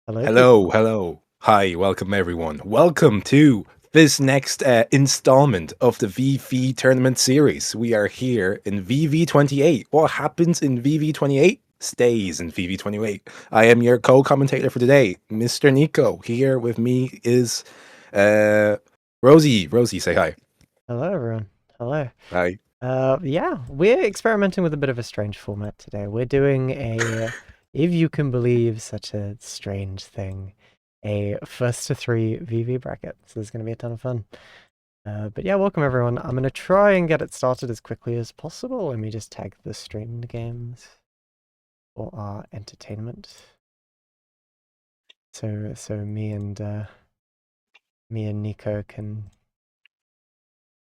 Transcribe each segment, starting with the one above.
Hello, Hello, people. hello. Hi, welcome everyone. Welcome to this next installment of the VV tournament series. We are here in VV28. What happens in VV28 stays in VV28. I am your co-commentator for today, Mr. Nico. Here with me is Rosie. Rosie, say hi. Hello, everyone. Hello. Hi. Yeah, we're experimenting with a bit of a strange format today. We're doing if you can believe such a strange thing, a first to three VV bracket. So there's going to be a ton of fun. But yeah, welcome everyone. I'm going to try and get it started as quickly as possible. Let me just tag the streamed games for our entertainment. So me and Nico can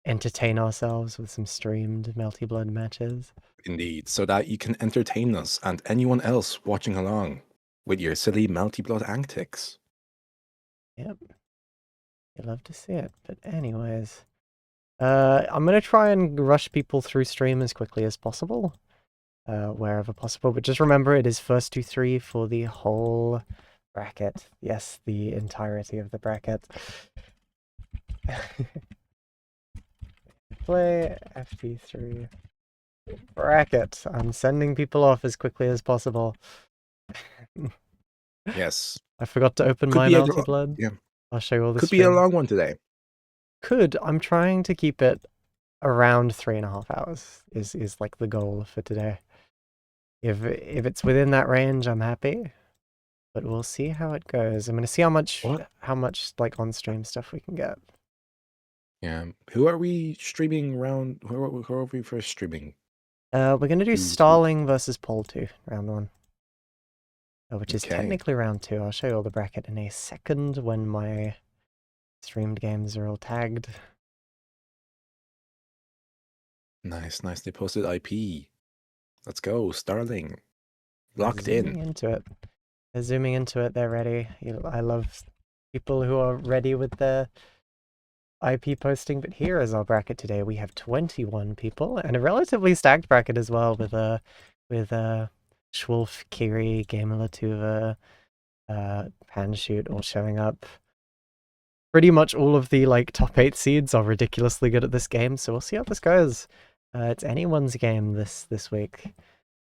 entertain ourselves with some streamed Melty Blood matches. Indeed, so that you can entertain us and anyone else watching along with your silly Melty Blood antics. Yep. You love to see it. But anyways, I'm going to try and rush people through stream as quickly as possible, wherever possible. But just remember, it is first to three for the whole bracket. Yes, the entirety of the bracket. Play FP3 bracket. I'm sending people off as quickly as possible. Yes. I forgot to open Could my be Melty Blood. yeah. I'll show you all the Could be a long one today. I'm trying to keep it around 3.5 hours is like the goal for today. If it's within that range, I'm happy. But we'll see how it goes. I'm gonna see how much like on stream stuff we can get. Yeah. Who are we streaming around? Who are we first streaming? We're gonna do Starling versus Pole 2, round 1. Which is technically round 2. I'll show you all the bracket in a second when my streamed games are all tagged. Nice, nice. They posted IP. Let's go, Starling. Locked in. They're zooming into it. They're ready. I love people who are ready with their IP posting. But here is our bracket today. We have 21 people and a relatively stacked bracket as well with Schwulf, Kiri, Gamer Latuva, Panshoot all showing up. Pretty much all of the like top 8 seeds are ridiculously good at this game, so we'll see how this goes. It's anyone's game this week,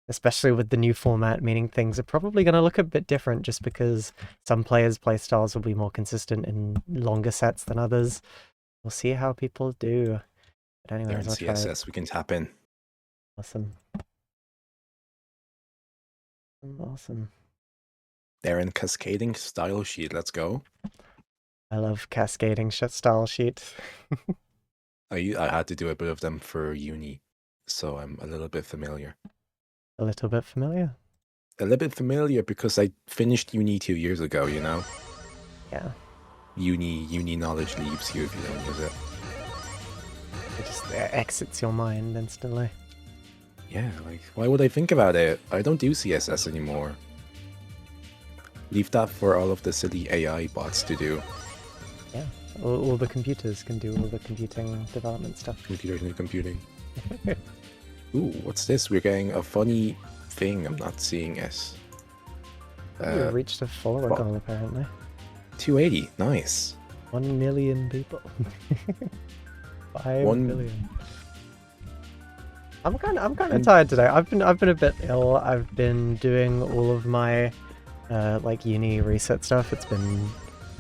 especially with the new format, meaning things are probably going to look a bit different just because some players' playstyles will be more consistent in longer sets than others. We'll see how people do. But anyways, I'll try CSS, we can tap in. Awesome. Awesome. They're in cascading style sheet. Let's go. I love cascading style sheet. I had to do a bit of them for uni, so I'm a little bit familiar. A little bit familiar? A little bit familiar because I finished uni 2 years ago, you know? Yeah. Uni knowledge leaves you if you don't use it. It just exits your mind instantly. Yeah, like, why would I think about it? I don't do CSS anymore. Leave that for all of the silly AI bots to do. Yeah, all the computers can do all the computing development stuff. Computers and computing. Ooh, what's this? We're getting a funny thing. I'm not seeing it. We reached a follower goal apparently. 280, nice. 1 million people. 5 billion. I'm kind of tired today. I've been a bit ill. I've been doing all of my like uni research stuff. It's been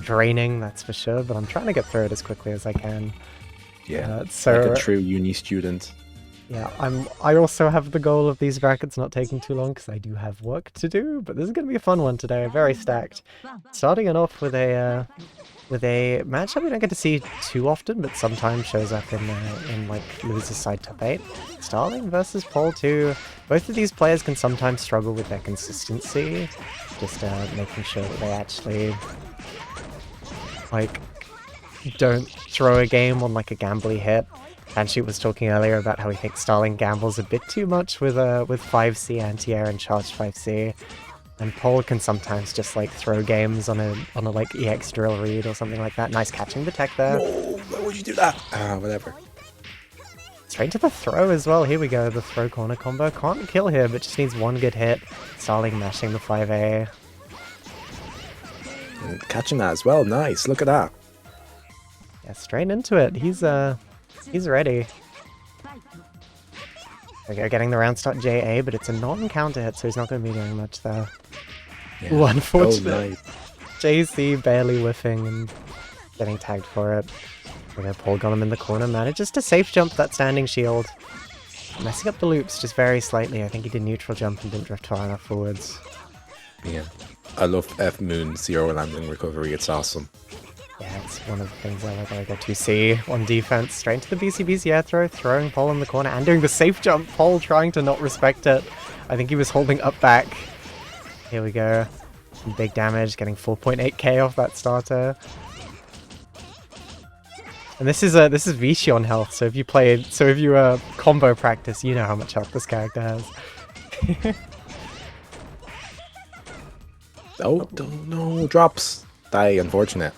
draining, that's for sure, but I'm trying to get through it as quickly as I can. Yeah, like a true uni student. Yeah, I also have the goal of these brackets not taking too long because I do have work to do, but this is going to be a fun one today, very stacked. Starting it off with a match that we don't get to see too often, but sometimes shows up in like losers side top 8. Starling versus Pole 2. Both of these players can sometimes struggle with their consistency, just making sure that they actually like don't throw a game on like a gambly hit. Panshoot was talking earlier about how he thinks Starling gambles a bit too much with 5C anti-air and charged 5C. And Pole can sometimes just like throw games on a like EX drill read or something like that. Nice catching the tech there. No, why would you do that? Whatever. Straight to the throw as well. Here we go. The throw corner combo. Can't kill here, but just needs one good hit. Starling mashing the 5A. And catching that as well. Nice. Look at that. Yeah, straight into it. He's ready. Okay, getting the round start JA, but it's a non-counter hit, so he's not going to be doing much there. Yeah. Ooh, unfortunate. Oh, nice. JC barely whiffing and getting tagged for it. Okay, Paul got him in the corner, manages to safe jump that standing shield. Messing up the loops just very slightly. I think he did neutral jump and didn't drift far enough forwards. Yeah. I love F Moon zero landing recovery. It's awesome. Yeah, it's one of the things I like. I go 2C on defense, straight into the BCB's air throw, throwing Paul in the corner and doing the safe jump. Paul trying to not respect it. I think he was holding up back. Here we go. Some big damage, getting 4.8k off that starter. And this is Vichy on health, so if you combo practice, you know how much health this character has. Oh no, drops. Die, unfortunate.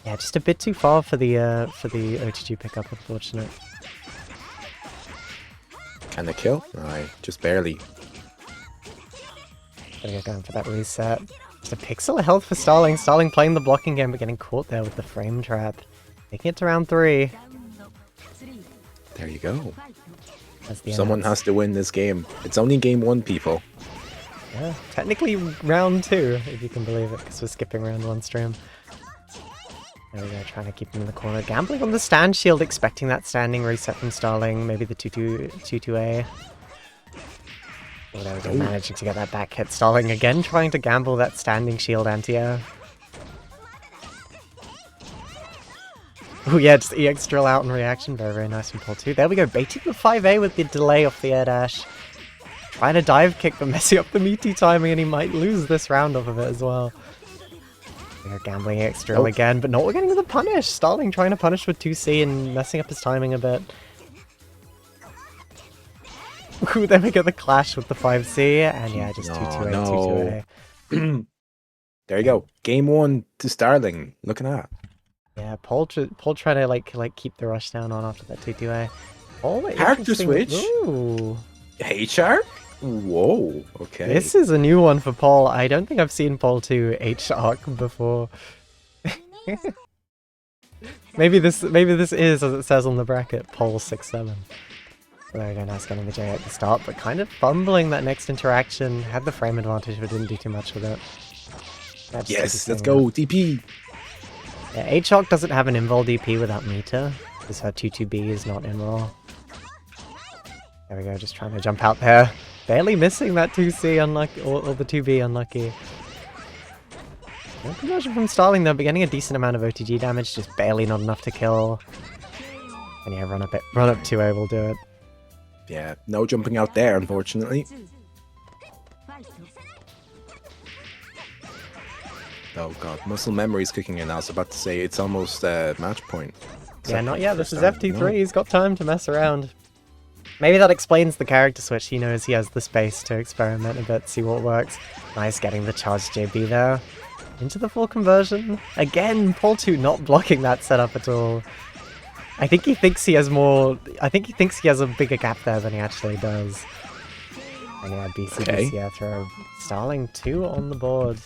Yeah, just a bit too far for the OTG pickup, unfortunate. Can they kill? Aye, just barely. Gotta get going for that reset. Just a pixel of health for Starling. Starling playing the blocking game, but getting caught there with the frame trap. Making it to round 3. There you go. The Someone has to win this game. It's only game 1, people. Yeah, technically round 2, if you can believe it, because we're skipping round 1 stream. There we go, trying to keep him in the corner. Gambling on the stand shield, expecting that standing reset from Starling. Maybe the 2-2A. Oh, there we go, managing to get that back hit. Starling again trying to gamble that standing shield anti-air. Oh yeah, just EX drill out in reaction. Very, very nice from Paul too. There we go, baiting the 5A with the delay off the air dash. Trying to dive kick, but messing up the meaty timing, and he might lose this round off of it as well. They're gambling EX drill again, but not getting the punish. Starling trying to punish with 2C and messing up his timing a bit. Ooh, then we get the clash with the 5C, and yeah, just 2-2A, 2-2A. There you go. Game 1 to Starling. Looking at that. Yeah, Paul trying to like keep the rush down on after that 2-2A. Oh, character switch. Ooh. HR? Whoa. Okay. This is a new one for Paul. I don't think I've seen Paul 2 H-Arc before. maybe this is, as it says on the bracket, Paul 6-7. There we go, nice getting the J at the start, but kind of fumbling that next interaction. Had the frame advantage, but didn't do too much with it. Yes, let's go, DP. Yeah, H-Hawk doesn't have an invul DP without meter, because her 2-2B is not invul. There we go, just trying to jump out there. Barely missing that 2C unlucky, or the 2B unlucky. No conversion from Starling though, but getting a decent amount of OTG damage, just barely not enough to kill. And yeah, run up 2A will do it. Yeah, no jumping out there, unfortunately. Oh god, muscle memory's kicking in. I was about to say it's almost match point. Yeah, not yet. This is FT3. He's got time to mess around. Maybe that explains the character switch. He knows he has the space to experiment a bit, see what works. Nice getting the charged JB there. Into the full conversion. Again, Paul 2 not blocking that setup at all. I think he thinks he has more... I think he thinks he has a bigger gap there than he actually does. And yeah, BC air throw. Starling 2 on the board.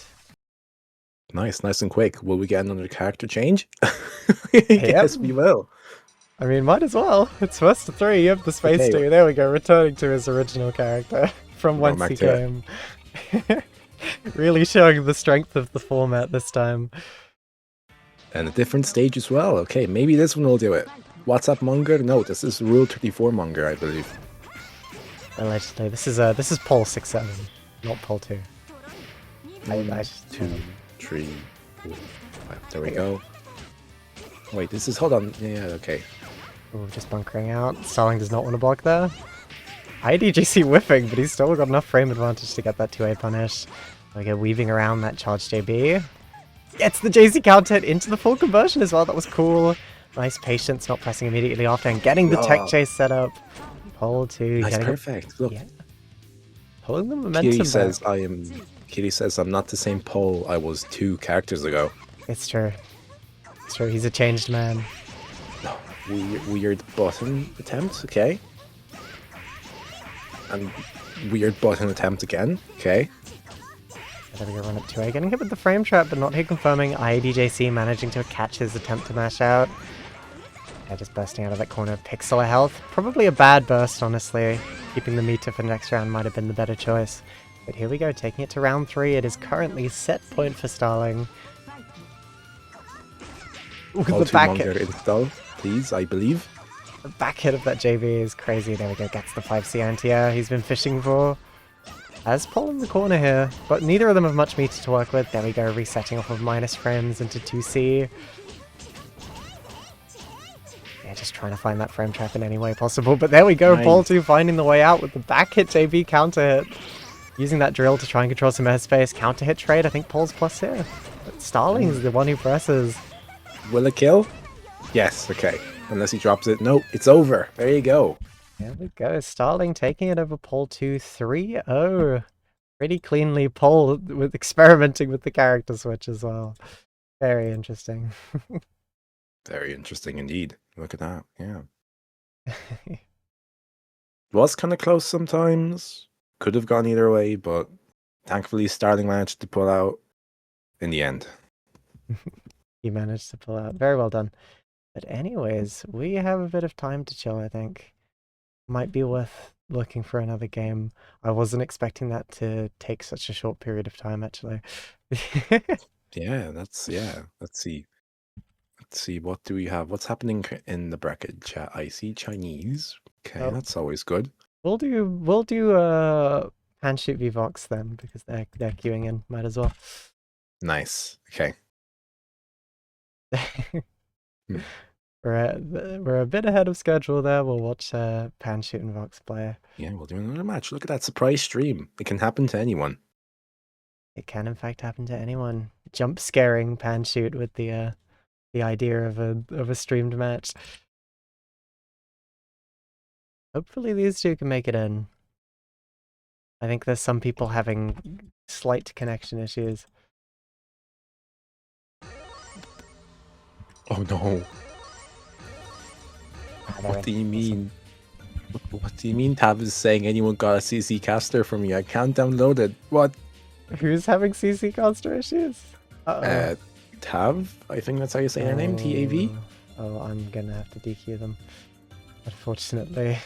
Nice and quick. Will we get another character change? Yes, we will. I mean, might as well. It's first to 3. You have the space to. There we go. Returning to his original character from whence he came. Really showing the strength of the format this time. And a different stage as well. Okay, maybe this one will do it. WhatsApp Monger? No, this is Rule 34 Monger, I believe. Allegedly. This is Paul 6-7, not Paul 2. 1, 2, 3, 4, 5. There we go. Wait, this is... Hold on. Yeah, okay. Ooh, just bunkering out. Starling does not want to block there. IDGC whiffing, but he's still got enough frame advantage to get that 2A punish. We go weaving around that charged JB. Gets the JC counter hit into the full conversion as well. That was cool. Nice patience, not pressing immediately after, and getting the tech chase set up. Pull 2. That's perfect. Look. Yeah. Pulling the momentum Kitty says I'm not the same Paul I was 2 characters ago. It's true. It's true. He's a changed man. No, weird button attempt. Okay. And weird button attempt again. Okay. There we go, run up 2A. Getting hit with the frame trap, but not hit confirming. IADJC managing to catch his attempt to mash out. Yeah, just bursting out of that corner. Pixel health. Probably a bad burst, honestly. Keeping the meter for the next round might have been the better choice. But here we go, taking it to round 3. It is currently set point for Starling. With All the too back longer hit. install, please, I believe. The back hit of that JV is crazy. There we go, gets the 5C anti-air he's been fishing for. Has Paul in the corner here, but neither of them have much meter to work with. There we go, resetting off of minus frames into 2C. Yeah, just trying to find that frame trap in any way possible. But there we go, Nice. Paul 2 finding the way out with the back hit JV counter hit. Using that drill to try and control some airspace. Counter hit trade, I think Paul's plus here. But Starling's the one who presses. Will it kill? Yes, okay. Unless he drops it. No, it's over. There you go. There we go, Starling taking it over Paul 2 3-0. Pretty cleanly, Paul with experimenting with the character switch as well. Very interesting. Very interesting indeed. Look at that. Yeah. Was kind of close sometimes. Could have gone either way, but thankfully Starling managed to pull out in the end. He managed to pull out. Very well done. But anyways, we have a bit of time to chill, I think. Might be worth looking for another game. I wasn't expecting that to take such a short period of time, actually. Yeah, let's see. Let's see, what do we have? What's happening in the bracket chat? I see Chinese. Okay, Oh. that's always good. We'll do Panshoot v Vox then, because they're queuing in. Might as well. Nice. Okay. We're a bit ahead of schedule there. We'll watch Panshoot and Vox play. Yeah, we'll do another match. Look at that surprise stream. It can happen to anyone. It can in fact happen to anyone. Jump scaring Panshoot with the idea of a streamed match. Hopefully these two can make it in. I think there's some people having slight connection issues. Oh no. They're What in. do you mean? What do you mean Tab is saying anyone got a CC caster from me? I can't download it. What? Who's having CC caster issues? Uh-oh. Tav? I think that's how you say her name. TAV? Oh, I'm gonna have to DQ them. Unfortunately.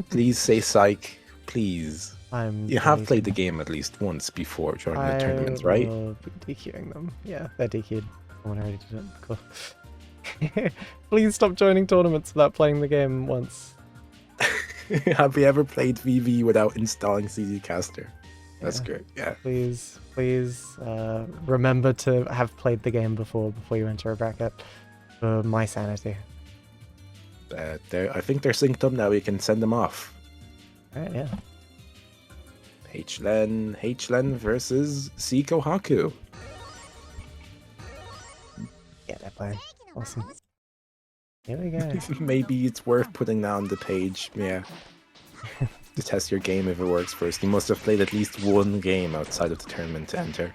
Please say psych. Please. I'm You have deleting played the them. game at least once before joining the tournament, right? I will be DQing them. Yeah, they're DQ'd. Someone already did it. Cool. Please stop joining tournaments without playing the game once. Have you ever played VV without installing CC caster? That's Yeah. good. Yeah. Please remember to have played the game before you enter a bracket. For my sanity. I think they're synced up now. We can send them off. Alright, yeah. H-Len versus Seiko Haku. Yeah, they're playing. Awesome. Here we go. Maybe it's worth putting that on the page. Yeah. To test your game if it works first. You must have played at least one game outside of the tournament to enter.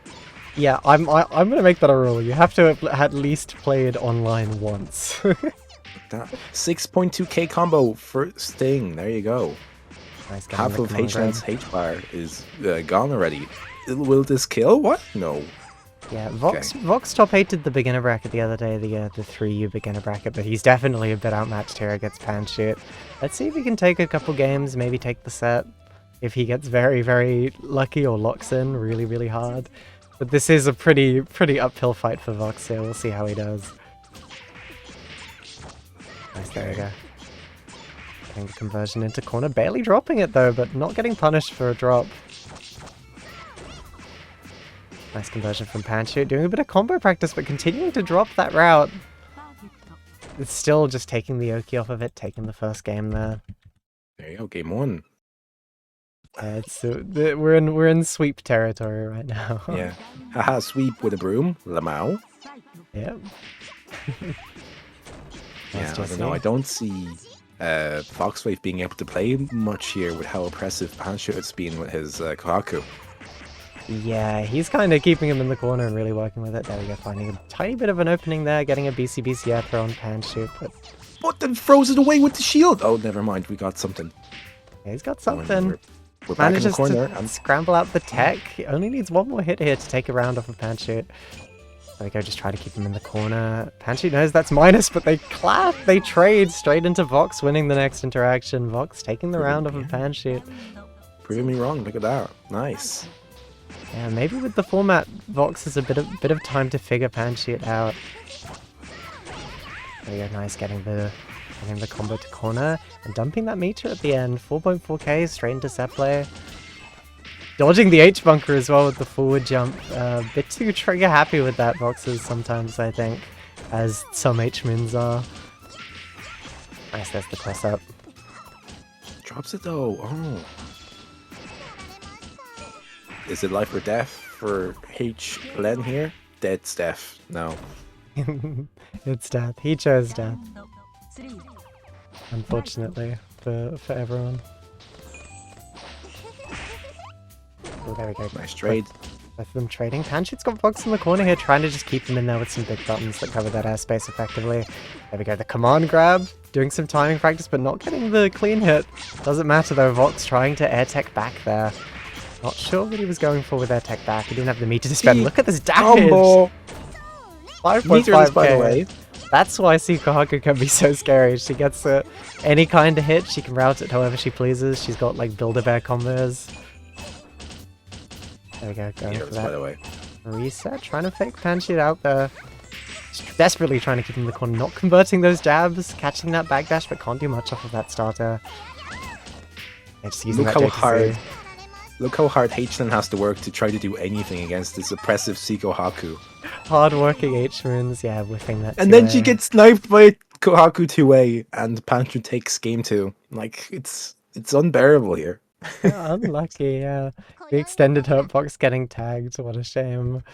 Yeah, I'm gonna make that a rule. You have to have at least played online once. That 6.2k combo for Sting. There you go. Nice, getting Half the of command grab. H-Len's H-bar is gone already. Will this kill? What? No. Yeah, Vox top 8 did the beginner bracket the other day, the 3U beginner bracket, but he's definitely a bit outmatched here against Panshoot. Let's see if he can take a couple games, maybe take the set. If he gets very, very lucky or locks in really, really hard. But this is a pretty uphill fight for Vox here. We'll see how he does. Nice, there we go. Getting the conversion into corner, barely dropping it though, but not getting punished for a drop. Nice conversion from Panshoot, doing a bit of combo practice, but continuing to drop that route. It's still just taking the Oki off of it, taking the first game there. There you go. Game one. We're in sweep territory right now. Yeah. Haha, sweep with a broom. Lamau. Yep. Yeah, I don't know. I don't see Foxwave being able to play much here with how oppressive Panshoot has been with his Kohaku. Yeah, he's kind of keeping him in the corner and really working with it. There we go, finding a tiny bit of an opening there, getting a BCBC air throw on Panshoot, but Then throws it away with the shield. Oh, never mind. We got something. yeah, he's got something. We're back in the Manages corner. to scramble out the tech. He only needs one more hit here to take a round off of Panshoot. There we go, just try to keep him in the corner. Panshoot knows that's minus, but they clap. They trade straight into Vox winning the next interaction. Vox taking the round off of Panshoot. Proving me wrong. Look at that. Nice. Yeah, maybe with the format, Vox has a bit of time to figure Panshoot out. There you go, nice getting the combo to corner and dumping that meter at the end. 4.4k straight into set play. Dodging the H bunker as well with the forward jump. A bit too trigger happy with that Voxes sometimes, I think, as some H-mins are. Nice, there's the cross up. Drops it though. Oh. Is it life or death for H Len here? Dead's death. No. It's death. He chose death. Unfortunately for everyone. Oh, there we go. Nice trade. Both of them trading. Panshoot's got Vox in the corner here, trying to just keep him in there with some big buttons that cover that airspace effectively. There we go. The command grab. Doing some timing practice, but not getting the clean hit. Doesn't matter though. Vox trying to air tech back there. Not sure what he was going for with air tech back. He didn't have the meter to spend. Look at this damage! 5.5k. By the way. That's why Sikohaku can be so scary. She gets any kind of hit, she can route it however she pleases. She's got like Build-A-Bear combos. There we go, going for that. By the way. Reset, trying to fake Panshoot out there. Desperately trying to keep him in the corner, not converting those jabs, catching that backdash, but can't do much off of that starter. Yeah, just using that JTC. Look how hard H-Len has to work to try to do anything against this oppressive Sikohaku. Hard-working H-mins, yeah, whiffing that. And then she gets sniped by Kohaku 2A, and Panshoot takes game 2. Like, it's unbearable here. Unlucky, yeah. The extended hurt box getting tagged, what a shame.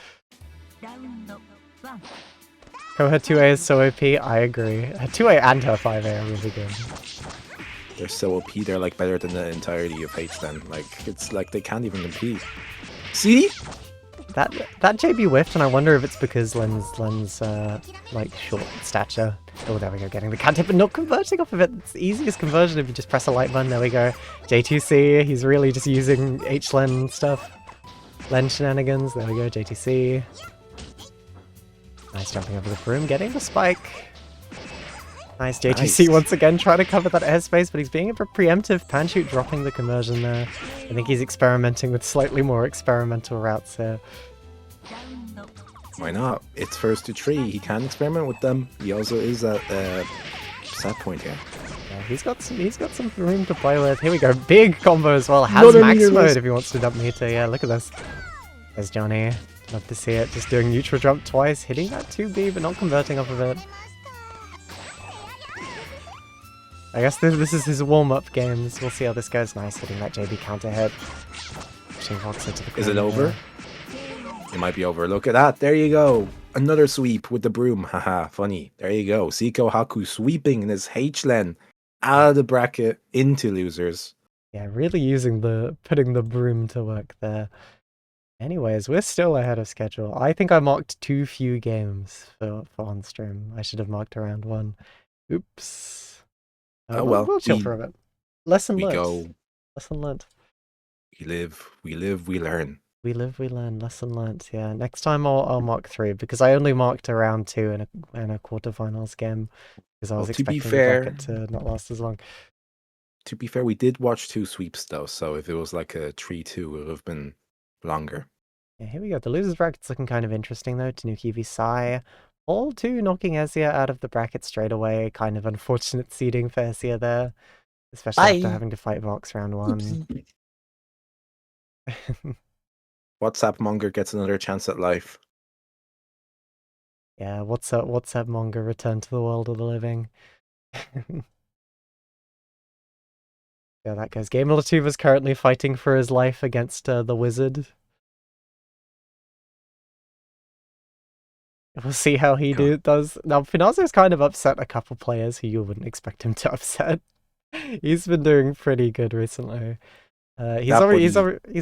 Her 2A is so OP, I agree. Her 2A and her 5A are really good. They're so OP, they're like better than the entirety of H-Len. Like, it's like they can't even compete. See? That JB whiffed, and I wonder if it's because Len's like short stature. Oh, there we go, getting the counter, but not converting off of it. It's the easiest conversion if you just press a light button. There we go. J2C, he's really just using H-Len stuff. Len shenanigans. There we go, JTC. Nice jumping over the broom, getting the spike. Nice JTC once again, trying to cover that airspace, but he's being a bit preemptive. Panshoot dropping the conversion there. I think he's experimenting with slightly more experimental routes here. Why not? It's first to 3. He can experiment with them. He also is at set point here. Yeah, he's got some room to play with. Here we go, big combo as well. Has max mode if he wants to dump meter. Yeah, look at this. There's Johnny. Love to see it. Just doing neutral jump twice, hitting that 2B, but not converting off of it. I guess this is his warm-up games. We'll see how this goes. Nice, hitting that JB counter hit. Pushing Vox into the corner. Is it over? It might be over. Look at that. There you go. Another sweep with the broom. Haha, funny. There you go. Sikohaku sweeping this H-Len out of the bracket into losers. Yeah, really putting the broom to work there. Anyways, we're still ahead of schedule. I think I marked too few games for on stream. I should have marked around 1. Oops. Oh well, we'll chill for a bit. Lesson learned. Go. Lesson learned. We live, we learn. We live, we learn. Lesson learned. Yeah. Next time I'll mark 3 because I only marked around 2 in a quarterfinals game because I was expecting the bracket to not last as long. To be fair, we did watch 2 sweeps though, so if it was like a 3-2, it would have been longer. Yeah, here we go. The losers bracket's looking kind of interesting though. Tanuki v Sai. All 2 knocking Ezia out of the bracket straight away. Kind of unfortunate seeding for Ezia there. Especially after having to fight Vox round 1. WhatsApp Monger gets another chance at life. Yeah, WhatsApp Monger return to the world of the living. Yeah, that goes. Game Latuva is currently fighting for his life against the wizard. We'll see how he does. Now, Finazzo's kind of upset a couple players who you wouldn't expect him to upset. He's been doing pretty good recently. He's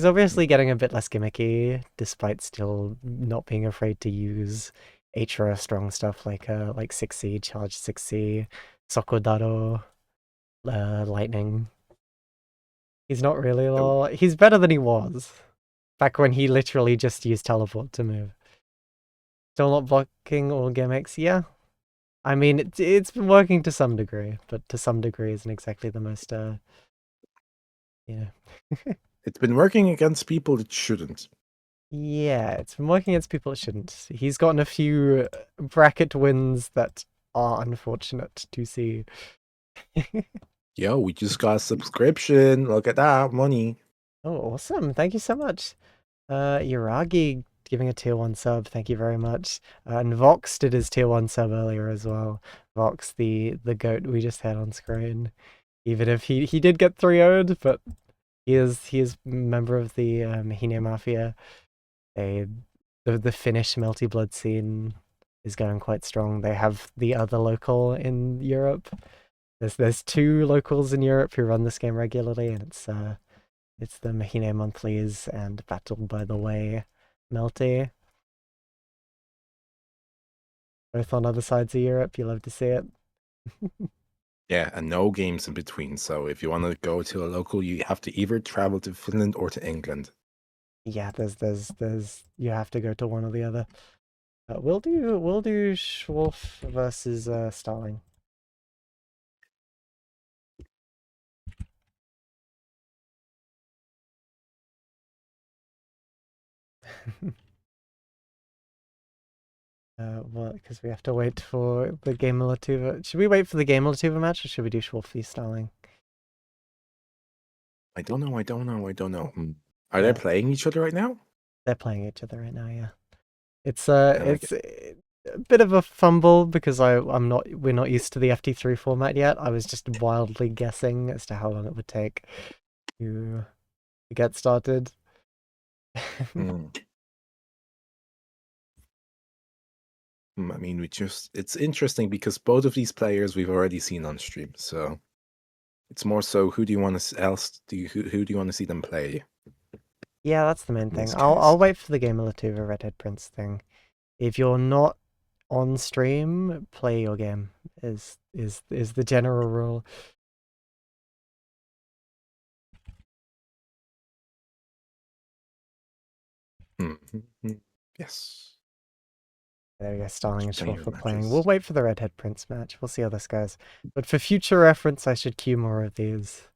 obviously getting a bit less gimmicky, despite still not being afraid to use HR strong stuff like 6C, charge 6C, Sokodaro, lightning. He's not really Oh, lol. He's better than he was back when he literally just used teleport to move. Still not blocking all gimmicks. Yeah, I mean it's been working to some degree, but to some degree isn't exactly the most yeah. it's been working against people that shouldn't. Yeah, it's been working against people it shouldn't. He's gotten a few bracket wins that are unfortunate to see. Yo, we just got a subscription. Look at that money. Oh, awesome. Thank you so much. Yuragi giving a tier 1 sub. Thank you very much. And Vox did his tier 1 sub earlier as well. Vox, the goat we just had on screen. Even if he did get 3-0'd, but he is a member of the Hine Mafia. The Finnish Melty Blood scene is going quite strong. They have the other local in Europe. There's 2 locals in Europe who run this game regularly, and it's the Mahine Monthlies and Battle by the Way Melty. Both on other sides of Europe. You love to see it. Yeah, and no games in between. So if you want to go to a local, you have to either travel to Finland or to England. Yeah, there's you have to go to one or the other. We'll do Schwolf versus Starling. Well, because we have to wait for the Game Latuva. Should we wait for the Game Latuva match, or should we do Schwolf v Starling? I don't know. Are Yeah. they playing each other right now? They're playing each other right now. Yeah, it's And a bit of a fumble because we're not used to the FT3 format yet. I was just wildly guessing as to how long it would take to get started. I mean, it's interesting because both of these players we've already seen on stream. So it's more so who do you want to who do you want to see them play? Yeah, that's the main In thing. this I'll case. wait for the Game of Latuva Redhead Prince thing. If you're not on stream, play your game is the general rule. Yes. There we go, Starling and Playing your Schwolf are playing. We'll matches. wait for the Redhead Prince match. We'll see how this goes. But for future reference, I should cue more of these.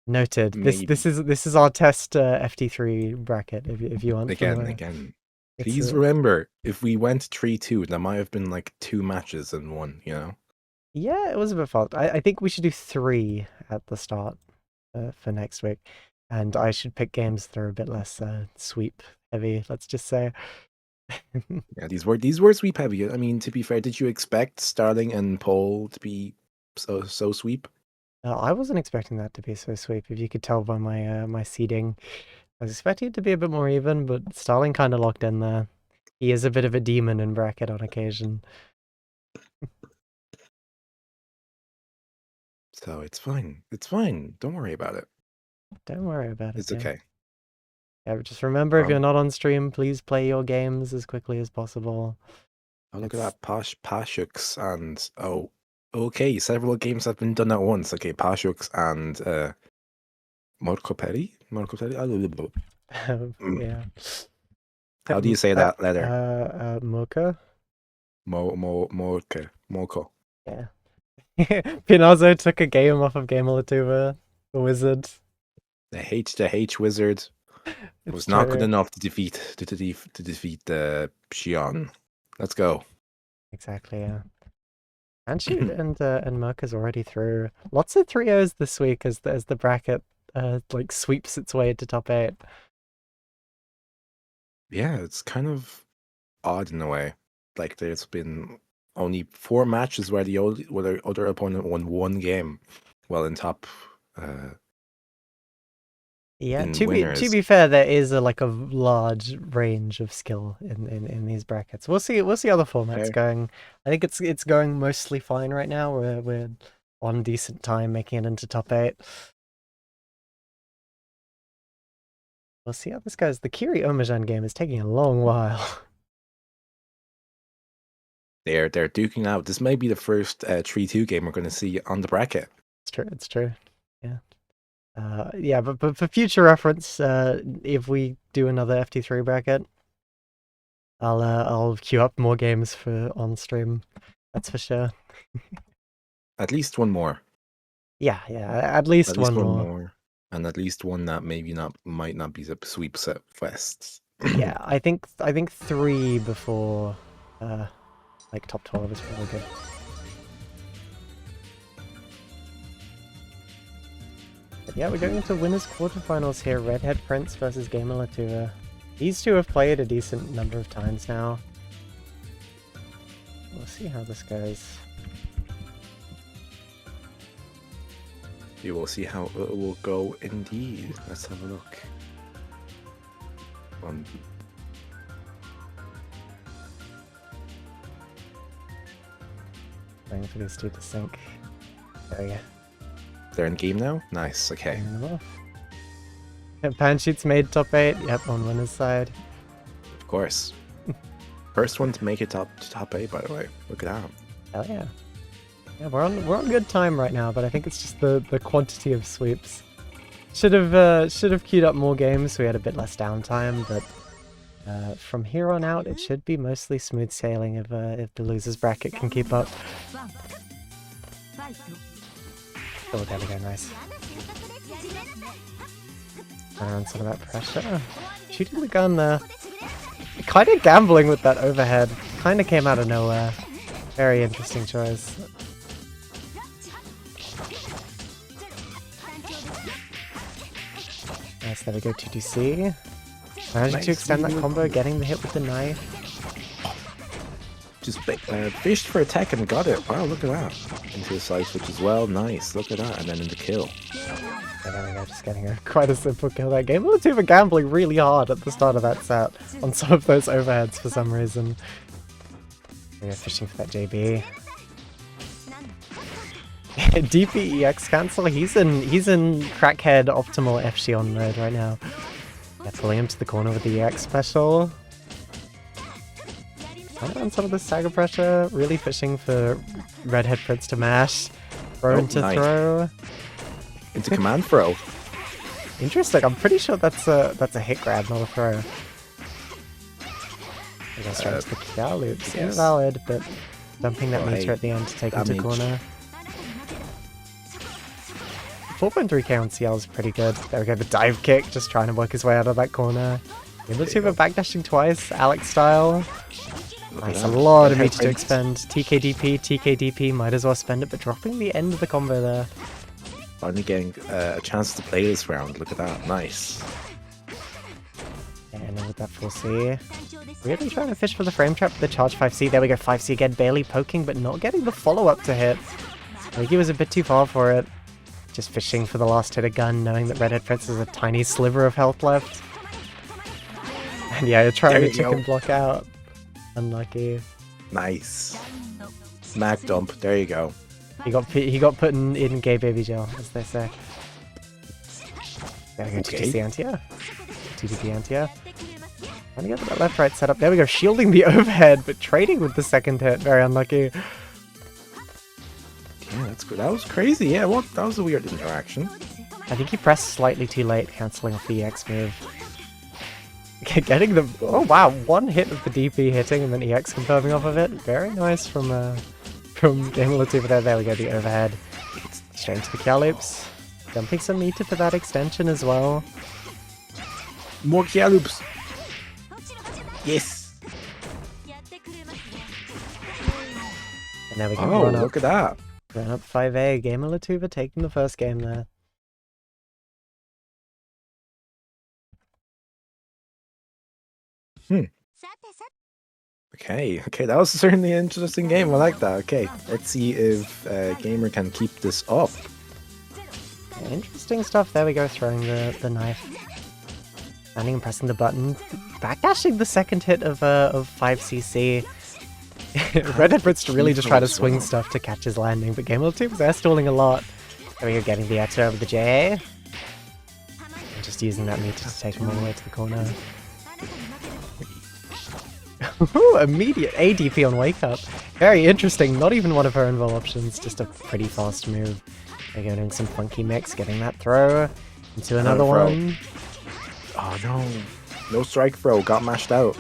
Noted. This Maybe. is our test FT3 bracket. If you want Again. it's Please remember, if we went 3-2, that might have been like 2 matches in one, you know? yeah, it was a bit fun. I think we should do 3 at the start for next week, and I should pick games that are a bit less sweep heavy. Let's just say. Yeah, these were sweep heavy. I mean, to be fair, did you expect Starling and Paul to be so sweep? I wasn't expecting that to be so sweep. If you could tell by my my seeding, I was expecting it to be a bit more even, but Starling kind of locked in there. He is a bit of a demon in bracket on occasion. So it's fine. It's fine. Don't worry about it. Don't worry about it. It's okay. Yeah, just remember, if you're not on stream, please play your games as quickly as possible. Oh, look at that. Pashux and okay, several games have been done at once. Okay, Pashux and Marco Peri? Yeah. How do you say that letter? Mocha? Moko. Yeah. Pinazzo took a game off of Gamelatuva, the wizard. The H wizard was not good enough to defeat Xion. Let's go. Exactly, yeah. And shoot, and Mocha's already through. Lots of 3-0s this week as the bracket like sweeps its way to top 8. Yeah, it's kind of odd in a way. Like there's been only 4 matches where the other opponent won 1 game. Well, in top Yeah, in to winners. be fair, there is a large range of skill in these brackets. We'll see how the format's going. I think it's going mostly fine right now. We're on decent time making it into top 8. We'll see how this goes. The Kiri Omajan game is taking a long while. They're duking out. This may be the first 3-2 game we're going to see on the bracket. It's true. Yeah. Yeah, but for future reference, if we do another FT3 bracket, I'll queue up more games for on stream. That's for sure. At least one more. Yeah, at least one more. And at least one that maybe might not be a sweep set fests. Yeah, I think 3 before like top 12 is probably good. But yeah, we're going into winners quarterfinals here. Redhead Prince versus Gamer Latuva. These two have played a decent number of times now. We'll see how this goes. You will see how it will go indeed. Let's have a look. Waiting for these two to sync. There we go. They're in game now? Nice, okay. Pansheet's made top 8. Yep, on winner's side. Of course. First one to make it top 8, by the way. Look at that. Hell yeah. Yeah, we're on good time right now, but I think it's just the quantity of sweeps. Should have queued up more games so we had a bit less downtime, but from here on out it should be mostly smooth sailing if the losers bracket can keep up. Oh, there we go, nice. Around some of that pressure. Shooting the gun there. Kind of gambling with that overhead. Kind of came out of nowhere. Very interesting choice. Nice, there we go, 2DC. Managing to extend that combo, getting the hit with the knife. Just fished for attack and got it. Wow, look at that. Into the side switch as well. Nice, look at that. And then in the kill. Yeah, there we go, just getting quite a simple kill that game. Latuva gambling really hard at the start of that set on some of those overheads for some reason. We're fishing for that JB. DPEX cancel. He's in crackhead optimal FG mode right now. Yeah, pulling him to the corner with the EX special. On some of the stagger pressure, really fishing for Redhead Prince to mash. Throw into nice. throw. Into command throw. Interesting. I'm pretty sure that's a hit grab, not a throw. I guess straight to the cow loops. Yes. Invalid, but dumping that meter at the end to take him to corner. 4.3k on CL is pretty good. There we go, the dive kick, just trying to work his way out of that corner. Latuva backdashing twice, Alex style. Nice, a lot of meter to expend. TKDP, might as well spend it, but dropping the end of the combo there. Finally getting a chance to play this round. Look at that, nice. And with that 4C. Really trying to fish for the frame trap with the charge 5C. There we go, 5C again, barely poking, but not getting the follow-up to hit. I think he was a bit too far for it. Just fishing for the last hit of gun, knowing that Redhead Prince has a tiny sliver of health left. And yeah, you're trying to chicken block out. Unlucky. Nice. Smack dump. There you go. He got put in gay baby jail, as they say. There we go, Okay. TTC anti-air. TTP anti-air. Trying to get that left-right setup. There we go, shielding the overhead, but trading with the second hit. Very unlucky. Yeah, that's good. That was crazy. Yeah, that was a weird interaction. I think he pressed slightly too late, cancelling off the EX move. Getting the... Oh wow, one hit of the DP hitting and then EX confirming off of it. Very nice from Gamer Latuva there. There we go, the overhead. Straight into the cow loops. Dumping some meter for that extension as well. More Kia loops. Yes. And now we can Oh, run up. look at that. Run up 5A. Gamer Latuva taking the first game there. Okay, that was certainly an interesting game. I like that. Okay, let's see if Gamer can keep this up. Interesting stuff. There we go, throwing the knife. Standing and pressing the button. Backdashing the second hit of 5cc. Redhead Prince to really just try to swing stuff to catch his landing, but Gamer Latuva's air stalling a lot. There we go, getting the extra over the J. And just using that meter to take him all the way to the corner. Immediate ADP on Wake Up. Very interesting. Not even one of her invul options. Just a pretty fast move. They're going in some funky mix, getting that throw. Into another throw. one. Oh no. No strike throw, got mashed out.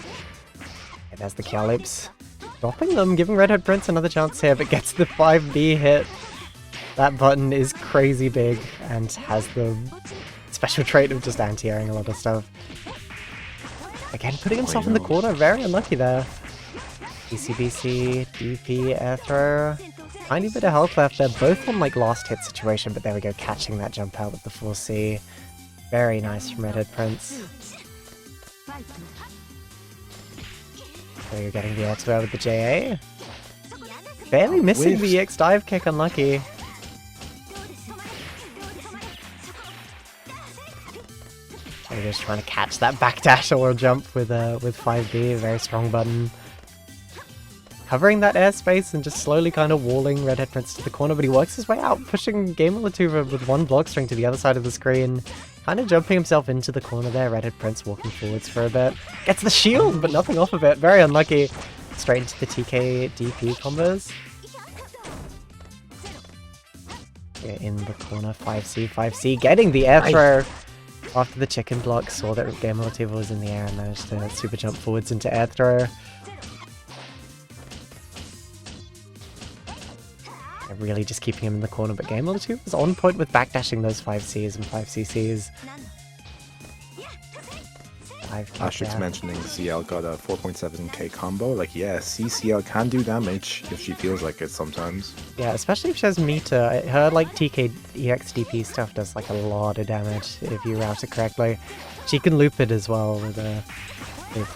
And there's the Calip's. Dropping them, giving Redhead Prince another chance here, but gets the 5B hit. That button is crazy big and has the special trait of just anti-airing a lot of stuff. Again, putting himself in the corner, very unlucky there. BCBC, DP, air throw. Tiny bit of health left. They're both on like last hit situation, but there we go, catching that jump out with the 4C. Very nice from Redhead Prince. So you're getting the air to air with the JA. Barely missing the EX dive kick, unlucky. So you're just trying to catch that backdash or jump with 5B, very strong button. Covering that airspace and just slowly kind of walling Redhead Prince to the corner, but he works his way out, pushing Gamer Latuva with one block string to the other side of the screen. Kind of jumping himself into the corner there, Redhead Prince walking forwards for a bit. Gets the shield, but nothing off of it. Very unlucky. Straight into the TK DP combos. Yeah, in the corner, 5C, getting the air throw. After the chicken block, saw that Gamer Latuva was in the air and managed to super jump forwards into air throw. Really just keeping him in the corner, but Gamer Latuva was on point with backdashing those 5Cs and 5CCs. Asterix mentioning CL got a 4.7k combo. Like, yeah, CCL can do damage if she feels like it sometimes. Yeah, especially if she has meter. Her, like, TK EXDP stuff does, like, a lot of damage if you route it correctly. She can loop it as well with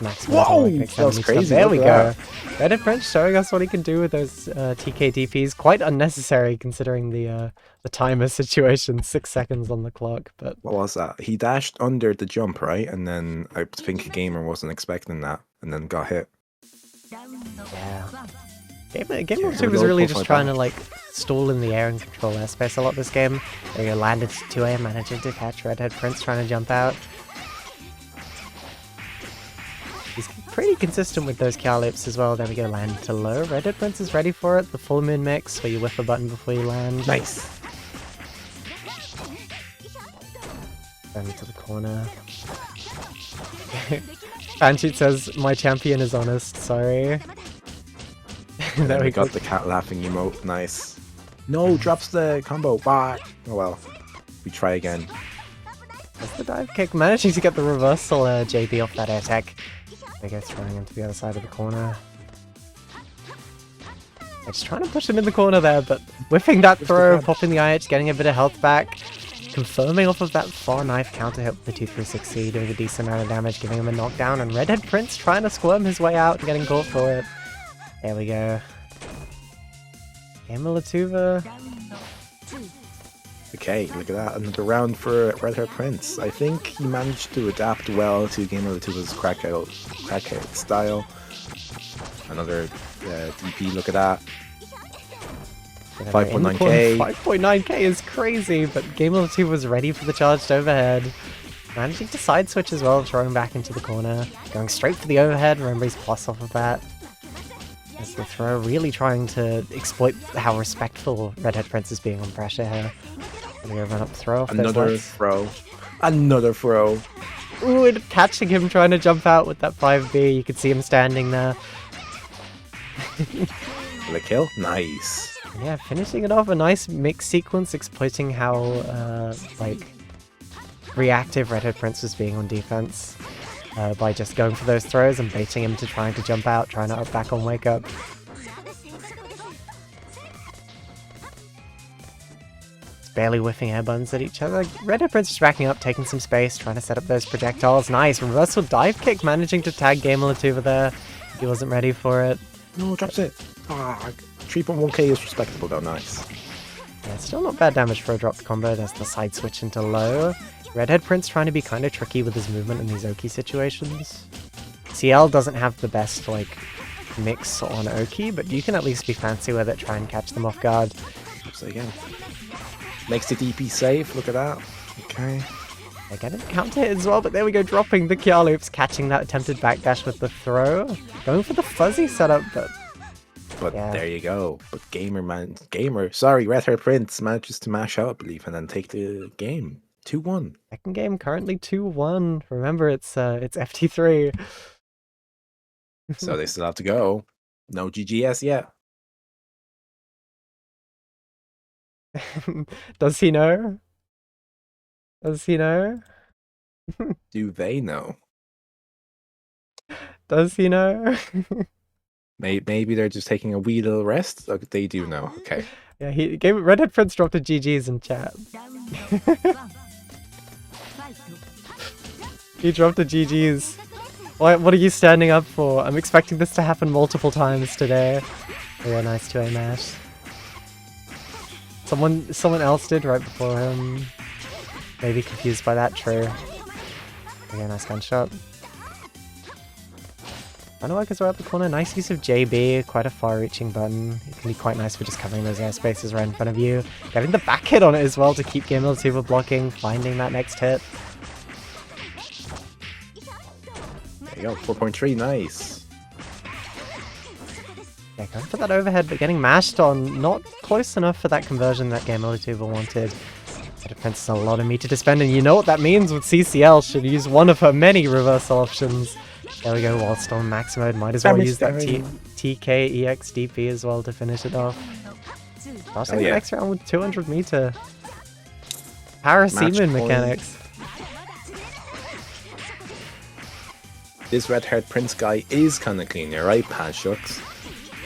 maximum. Whoa! That was crazy. There we go. Redhead Prince showing us what he can do with those TK DPs. Quite unnecessary considering the timer situation. 6 seconds on the clock, but what was that? He dashed under the jump, right? And then I think Gamer wasn't expecting that, and then got hit. Yeah. Gamer was really just trying to like stall in the air and control airspace a lot this game. There you go, landed 2A, managing to catch Redhead Prince trying to jump out. He's pretty consistent with those Calips as well. There we go, land to low. Redhead Prince is ready for it. The full moon mix where you whiff a button before you land. Nice. Then to the corner. Fanshoot says, my champion is honest, sorry. There we got the cat laughing emote. Nice. No, drops the combo. Bye. Oh well. We try again. That's the dive kick. Managing to get the reversal JB off that air tech. They go throwing him to the other side of the corner. They're just trying to push him in the corner there, but whiffing that throw, popping the IH, getting a bit of health back. Confirming off of that far knife counter hit with the 236C, doing a decent amount of damage, giving him a knockdown, and Redhead Prince trying to squirm his way out and getting caught for it. There we go. Gamer Latuva. Okay, look at that. Another round for Redhead Prince. I think he managed to adapt well to Gamer Latuva's crack-out style. Another DP, look at that. 5.9k. 5.9k is crazy, but Gamer Latuva was ready for the charged overhead. Managing to side switch as well, throwing back into the corner. Going straight for the overhead, remember he's plus off of that. As the throw, really trying to exploit how respectful Redhead Prince is being on pressure here. Gonna go run up throw. Another throw. Another throw. Ooh, and catching him trying to jump out with that 5B. You can see him standing there. The kill? Nice. Yeah, finishing it off, a nice mix sequence exploiting how like reactive Redhead Prince was being on defense by just going for those throws and baiting him to trying to jump out, trying to up back on wake up. It's barely whiffing air buns at each other. Redhead Prince just racking up, taking some space, trying to set up those projectiles. Nice reversal dive kick, managing to tag Gamer Latuva there. He wasn't ready for it. No, drops it. 3.1k is respectable though, nice. Yeah, still not bad damage for a dropped combo. There's the side switch into low. Redhead Prince trying to be kind of tricky with his movement in these Oki situations. CL doesn't have the best, like, mix on Oki, but you can at least be fancy with it, try and catch them off guard. So again, makes the DP safe, look at that. Okay. They get a counter hit as well, but there we go, dropping the Kia loops, catching that attempted backdash with the throw. Going for the fuzzy setup, but yeah. There you go. But Redhead Prince manages to mash out, I believe, and then take the game. 2-1. Second game currently 2-1. Remember, it's FT3. So they still have to go. No GGS yet. Does he know? Does he know? Do they know? Does he know? Maybe they're just taking a wee little rest. Look, they do know. Okay. Yeah, he gave Redhead Prince dropped a GG's in chat. He dropped a GG's. What are you standing up for? I'm expecting this to happen multiple times today. Yeah, nice 2A mash. Someone else did right before him. Maybe confused by that, true. Okay, nice gunshot. Underworkers are up the corner. Nice use of JB, quite a far-reaching button. It can be quite nice for just covering those airspaces right in front of you. Getting the back hit on it as well to keep Game Super blocking, finding that next hit. There you go, 4.3, nice. Yeah, going for that overhead, but getting mashed on. Not close enough for that conversion that Game Super wanted. The defense is a lot of meter to spend, and you know what that means with CCL. Should use one of her many reversal options. There we go, whilst on max mode, might as well use that TK EX DP as well to finish it off. Starting the next round with 200 meter. Power Seaman mechanics. This red-haired prince guy is kind of clean here, right? Pan shucks.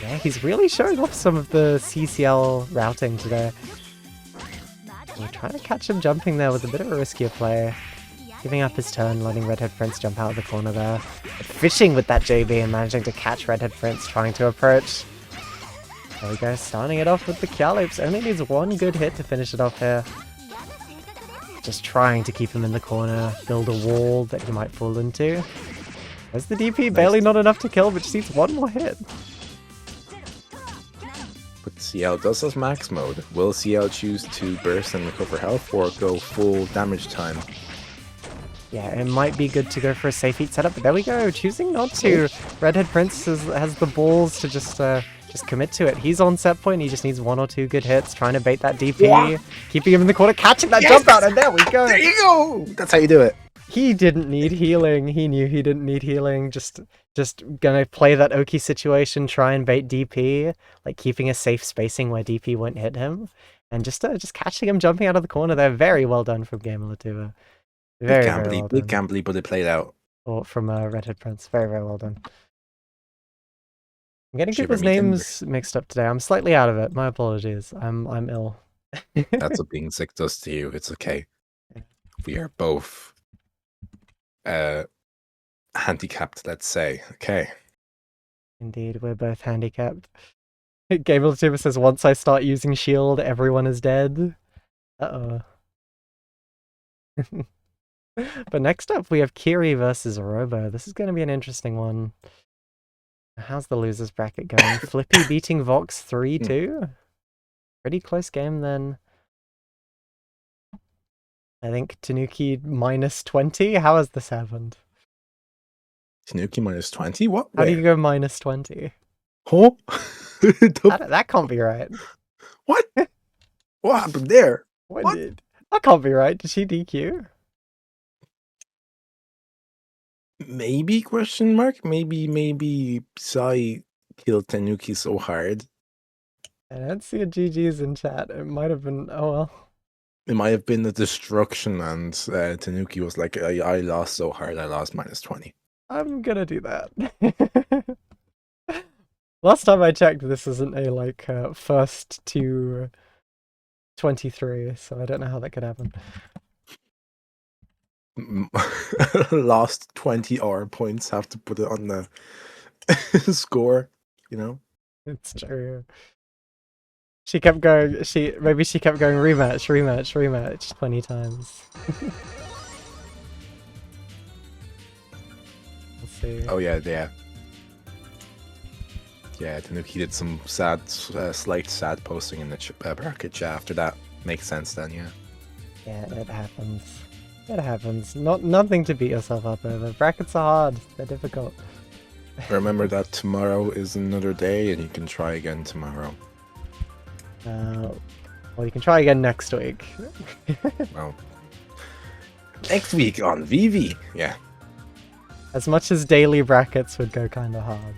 Yeah, he's really showing off some of the CCL routing today. We're trying to catch him jumping there with a bit of a riskier play. Giving up his turn, letting Redhead Prince jump out of the corner there. Fishing with that JB and managing to catch Redhead Prince trying to approach. There we go, starting it off with the cow loops. Only needs one good hit to finish it off here. Just trying to keep him in the corner, build a wall that he might fall into. There's the DP, barely not enough to kill, but just needs one more hit. But CL does this max mode. Will CL choose to burst and recover health or go full damage time? Yeah, it might be good to go for a safe heat setup, but there we go, choosing not to. Redhead Prince has the balls to just commit to it. He's on set point, he just needs one or two good hits, trying to bait that DP, keeping him in the corner, catching that jump out, and there we go! There you go! That's how you do it. He didn't need healing, he knew he didn't need healing, just gonna play that Oki situation, try and bait DP, like keeping a safe spacing where DP won't hit him, and just catching him jumping out of the corner there. Very well done from Gamelatuva. Very well done. Big gambly, but it played out. Or from Redhead Prince. Very, very well done. I'm getting people's names mixed up today. I'm slightly out of it. My apologies. I'm ill. That's what being sick does to you. It's okay. We are both handicapped, let's say. Okay. Indeed, we're both handicapped. Gamelatuva says, once I start using shield, everyone is dead. Uh-oh. But next up, we have Kiri versus Robo. This is going to be an interesting one. How's the losers bracket going? Flippy beating Vox 3-2. Pretty close game then. I think Tanuki minus 20. How has this happened? Tanuki minus 20? What? How do you go minus 20? Huh? That can't be right. What? What happened there? What? That can't be right. Did she DQ? Maybe question mark? Maybe Sai killed Tanuki so hard. I don't see a GG's in chat. It might have been, oh well. It might have been the destruction and Tanuki was like, I lost so hard, I lost minus 20. I'm gonna do that. Last time I checked, this isn't a first to 23, so I don't know how that could happen. Lost 20 R points, have to put it on the score, you know? It's true. She kept going, maybe she kept going rematch 20 times. Let's see. Oh yeah. Yeah, Tanuki did some slight sad posting in the bracket chat after that. Makes sense then, yeah. Yeah, it happens. It happens. Nothing to beat yourself up over. Brackets are hard. They're difficult. Remember that tomorrow is another day and you can try again tomorrow. Well, you can try again next week. Well, Next week on VV. Yeah. As much as daily brackets would go kind of hard.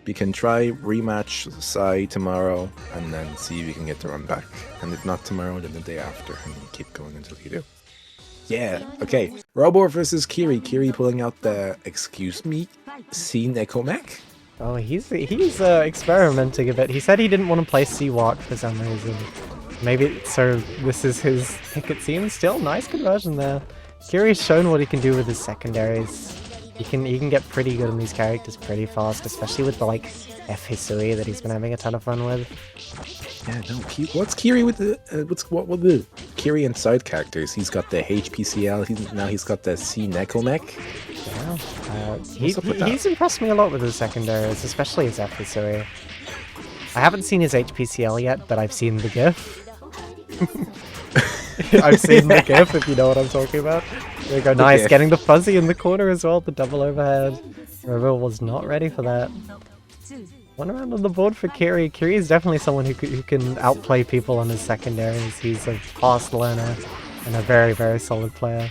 We can try rematch Sai tomorrow and then see if we can get the run back. And if not tomorrow, then the day after. And keep going until you do. Yeah, okay. Robo versus Kiri. Kiri pulling out the, excuse me, C Neko mech? Oh, he's experimenting a bit. He said he didn't want to play C-Walk for some reason. Maybe, so this is his pick, it seems. Still, nice conversion there. Kiri's shown what he can do with his secondaries. He can get pretty good in these characters pretty fast, especially with the like F Hisui that he's been having a ton of fun with. Yeah, no. What's Kiri with the what the Kiri and side characters? He's got the HPCL. Now he's got the C Neko mech. Yeah, he's impressed me a lot with his secondaries, especially his F Hisui. I haven't seen his HPCL yet, but I've seen the GIF. I've seen the GIF, if you know what I'm talking about. There we go, nice, getting the fuzzy in the corner as well, the double overhead. Robo was not ready for that. One round on the board for Kiri. Kiri is definitely someone who can outplay people on his secondaries. He's a fast learner and a very, very solid player.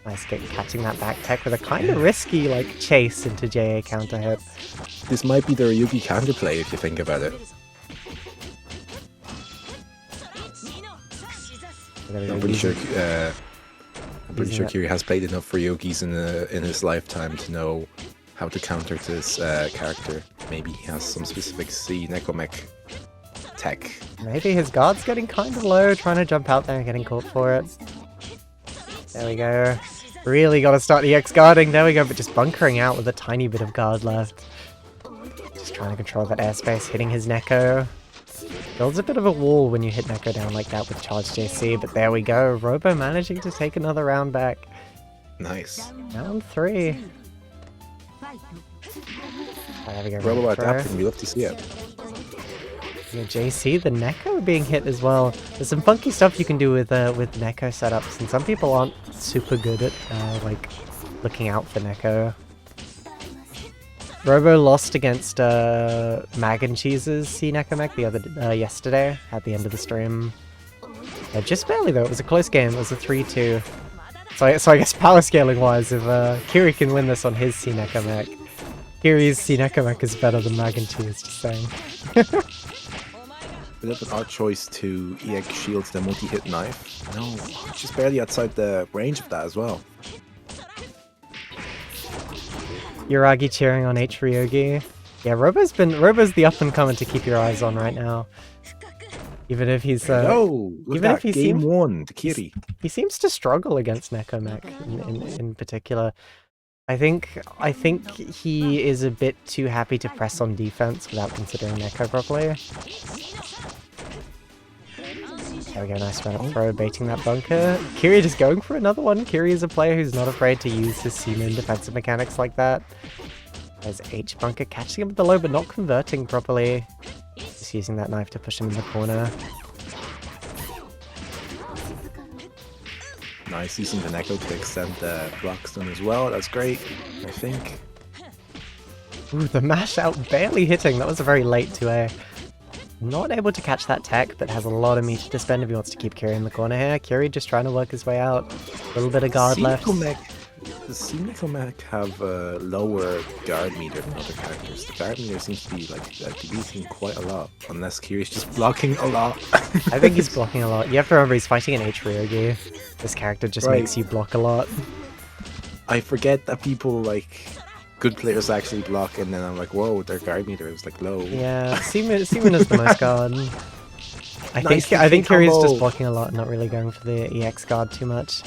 Nice catching that back tech with a kind of risky like chase into JA counter hit. This might be the Ryugi counterplay if you think about it. I'm pretty sure Kiri has played enough Ryugis in his lifetime to know how to counter this character. Maybe he has some specific C Neko mech tech. Maybe his guard's getting kind of low, trying to jump out there and getting caught for it. There we go. Really got to start EX guarding. There we go, but just bunkering out with a tiny bit of guard left. Just trying to control that airspace, hitting his Neko. Builds a bit of a wall when you hit Neko down like that with charged JC, but there we go. Robo managing to take another round back. Nice. Round 3. There we go. Robo adapting, we love to see it. Yeah, JC, the Neko being hit as well. There's some funky stuff you can do with Neko setups, and some people aren't super good at like looking out for Neko. Robo lost against Mag and Cheese's C Neko mech yesterday at the end of the stream. Just barely though. It was a close game. It was a 3-2. So I guess power scaling wise, if Kiri can win this on his C Neko mech, Kiri's C Neko mech is better than Mag and Cheese. Just saying. We have an odd choice to EX shield the multi-hit knife. No, just barely outside the range of that as well. Yuragi cheering on H Ryogi. Yeah, Robo's the up and comer to keep your eyes on right now. Even if he's game 1 to Kiri. He seems to struggle against Neko mech in particular. I think he is a bit too happy to press on defense without considering Neko properly. There we go, nice run up throw, baiting that bunker. Kiri just going for another one. Kiri is a player who's not afraid to use his C-Moon defensive mechanics like that. There's H bunker catching him with the low but not converting properly. Just using that knife to push him in the corner. Nice, using the Neko to extend the block stun as well. That's great, I think. Ooh, the mash out barely hitting. That was a very late 2A. Not able to catch that tech, but has a lot of meter to spend if he wants to keep Kiri in the corner here. Kiri just trying to work his way out. A little bit of guard left. Does C Neko mech have a lower guard meter than other characters? The guard meter seems to be like deleting quite a lot, unless Kiri's just blocking a lot. I think he's blocking a lot. You have to remember he's fighting an H Ryogi. This character just makes you block a lot. I forget that people like good players actually block, and then I'm like, whoa, their guard meter is like low. Yeah, Seaman is the most guard. I think Kiri's just blocking a lot and not really going for the EX guard too much.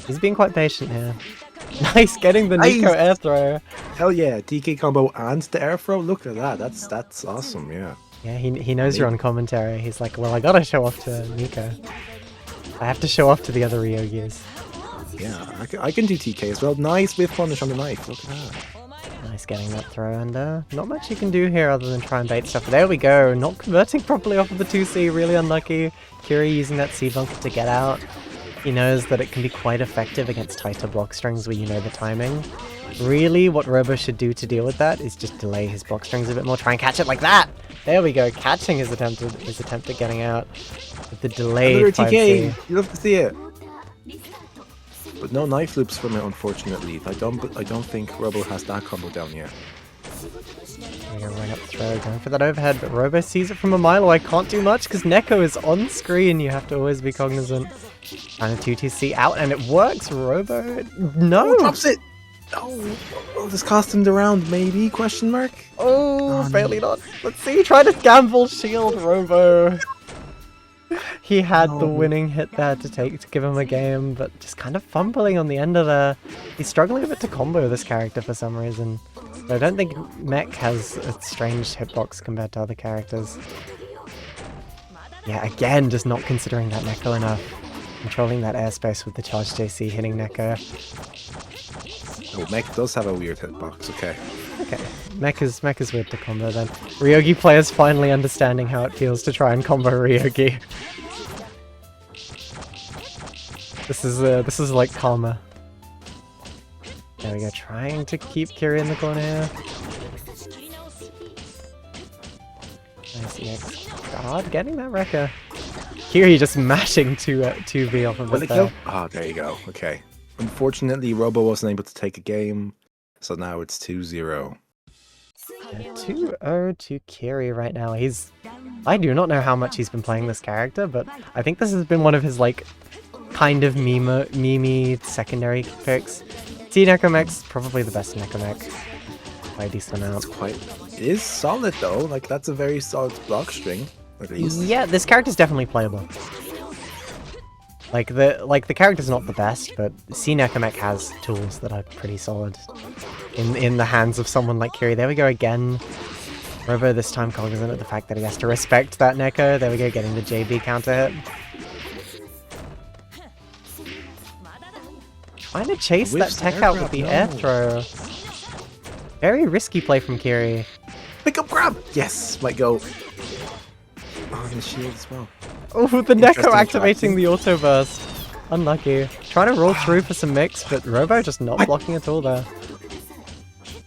He's being quite patient here. Nice, getting the Nico air throw. Hell yeah, DK combo and the air throw. Look at that. That's awesome. Yeah. Yeah, he knows you're on commentary. He's like, well, I gotta show off to Nico. I have to show off to the other Ryogis. Yeah, I can do TK as well. Nice whiff punish on the knife. Look at that. Nice getting that throw, and not much you can do here other than try and bait stuff. But there we go. Not converting properly off of the 2C. Really unlucky. Kiri using that C bunker to get out. He knows that it can be quite effective against tighter block strings where you know the timing. Really, what Robo should do to deal with that is just delay his block strings a bit more. Try and catch it like that! There we go, catching his attempt at getting out with the delayed Another 5C. TK! You love to see it! But no knife loops from it, unfortunately. I don't think Robo has that combo down yet. We're gonna run up throw, going for that overhead, but Robo sees it from a mile away. Can't do much because Neko is on screen. You have to always be cognizant. And a 2TC out, and it works. Robo, no, Oh, drops it. Oh, this cost him the round, maybe? Question mark. Oh, barely not. Let's see. Try to gamble shield, Robo. He had the winning hit there to give him a game, but just kind of fumbling on the end of there. He's struggling a bit to combo this character for some reason. But I don't think Mech has a strange hitbox compared to other characters. Yeah, again, just not considering that Neko enough. Controlling that airspace with the charge JC hitting Neko. Oh, Mech does have a weird hitbox, okay. Okay, Mech is weird to combo then. Ryogi players finally understanding how it feels to try and combo Ryogi. This is like karma. There we go, trying to keep Kiri in the corner here. Nice EX guard, getting that wrecker. Kiri just mashing 2V off of it there. Ah, there you go, okay. Unfortunately, Robo wasn't able to take a game, so now it's 2-0. 2-0 to Kiri right now. I do not know how much he's been playing this character, but I think this has been one of his, like, kind of meme secondary picks. T-Necomech's probably the best Necomech by a decent amount. It is solid though, like that's a very solid block string, at least. Yeah, this character's definitely playable. Like the character's not the best, but C-Necomech has tools that are pretty solid in the hands of someone like Kiri. There we go again. Robo this time cognizant of the fact that he has to respect that Neko. There we go, getting the JB counter hit. Trying to chase that tech out with the air throw. Very risky play from Kiri. Pick up grab! Yes, might go. Oh, the shield as well. Oh, the Neko activating the auto burst. Unlucky. Trying to roll through for some mix, but Robo just not blocking at all there.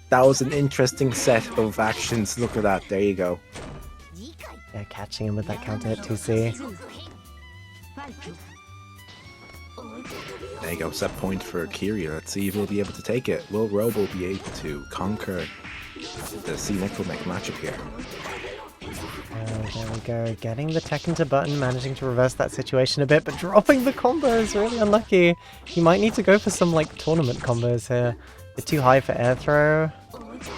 That was an interesting set of actions. Look at that. There you go. Yeah, catching him with that counter hit 2C. There you go. Set point for Kiri. Let's see if he'll be able to take it. Will Robo be able to conquer the C-Necomech matchup here? There we go, getting the tech into button, managing to reverse that situation a bit, but dropping the combo is really unlucky. He might need to go for some like tournament combos here. They're too high for air throw.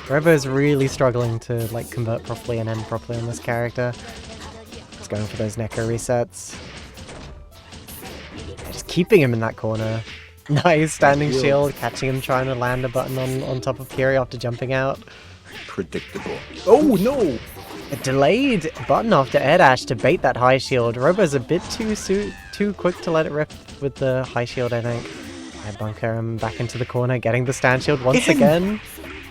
Robo's really struggling to like convert properly and end properly on this character. He's going for those Neko resets. Just keeping him in that corner. Nice standing shield, catching him trying to land a button on top of Kiri after jumping out. Predictable. Oh no! A delayed button after air dash to bait that high shield. Robo's a bit too quick to let it rip with the high shield, I think. I bunker him back into the corner, getting the stand shield once again.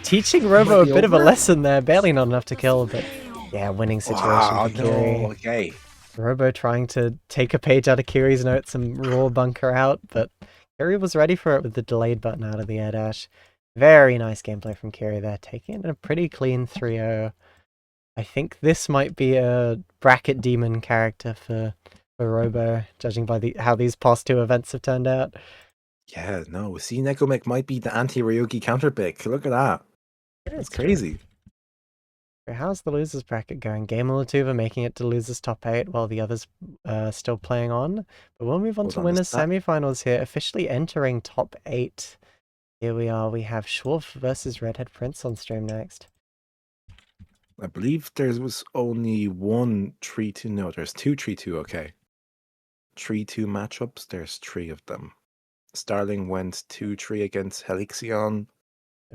Teaching Robo a bit of a lesson there. Barely not enough to kill, but yeah, winning situation for Kiri. No, okay. Robo trying to take a page out of Kiri's notes and raw bunker out, but Kiri was ready for it with the delayed button out of the air dash. Very nice gameplay from Kiri there, taking it in a pretty clean 3-0. I think this might be a bracket demon character for Robo, judging by how these past two events have turned out. Yeah, no, C-Necomech might be the anti-Ryogi counter pick. Look at that. It's crazy. How's the losers bracket going? Gamer making it to losers top 8 while the others still playing on. But we'll move on to winners semifinals here, officially entering top 8. Here we are. We have Schwarf versus Redhead Prince on stream next. I believe there was only one 3-2. No, there's two 3-2, okay. 3-2 matchups, there's 3 of them. Starling went 2-3 against Helixion.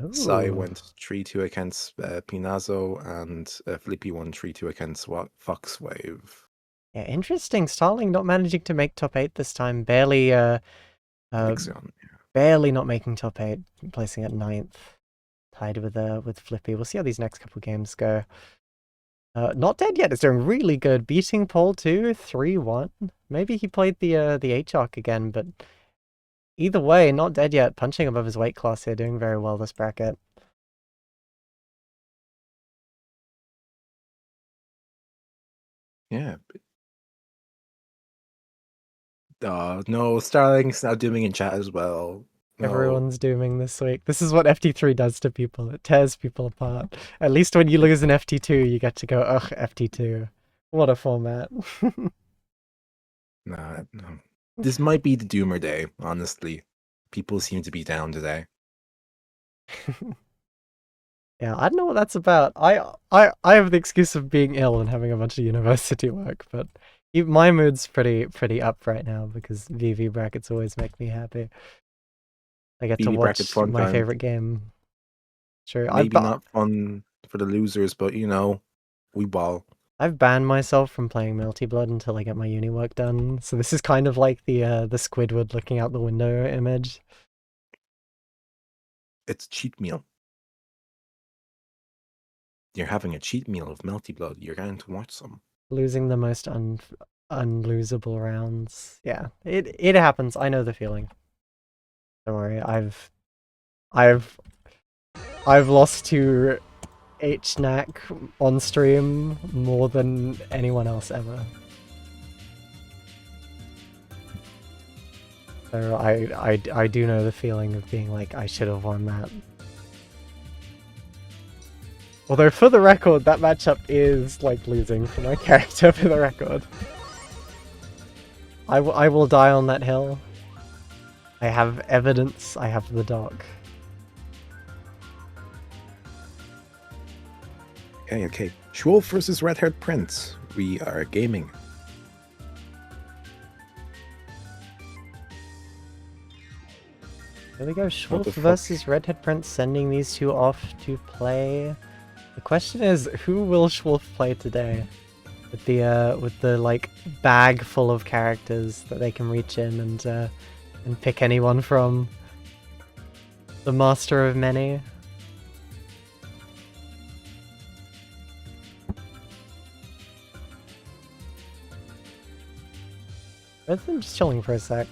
Ooh. Sai went 3-2 against Pinazzo, and Flippy won 3-2 against Foxwave. Yeah, interesting. Starling not managing to make top 8 this time. Barely barely not making top 8, placing at 9th. Tied with Flippy. We'll see how these next couple games go. Not Dead Yet is doing really good, beating Paul 2, 3-1. Maybe he played the HOC again, but either way, Not Dead Yet, punching above his weight class here, doing very well this bracket. Yeah. No, Starling's now dooming in chat as well. No. Everyone's dooming this week. This is what FT3 does to people. It tears people apart. At least when you lose an FT2, you get to go, ugh, FT2. What a format. Nah, no. This might be the doomer day, honestly. People seem to be down today. Yeah, I don't know what that's about. I have the excuse of being ill and having a bunch of university work, but my mood's pretty up right now because VV brackets always make me happy. I get to VV brackets watch fun my time. favorite game. Sure, Maybe not fun for the losers, but you know, we ball. I've banned myself from playing Melty Blood until I get my uni work done. So this is kind of like the Squidward looking out the window image. It's a cheat meal. You're having a cheat meal of Melty Blood. You're going to watch some. Losing the most unlosable rounds. Yeah, it happens. I know the feeling. Don't worry. I've lost to HNAC on stream more than anyone else ever. So I do know the feeling of being like, I should have won that. Although for the record, that matchup is like losing for my character for the record. I will die on that hill. I have evidence, I have the doc. Okay. Schwolf versus Red-Haired Prince. We are gaming. There we go, Schwolf versus Red-Haired Prince, sending these two off to play. The question is, who will Schwolf play today? With the like bag full of characters that they can reach in and pick anyone from. The master of many. Rather than just chilling for a sec.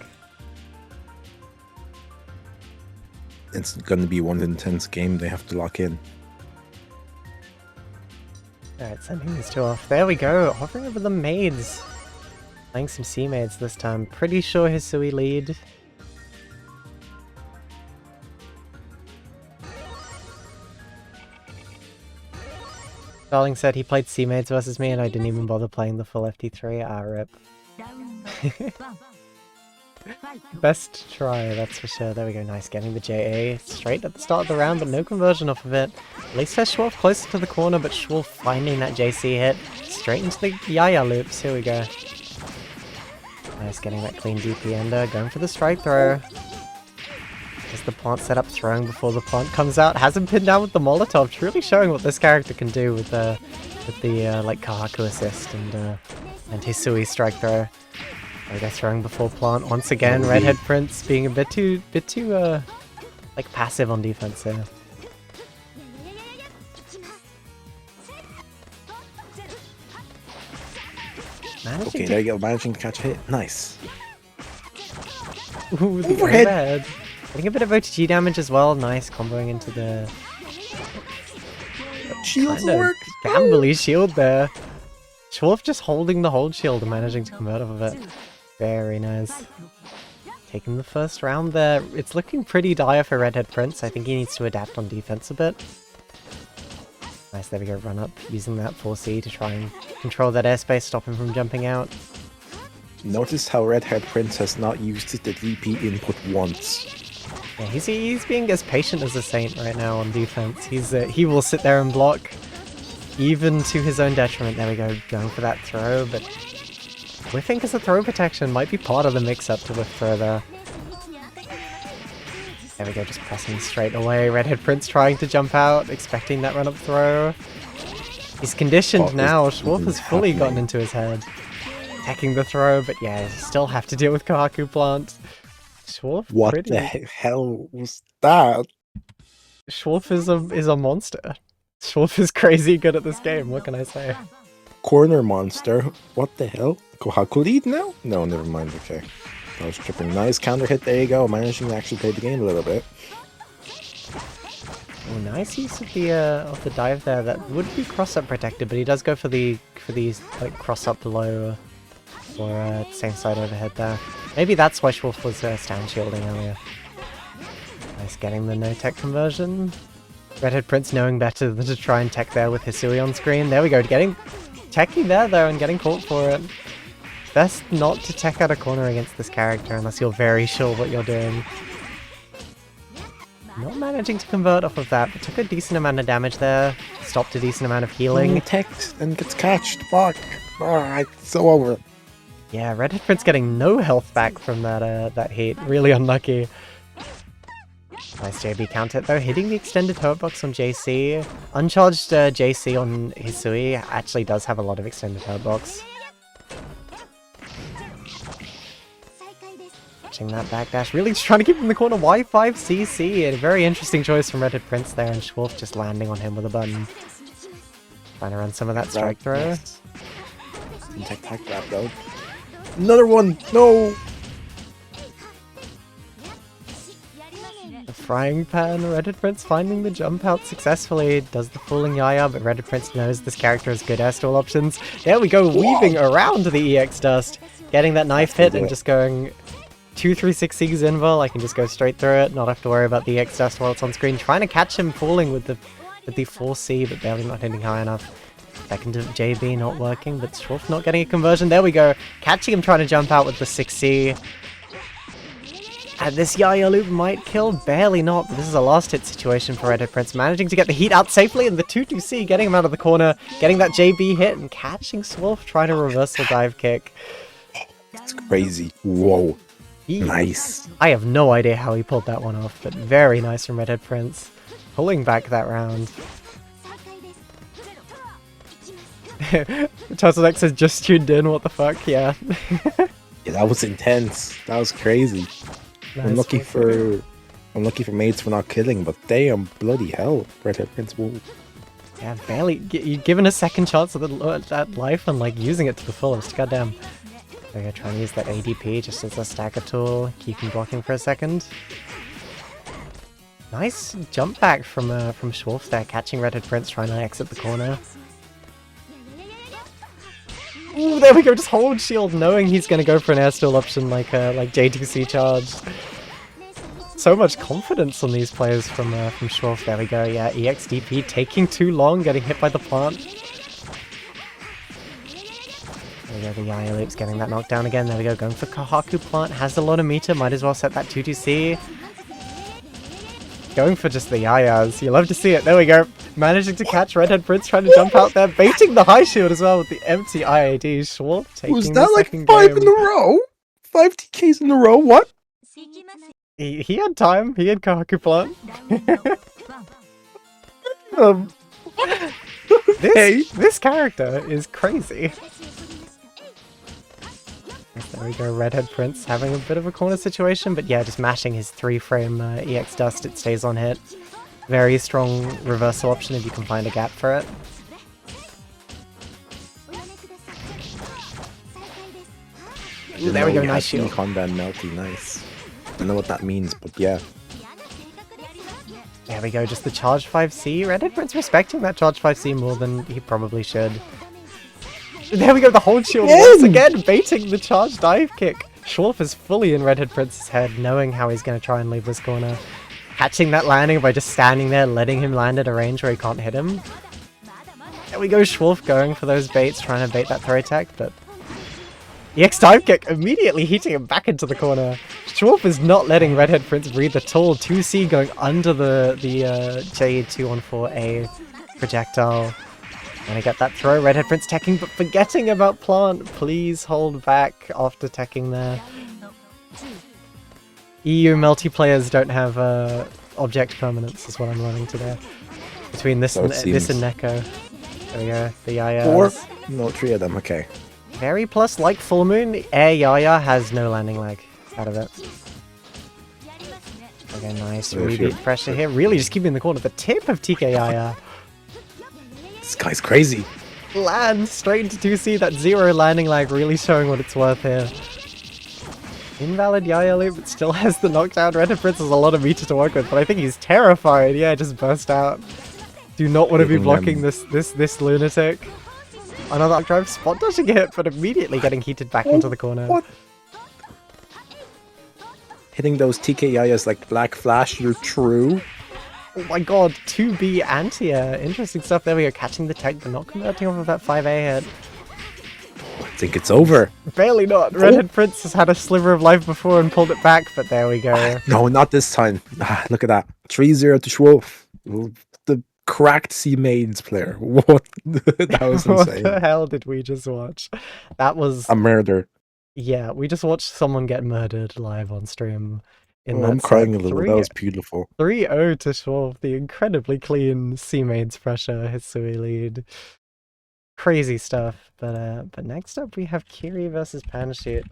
It's gonna be one intense game they have to lock in. Alright, sending these two off. There we go, hovering over the maids. Playing some C-maids this time. Pretty sure Hisui lead. Darling said he played C-maids versus me and I didn't even bother playing the full FT3. Ah, rip. Best try, that's for sure. There we go, nice. Getting the JA straight at the start of the round, but no conversion off of it. At least has Schwolf closer to the corner, but Schwolf finding that JC hit straight into the Yaya loops. Here we go. Nice, getting that clean DP ender. Going for the strike throw. There's the plant set up, throwing before the plant comes out. Has him pinned down with the Molotov. Truly showing what this character can do with the like Kahaku assist and Hisui strike throw. There we go, throwing before plant once again. Redhead Prince being a bit too like passive on defense here. Okay, there you go, managing to catch a hit. Nice. Ooh, the overhead. Getting a bit of OTG damage as well. Nice, comboing into the shield work. Gambly shield there. Schwolf just holding the hold shield and managing to convert off of it. Very nice. Taking the first round there. It's looking pretty dire for Redhead Prince. I think he needs to adapt on defense a bit. Nice, there we go, run up, using that 4C to try and control that airspace, stop him from jumping out. Notice how Red-Haired Prince has not used the DP input once. Yeah, he's being as patient as a saint right now on defense. He will sit there and block, even to his own detriment. There we go, going for that throw, but whiffing as a throw protection might be part of the mix-up to whiff throw there. There we go, just pressing straight away. Redhead Prince trying to jump out, expecting that run-up throw. He's conditioned now. Schwolf has fully gotten into his head. Attacking the throw, but yeah, still have to deal with Kahaku plant. Schwolf, what the hell was that? Schwolf is a monster. Schwolf is crazy good at this game, what can I say? Corner monster. What the hell? Kohaku lead now? No, never mind. Okay. I was tripping. Nice counter hit. There you go. Managing to actually play the game a little bit. Oh, nice use of the dive there. That would be cross-up protected, but he does go for these like cross-up low or same side overhead there. Maybe that's why Schwolf was stand shielding earlier. Nice getting the no-tech conversion. Redhead Prince knowing better than to try and tech there with Hisui on screen. There we go, getting teching there though and getting caught for it. Best not to tech out a corner against this character unless you're very sure what you're doing. Not managing to convert off of that, but took a decent amount of damage there. Stopped a decent amount of healing. Teched and gets catched. Fuck. Alright, so over. Yeah, Redhead Prince getting no health back from that heat. Really unlucky. Nice JB counter though, hitting the extended hurt box on JC. Uncharged JC on Hisui actually does have a lot of extended hurt box. Watching that backdash, really just trying to keep him in the corner. Y5CC, a very interesting choice from Redhead Prince there, and Schwolf just landing on him with a button. Trying to run some of that strike throw. Nice. Tech grab though. Another one! No! The frying pan, Redhead Prince finding the jump out successfully. Does the fooling Yaya, but Redhead Prince knows this character has good air stall options. There we go, weaving around the EX dust. Getting that knife hit and just going 2-3-6 invul. I can just go straight through it, not have to worry about the EX dust while it's on screen. Trying to catch him falling with the 4C, but barely not hitting high enough. Second of JB not working, but Schwolf not getting a conversion. There we go. Catching him trying to jump out with the 6C. And this Yaya loop might kill, barely not, but this is a last hit situation for Redhead Prince. Managing to get the heat out safely, and the 2-2C getting him out of the corner, getting that JB hit, and catching Schwolf trying to reversal dive kick. It's crazy. Whoa. Nice. I have no idea how he pulled that one off, but very nice from Redhead Prince. Pulling back that round. Turtleneck says just tuned in, what the fuck, yeah. Yeah, that was intense. That was crazy. Nice. I'm lucky for mates for not killing, but damn, bloody hell, Redhead Prince. Whoa. Yeah, barely. You're given a second chance at that life and like using it to the fullest. Goddamn. They're gonna try and use that ADP just as a stacker tool, keep him blocking for a second. Nice jump back from Schwolf there, catching Redhead Prince trying to exit the corner. Ooh, there we go, just hold shield knowing he's gonna go for an airstall option like J2C charge. So much confidence on these players from Schwolf. There we go, yeah, EXDP taking too long, getting hit by the plant. There we go, the Yaya loop's getting that knockdown again. There we go, going for Kohaku plant, has a lot of meter, might as well set that 2-2C. Going for just the Yayas, you love to see it. There we go, managing to catch Redhead Prince trying to jump out there, baiting the high shield as well with the empty IAD. Schwolf taking Was the that like second 5 game. in a row? 5 TKs in a row? What? He had time, he had Kohaku plant. This character is crazy. There we go, Redhead Prince having a bit of a corner situation, but yeah, just mashing his 3-frame EX dust, it stays on hit. Very strong reversal option if you can find a gap for it. Ooh, there we go, nice shield. Combat melty, nice. I don't know what that means, but yeah. There we go, just the charge 5C. Redhead Prince respecting that charge 5C more than he probably should. There we go, the hold shield once again, baiting the charge dive kick. Schwolf is fully in Redhead Prince's head, knowing how he's going to try and leave this corner. Catching that landing by just standing there, letting him land at a range where he can't hit him. There we go, Schwolf going for those baits, trying to bait that throw attack, but... EX dive kick, immediately heating him back into the corner. Schwolf is not letting Redhead Prince breathe at all. 2C going under the J214A projectile. Gonna get that throw, Redhead Prince teching, but forgetting about plant. Please hold back after teching there. EU multiplayers don't have object permanence, is what I'm learning today. Between this and Neko. There we go, the Yaya. 4? No, 3 of them, okay. Very plus, like Full Moon, Air Yaya has no landing lag out of it. Okay, nice, really pressure here. Really just keeping in the corner. The tip of TK Yaya. This guy's crazy. Lands straight into 2C. That 0 landing lag really showing what it's worth here. Invalid Yaya loop, but still has the knockdown. Red Prince has a lot of meter to work with, but I think he's terrified. Yeah, just burst out. Do not want to be blocking this lunatic. Another up drive, spot dodging it, but immediately getting heated back into the corner. What? Hitting those TK Yayas like Black Flash, you're true. Oh my god, 2B anti-air. Interesting stuff. There we go, catching the tech, but not converting off of that 5A hit. I think it's over. Barely not. Redhead Prince has had a sliver of life before and pulled it back, but there we go. No, not this time. Look at that. 3-0 to Schwolf. The cracked C-Maids player. What? That was insane. What the hell did we just watch? That was... a murder. Yeah, we just watched someone get murdered live on stream. I'm crying a little. That was beautiful. 3-0 to Schwolf. The incredibly clean C-Maids pressure Hisui lead. Crazy stuff. But next up we have Kiri versus Panashoot.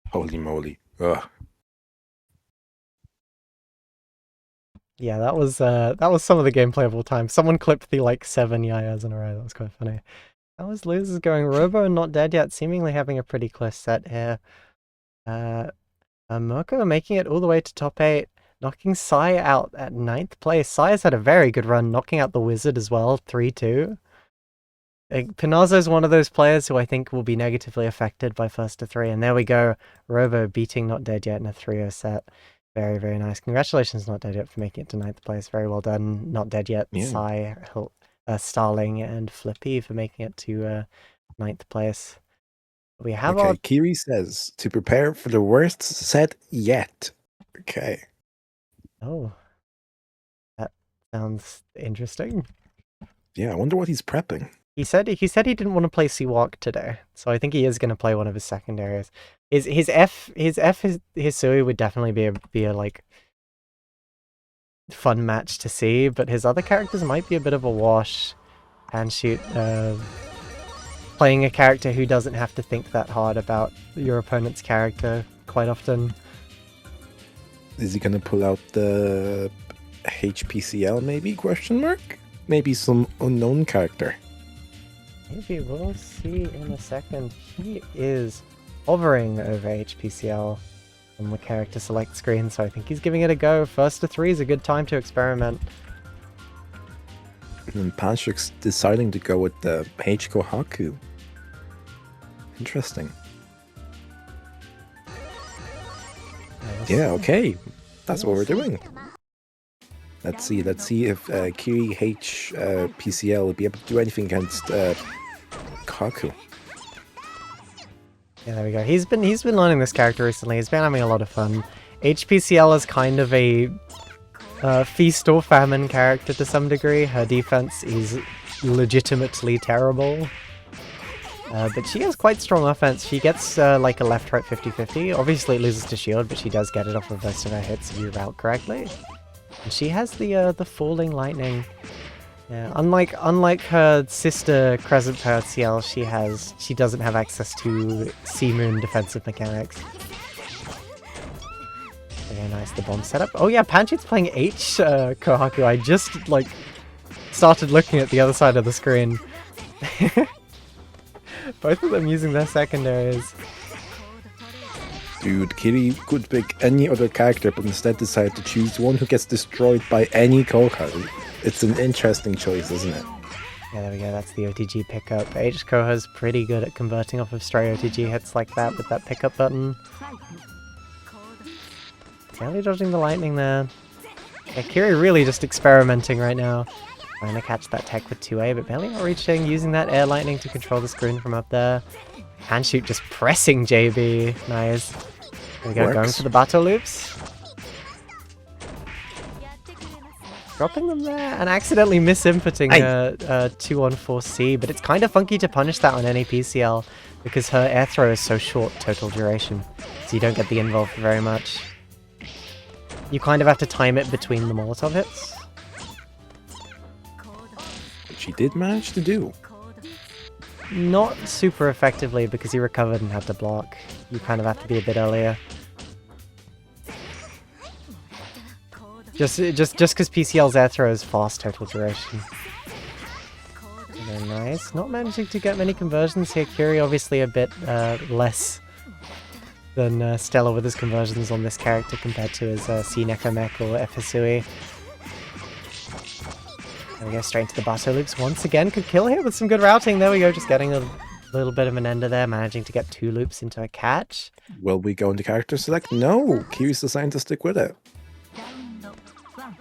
Holy moly. Ugh. Yeah, that was some of the gameplay of all time. Someone clipped the like 7 Yayas in a row. That was quite funny. That was losers going Robo and Not Dead Yet, seemingly having a pretty close set here. Mirko making it all the way to top 8, knocking Sai out at 9th place. Sai has had a very good run, knocking out the Wizard as well, 3-2. Pinazzo's one of those players who I think will be negatively affected by first to 3, and there we go. Robo beating Not Dead Yet in a 3-0 set. Very, very nice. Congratulations, Not Dead Yet, for making it to 9th place. Very well done. Not Dead Yet, yeah. Sai, Starling, and Flippy for making it to 9th place. We have okay, Kiri says to prepare for the worst set yet. Okay. Oh. That sounds interesting. Yeah, I wonder what he's prepping. He said he didn't want to play Seawalk today, so I think he is going to play one of his secondaries. His Hisui would definitely be a like fun match to see, but his other characters might be a bit of a wash. Panashoot, playing a character who doesn't have to think that hard about your opponent's character quite often. Is he gonna pull out the HPCL maybe? Question mark? Maybe some unknown character. Maybe we'll see in a second. He is hovering over HPCL on the character select screen, so I think he's giving it a go. First to 3 is a good time to experiment. And Panashoot's deciding to go with the H Kohaku. Interesting. Yeah, okay. That's what we're doing. Let's see if Kiri PCL will be able to do anything against Kaku. Yeah, there we go. He's been learning this character recently. He's been having a lot of fun. HPCL is kind of a feast or famine character to some degree. Her defense is legitimately terrible. But she has quite strong offense. She gets like a left-right 50-50. Obviously it loses to shield, but she does get it off of most of her hits if you route correctly. And she has the falling lightning. Yeah, unlike her sister Crescent Power CL, she doesn't have access to Sea Moon defensive mechanics. Very nice, the bomb setup. Oh yeah, Panashoot's playing H Kohaku. I just like started looking at the other side of the screen. Both of them using their secondaries. Dude, Kiri could pick any other character, but instead decided to choose one who gets destroyed by any Kohaku. It's an interesting choice, isn't it? Yeah, there we go. That's the OTG pickup. H Koha's pretty good at converting off of stray OTG hits like that with that pickup button. Barely dodging the lightning there. Yeah, Kiri really just experimenting right now. Trying to catch that tech with 2A, but barely not reaching. Using that air lightning to control the screen from up there. Panashoot just pressing JB. Nice. There we go, going for the battle loops. Dropping them there and accidentally misinputting 2-on-4C, but it's kind of funky to punish that on any PCL because her air throw is so short total duration, so you don't get the involved very much. You kind of have to time it between the Molotov hits. Which she did manage to do. Not super effectively because he recovered and had to block. You kind of have to be a bit earlier. Just because PCL's air throw is fast total duration. Very nice. Not managing to get many conversions here. Curie obviously a bit less than Stella with his conversions on this character compared to his C Neko Mech or Efisui. There we go, straight into the Bato loops once again. Could kill here with some good routing. There we go, just getting a little bit of an ender there, managing to get 2 loops into a catch. Will we go into character select? No! Q's deciding to stick with it.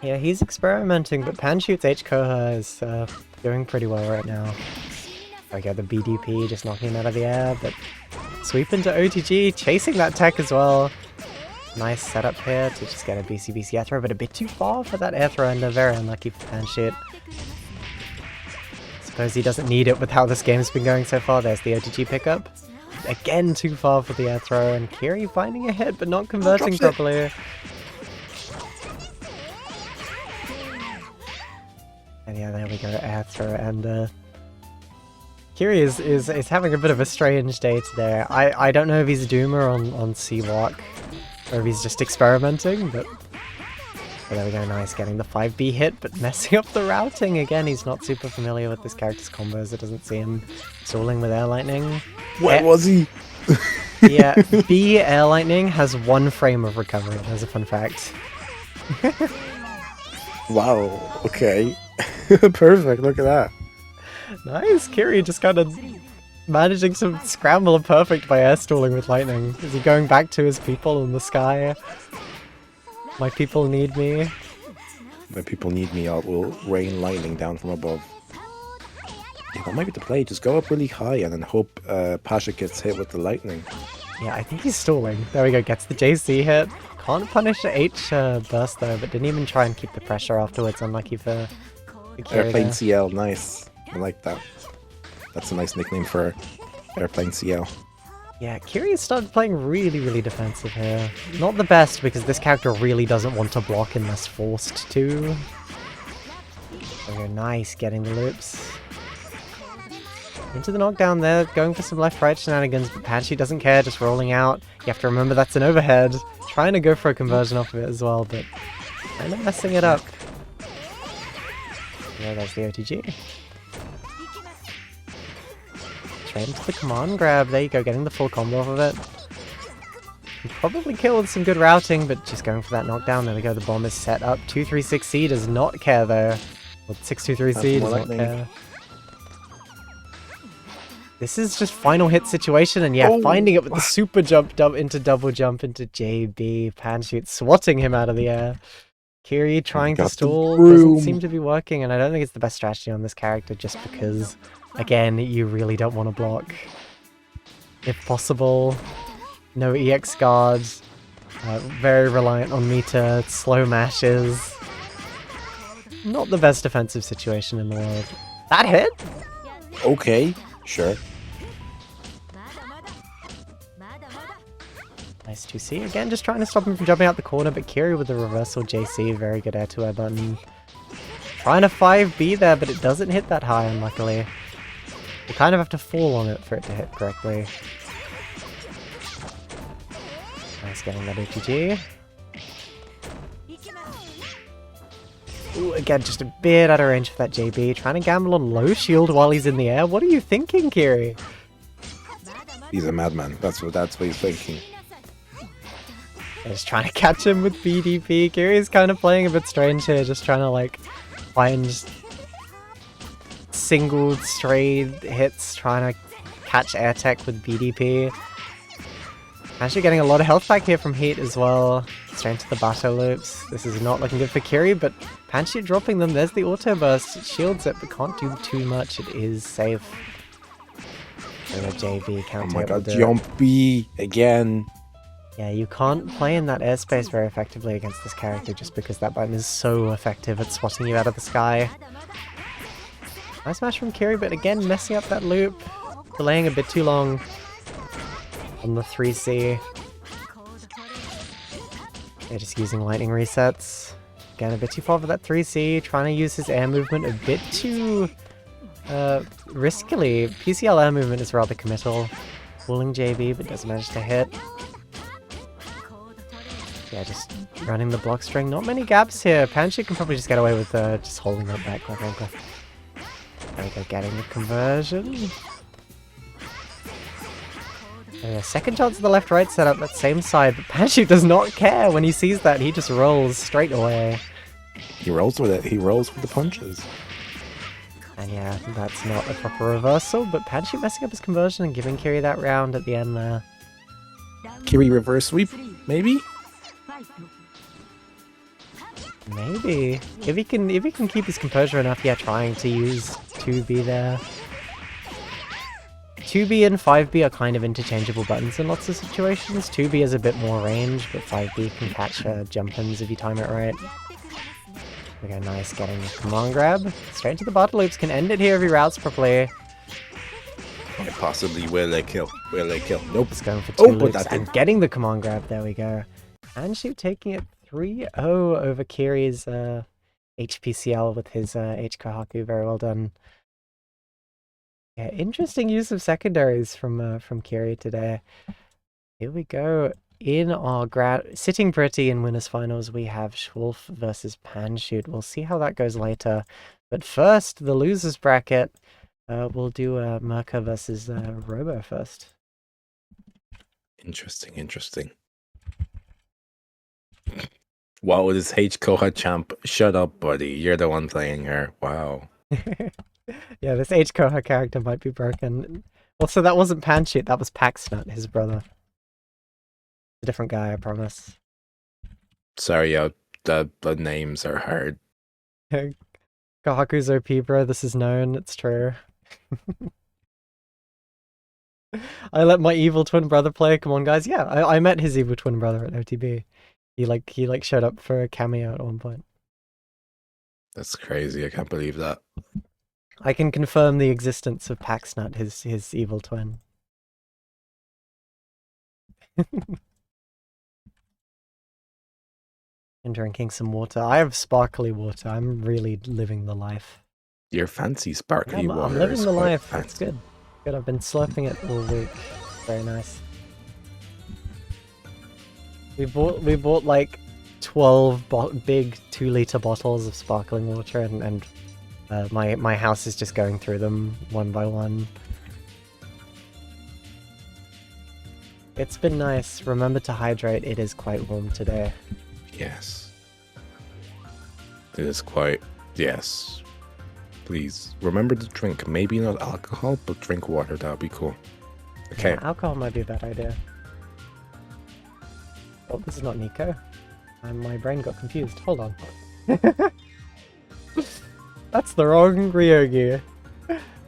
Yeah, he's experimenting, but Panshoot's H Koha is doing pretty well right now. There we go, the BDP just knocking him out of the air, but sweep into OTG, chasing that tech as well. Nice setup here to just get a BCBC air throw, but a bit too far for that air throw ender. Very unlucky for Panshoot. Suppose he doesn't need it with how this game's been going so far. There's the OTG pickup. Again, too far for the air throw, and Kiri finding a hit but not converting properly. And yeah, there we go, air throw, and Kiri is having a bit of a strange day today. I don't know if he's Doomer on C-Walk, or if he's just experimenting, but there we go, nice, getting the 5B hit, but messing up the routing again. He's not super familiar with this character's combos. It doesn't see him stalling with Air Lightning. Where was he? Yeah, B Air Lightning has 1 frame of recovery. That's a fun fact. Wow, okay. Perfect, look at that. Nice, Kiri just kind of managing to scramble a perfect by air stalling with lightning. Is he going back to his people in the sky? My people need me. My people need me, I will rain lightning down from above. Yeah, that might be the play. Just go up really high and then hope Pasha gets hit with the lightning. Yeah, I think he's stalling. There we go, gets the JC hit. Can't punish the H burst though, but didn't even try and keep the pressure afterwards. Unlucky for Kiri. Airplane CL, nice. I like that. That's a nice nickname for Airplane CL. Yeah, Kiri started playing really defensive here. Not the best, because this character really doesn't want to block unless forced to. Okay, nice, getting the loops. Into the knockdown there, going for some left-right shenanigans, but Panshoot doesn't care, just rolling out. You have to remember that's an overhead. Trying to go for a conversion off of it as well, but kind of messing it up. Yeah, there's the OTG. Straight into the command grab. There you go, getting the full combo off of it. Can probably kill with some good routing, but just going for that knockdown. There we go, the bomb is set up. 236C does not care though. Well, 623C does not care. This is just final hit situation, and yeah, finding it with the super jump into double jump into JB. Panshoot swatting him out of the air. Kiri trying to stall doesn't seem to be working, and I don't think it's the best strategy on this character just because, again, you really don't want to block. If possible, no EX guards, very reliant on meter, slow mashes. Not the best defensive situation in the world. That hit? Okay, sure. Nice 2C. Again, just trying to stop him from jumping out the corner, but Kiri with the reversal JC. Very good air to air button. Trying to 5B there, but it doesn't hit that high, unluckily. You kind of have to fall on it for it to hit correctly. Nice getting that OTG. Ooh, again, just a bit out of range for that JB. Trying to gamble on low shield while he's in the air. What are you thinking, Kiri? He's a madman. That's what he's thinking. Just trying to catch him with BDP. Kiri's kind of playing a bit strange here, just trying to like find single stray hits, trying to catch air tech with BDP. Actually getting a lot of health back here from Heat as well. Straight into the Bato loops. This is not looking good for Kiri, but Panshoot dropping them. There's the auto burst. It shields it, but can't do too much. It is safe. And a JB counter. Oh my god, Jumpy again. Yeah, you can't play in that airspace very effectively against this character just because that button is so effective at swatting you out of the sky. Nice smash from Kiri, but again messing up that loop. Delaying a bit too long on the 3C. They're just using lightning resets. Again, a bit too far for that 3C. Trying to use his air movement a bit too riskily. PCL air movement is rather committal. Pulling JB, but doesn't manage to hit. Yeah, just running the block string. Not many gaps here. Panchik can probably just get away with just holding up back, quite frankly. There we go, getting the conversion. Yeah, second chance of the left-right setup, that same side, but Panchik does not care when he sees that. He just rolls straight away. He rolls with it. He rolls with the punches. And yeah, that's not a proper reversal, but Panchik messing up his conversion and giving Kiri that round at the end there. Kiri reverse sweep, maybe? Maybe. If he can keep his composure enough, yeah, trying to use 2B there. 2B and 5B are kind of interchangeable buttons in lots of situations. 2B has a bit more range, but 5B can catch jump-ins if you time it right. Okay, nice, getting the command grab. Straight into the bottle loops, can end it here if he routes properly. Yeah, possibly will they kill? Will they kill? Nope. Just going for two but loops that and getting the command grab, there we go. Anshu taking it 3-0 over Kiri's HPCL with his H Kohaku, very well done. Yeah, interesting use of secondaries from Kiri today. Here we go. In our sitting pretty in winners finals, we have Schwolf versus Panshoot. We'll see how that goes later. But first, the losers bracket. We'll do Merca versus Robo first. Interesting. Wow, this H Koha champ. Shut up, buddy. You're the one playing her. Wow. Yeah, this H Koha character might be broken. Also, that wasn't Panshoot, that was Paxnut, his brother. A different guy, I promise. Sorry, the names are hard. Kohaku's OP, bro. This is known. It's true. I let my evil twin brother play. Come on, guys. Yeah, I met his evil twin brother at OTB. He showed up for a cameo at one point. That's crazy. I can't believe that. I can confirm the existence of Paxnut, his evil twin. And drinking some water. I have sparkly water. I'm really living the life. Your fancy sparkly water. I'm living is the quite life. fancy. It's good. Good. I've been slurping it all week. Very nice. We bought like 12 big 2-liter bottles of sparkling water, and my house is just going through them one by one. It's been nice. Remember to hydrate. It is quite warm today. Yes. It is quite... Yes. Please, remember to drink. Maybe not alcohol, but drink water. That would be cool. Okay. Yeah, alcohol might be a bad idea. Oh, this is not Nico. My brain got confused. Hold on. That's the wrong Ryogi.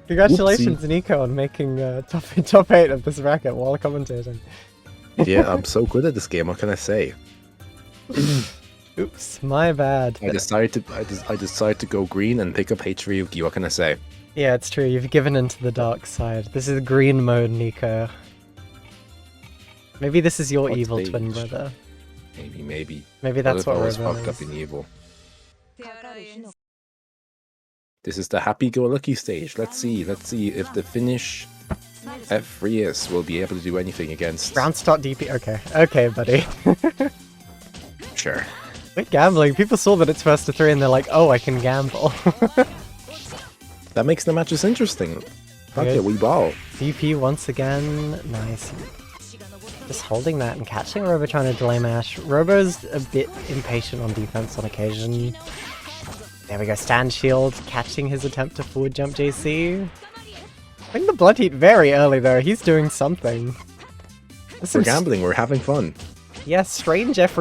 Congratulations, Whoopsie. Nico, on making top 8 of this bracket while commentating. Yeah, I'm so good at this game. What can I say? Oops, my bad. I decided to go green and pick up H Ryuki. What can I say? Yeah, it's true. You've given into the dark side. This is green mode, Nico. Maybe this is your What evil stage? twin brother. Maybe. Maybe that's what I was Robo fucked up is. in evil. This is the happy-go-lucky stage. Let's see if the Finnish F3S will be able to do anything against... Round start DP. Okay, buddy. Sure. Quit gambling. People saw that it's first to 3 and they're like, oh, I can gamble. That makes the matches interesting. Okay, we ball. DP once again. Nice. Just holding that and catching Robo trying to delay mash. Robo's a bit impatient on defense on occasion. There we go, stand shield, catching his attempt to forward jump JC. I think the blood heat very early though, he's doing something. We're gambling, we're having fun. Yeah, strange F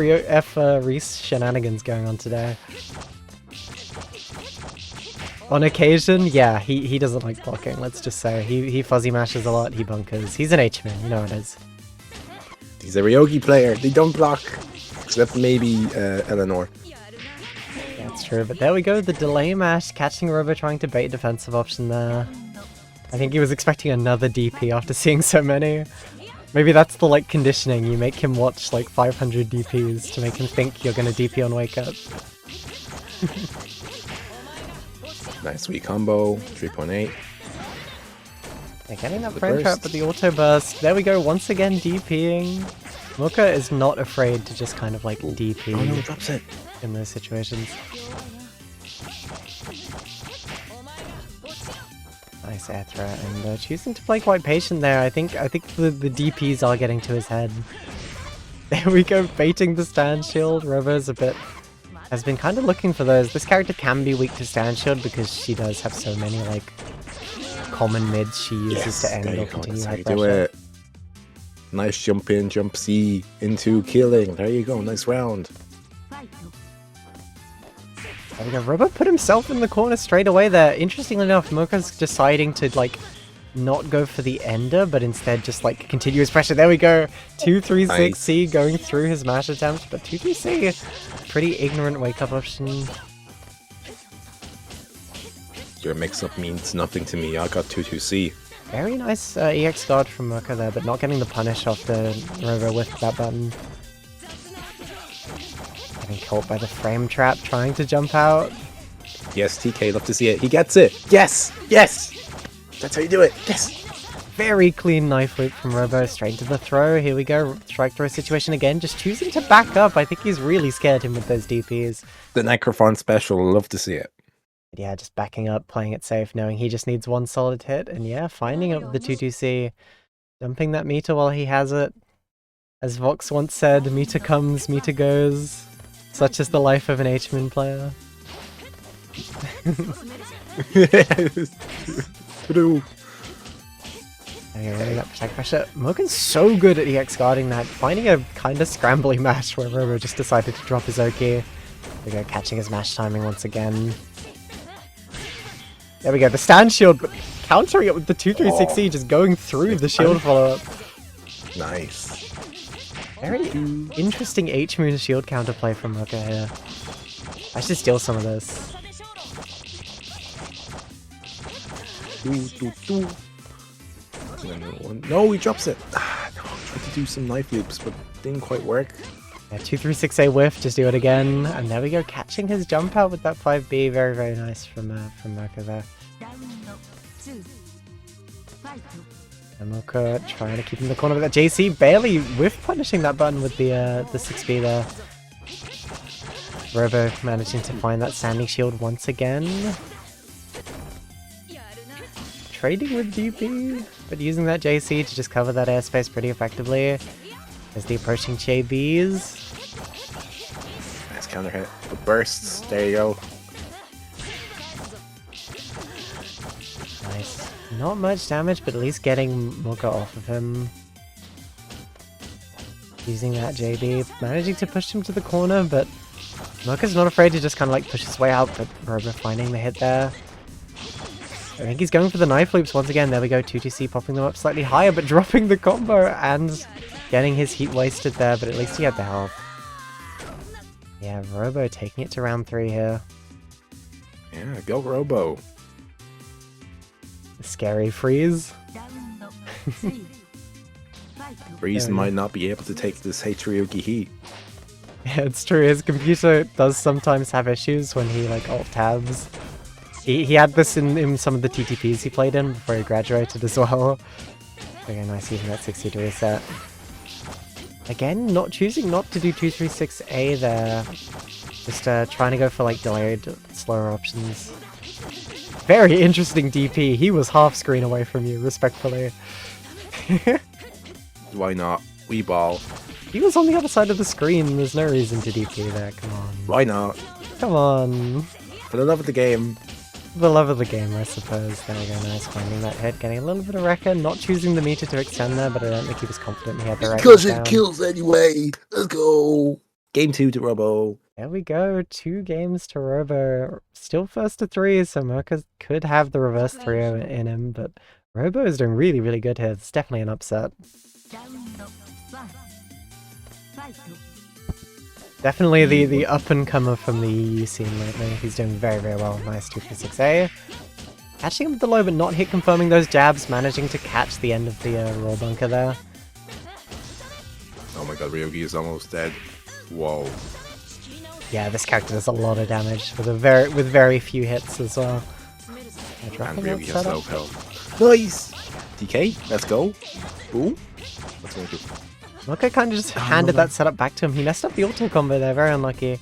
Reese shenanigans going on today. On occasion, yeah, he doesn't like blocking, let's just say. He fuzzy mashes a lot, he bunkers. He's an H-man, you know how it is. He's a Ryogi player, they don't block. Except maybe Eleanor. That's true, but there we go, the delay mash, catching Robo trying to bait defensive option there. I think he was expecting another DP after seeing so many. Maybe that's the like conditioning, you make him watch like 500 DPs to make him think you're gonna DP on wake up. Nice sweet combo, 3.8. They're getting that The frame trap burst. with the auto burst. There we go, once again DPing. Mocha is not afraid to just kind of like DP Oh no, drops it. in those situations. Nice air threat, and choosing to play quite patient there. I think the DPs are getting to his head. There we go, baiting the stand shield. Robo's has been kind of looking for those. This character can be weak to stand shield because she does have so many like common mids she uses to end or continue high pressure. Do it. Nice jump in, jump C into killing. There you go, nice round. There we go. Robo put himself in the corner straight away there. Interestingly enough, Mocha's deciding to like not go for the ender, but instead just like continue his pressure. There we go. 236C going through his mash attempt, but 236, pretty ignorant wake up option. Your mix-up means nothing to me. I got 2-2-C. Very nice EX guard from Mocha there, but not getting the punish off the Robo with that button. Getting caught by the frame trap, trying to jump out. Yes, TK, love to see it. He gets it. Yes! Yes! That's how you do it. Yes! Very clean knife loop from Robo, straight into the throw. Here we go, strike throw situation again, just choosing to back up. I think he's really scared him with those DPs. The Necrophon special, love to see it. But yeah, just backing up, playing it safe, knowing he just needs one solid hit. And yeah, finding up the 2-2C, dumping that meter while he has it. As Vox once said, meter comes, meter goes. Such is the life of an H-Min player. True. Okay, running that protect pressure. Moken's so good at EX guarding that, finding a kind of scrambly match where Robo just decided to drop his Oki. There we go, catching his mash timing once again. There we go, the stand shield, but countering it with the 2-3-6E, just going through the shield follow-up. Nice. Very interesting H-Moon shield counterplay from Mocha here. I should steal some of this. No, he drops it. No, tried to do some knife loops, but didn't quite work. Yeah, 2-3-6A whiff, just do it again. And there we go, catching his jump out with that 5B. Very, very nice from Mocha there. And Mocha trying to keep him in the corner with that JC, barely whiff punishing that button with the 6B there. Robo managing to find that standing shield once again. Trading with DP, but using that JC to just cover that airspace pretty effectively. As the approaching JBs. Nice counter hit. The bursts. There you go. Nice. Not much damage, but at least getting Mocha off of him. Using that JB. Managing to push him to the corner, but Mocha's not afraid to just kind of like push his way out, but Robo finding the hit there. I think he's going for the knife loops once again. There we go, 2-2-C popping them up slightly higher, but dropping the combo and getting his heat wasted there, but at least he had the health. Yeah, Robo taking it to round 3 here. Yeah, go Robo. Scary freeze. Freeze might not be able to take this H-Ryugi heat. Yeah, it's true. His computer does sometimes have issues when he like alt tabs. He had this in some of the TTPs he played in before he graduated as well. Okay, nice using that 60 to reset. Again, not choosing not to do 2-3-6A there. Just trying to go for like delayed, slower options. Very interesting DP. He was half screen away from you, respectfully. Why not? We ball. He was on the other side of the screen. There's no reason to DP there. Come on. Why not? Come on. For the love of the game. The love of the game, I suppose. There we go, nice finding that hit, getting a little bit of wrecker, not choosing the meter to extend there, but I don't think he was confident he had the right Because it down. kills anyway. Let's go. Game 2 to Robo. There we go, 2 games to Robo. Still first to 3, so Mocha could have the reverse 3-0 in him, but Robo is doing really, really good here. It's definitely an upset. Definitely the up-and-comer from the EU scene lately. He's doing very, very well. Nice 2-3-6A. Catching him with the low, but not hit confirming those jabs. Managing to catch the end of the raw bunker there. Oh my god, Ryogi is almost dead. Whoa. Yeah, this character does a lot of damage with very few hits as well. And Ryogi has low health. Nice! DK, let's go. Boom. What's going to do? Moko kind of just handed that setup back to him. He messed up the auto combo there, very unlucky.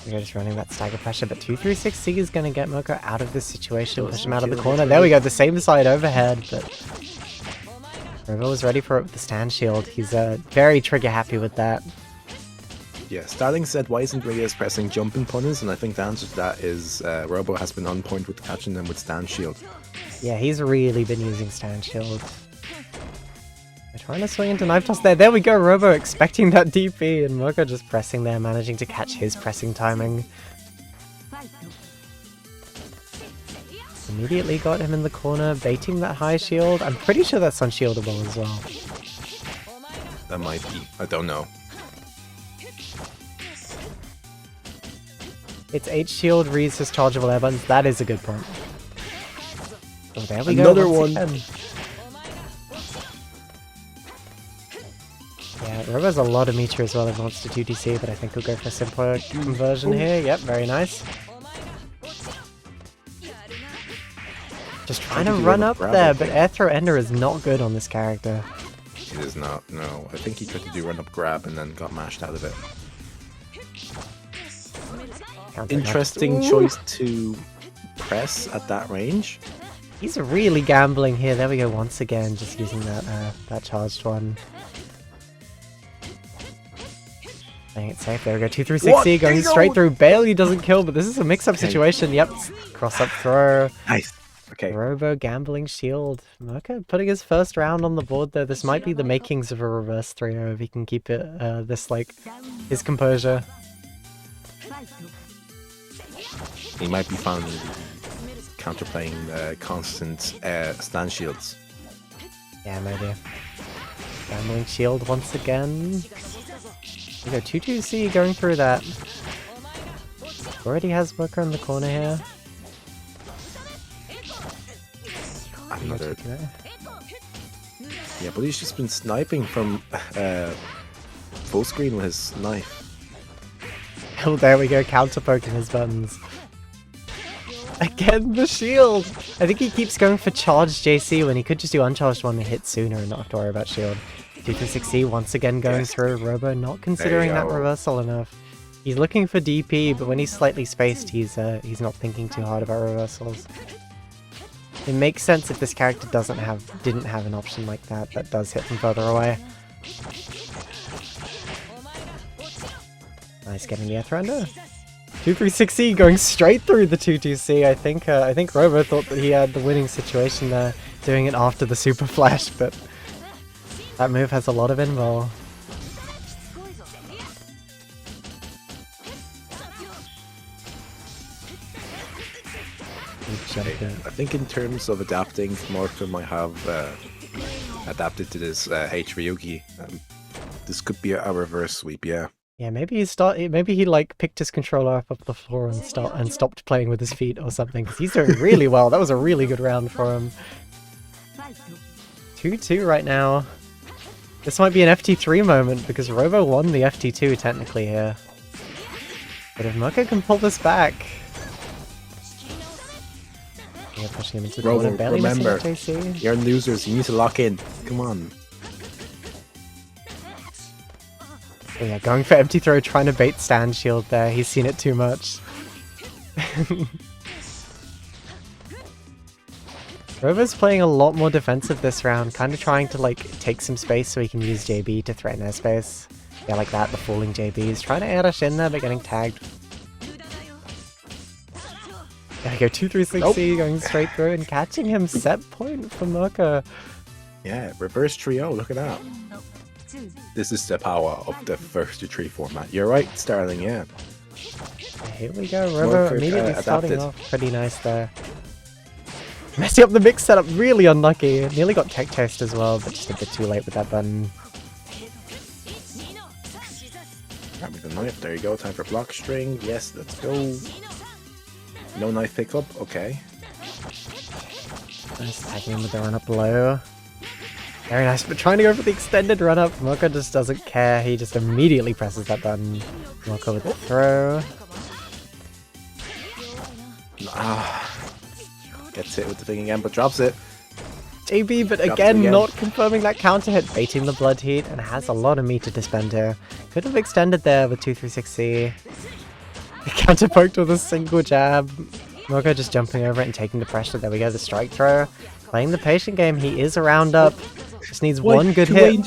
We're just running that stagger pressure, but 236C is going to get Moko out of this situation, push him out of the corner. There we go, the same side overhead, but Robo was ready for it with the stand shield. He's very trigger happy with that. Yeah, Starling said, why isn't Reyes pressing jumping punters? And I think the answer to that is Robo has been on point with catching them with stand shield. Yeah, he's really been using stand shield. They're trying to swing into knife toss there. There we go, Robo expecting that DP, and Moko just pressing there, managing to catch his pressing timing. Immediately got him in the corner, baiting that high shield. I'm pretty sure that's unshieldable as well. That might be. I don't know. It's H shield, reads his chargeable air buttons. That is a good point. Oh, there we go. Another one. Again. Yeah, Robo has a lot of meter as well if he wants to 2DC, but I think he'll go for a simpler conversion here. Yep, very nice. Just trying to run up there, but air throw ender is not good on this character. It is not, no. I think he tried to do run up grab and then got mashed out of it. Interesting choice to press at that range. He's really gambling here. There we go once again, just using that charged one. Playing it safe. There we go. 2-3-6-C going straight through. Barely doesn't kill, but this is a mix-up situation. Yep. Cross-up throw. Nice. Okay. Robo gambling shield. Moko putting his first round on the board there. This might be the makings of a reverse 3-0 if he can keep it his composure. He might be found counterplaying the constant stand shields. Yeah, maybe. Gambling shield once again. We go 2-2-C going through that. Already has Moko in the corner here. Another. Yeah, but he's just been sniping from full screen with his knife. Oh, there we go, counter poking his buttons. Again, the shield! I think he keeps going for charged JC when he could just do uncharged one and hit sooner and not have to worry about shield. 2-6-C once again going through. Robo not considering that reversal enough. He's looking for DP, but when he's slightly spaced, he's not thinking too hard about reversals. It makes sense if this character didn't have an option like that does hit from further away. Nice getting the Aether under. 2-3-6-C going straight through the 2-2-C. I think Robo thought that he had the winning situation there, doing it after the super flash, but that move has a lot of invul. I think in terms of adapting, Morpher might have adapted to this H Ryugi. This could be a reverse sweep, yeah. Yeah, maybe he like picked his controller up off the floor and stopped playing with his feet or something, because he's doing really well. That was a really good round for him. 2-2 right now. This might be an FT3 moment, because Robo won the FT2 technically here. But if Moko can pull this back... Yeah, pushing him into the corner, barely remember, missing JC. You're losers, you need to lock in. Come on. Oh yeah, going for empty throw, trying to bait stand shield there. He's seen it too much. Robo's playing a lot more defensive this round, kind of trying to like take some space so he can use JB to threaten airspace. Yeah, like that, the falling JB. He's trying to air dash in there, but getting tagged. There we go, 2-3-6-C going straight through and catching him. Set point for Moko. Yeah, reverse trio, look at that. This is the power of the first to tree format. You're right, Starling, yeah. Here we go, Robo immediately starting adapted. off pretty nice there. Messing up the mix setup, really unlucky. Nearly got tech chased as well, but just a bit too late with that button. Grabbing the knife, there you go, time for block string. Yes, let's go. No knife pickup, okay. Nice tagging him with the run up low. Very nice, but trying to go for the extended run up. Moko just doesn't care, he just immediately presses that button. Moko with the throw. Gets hit with the thing again, but drops it. JB, but Drops again, again. not confirming that counter hit, baiting the blood heat, and has a lot of meter to spend here. Could have extended there with 236C. Counter poked with a single jab. Mogo just jumping over it and taking the pressure. There we go, the strike throw. Playing the patient game, he is a round up. Just needs one good hit.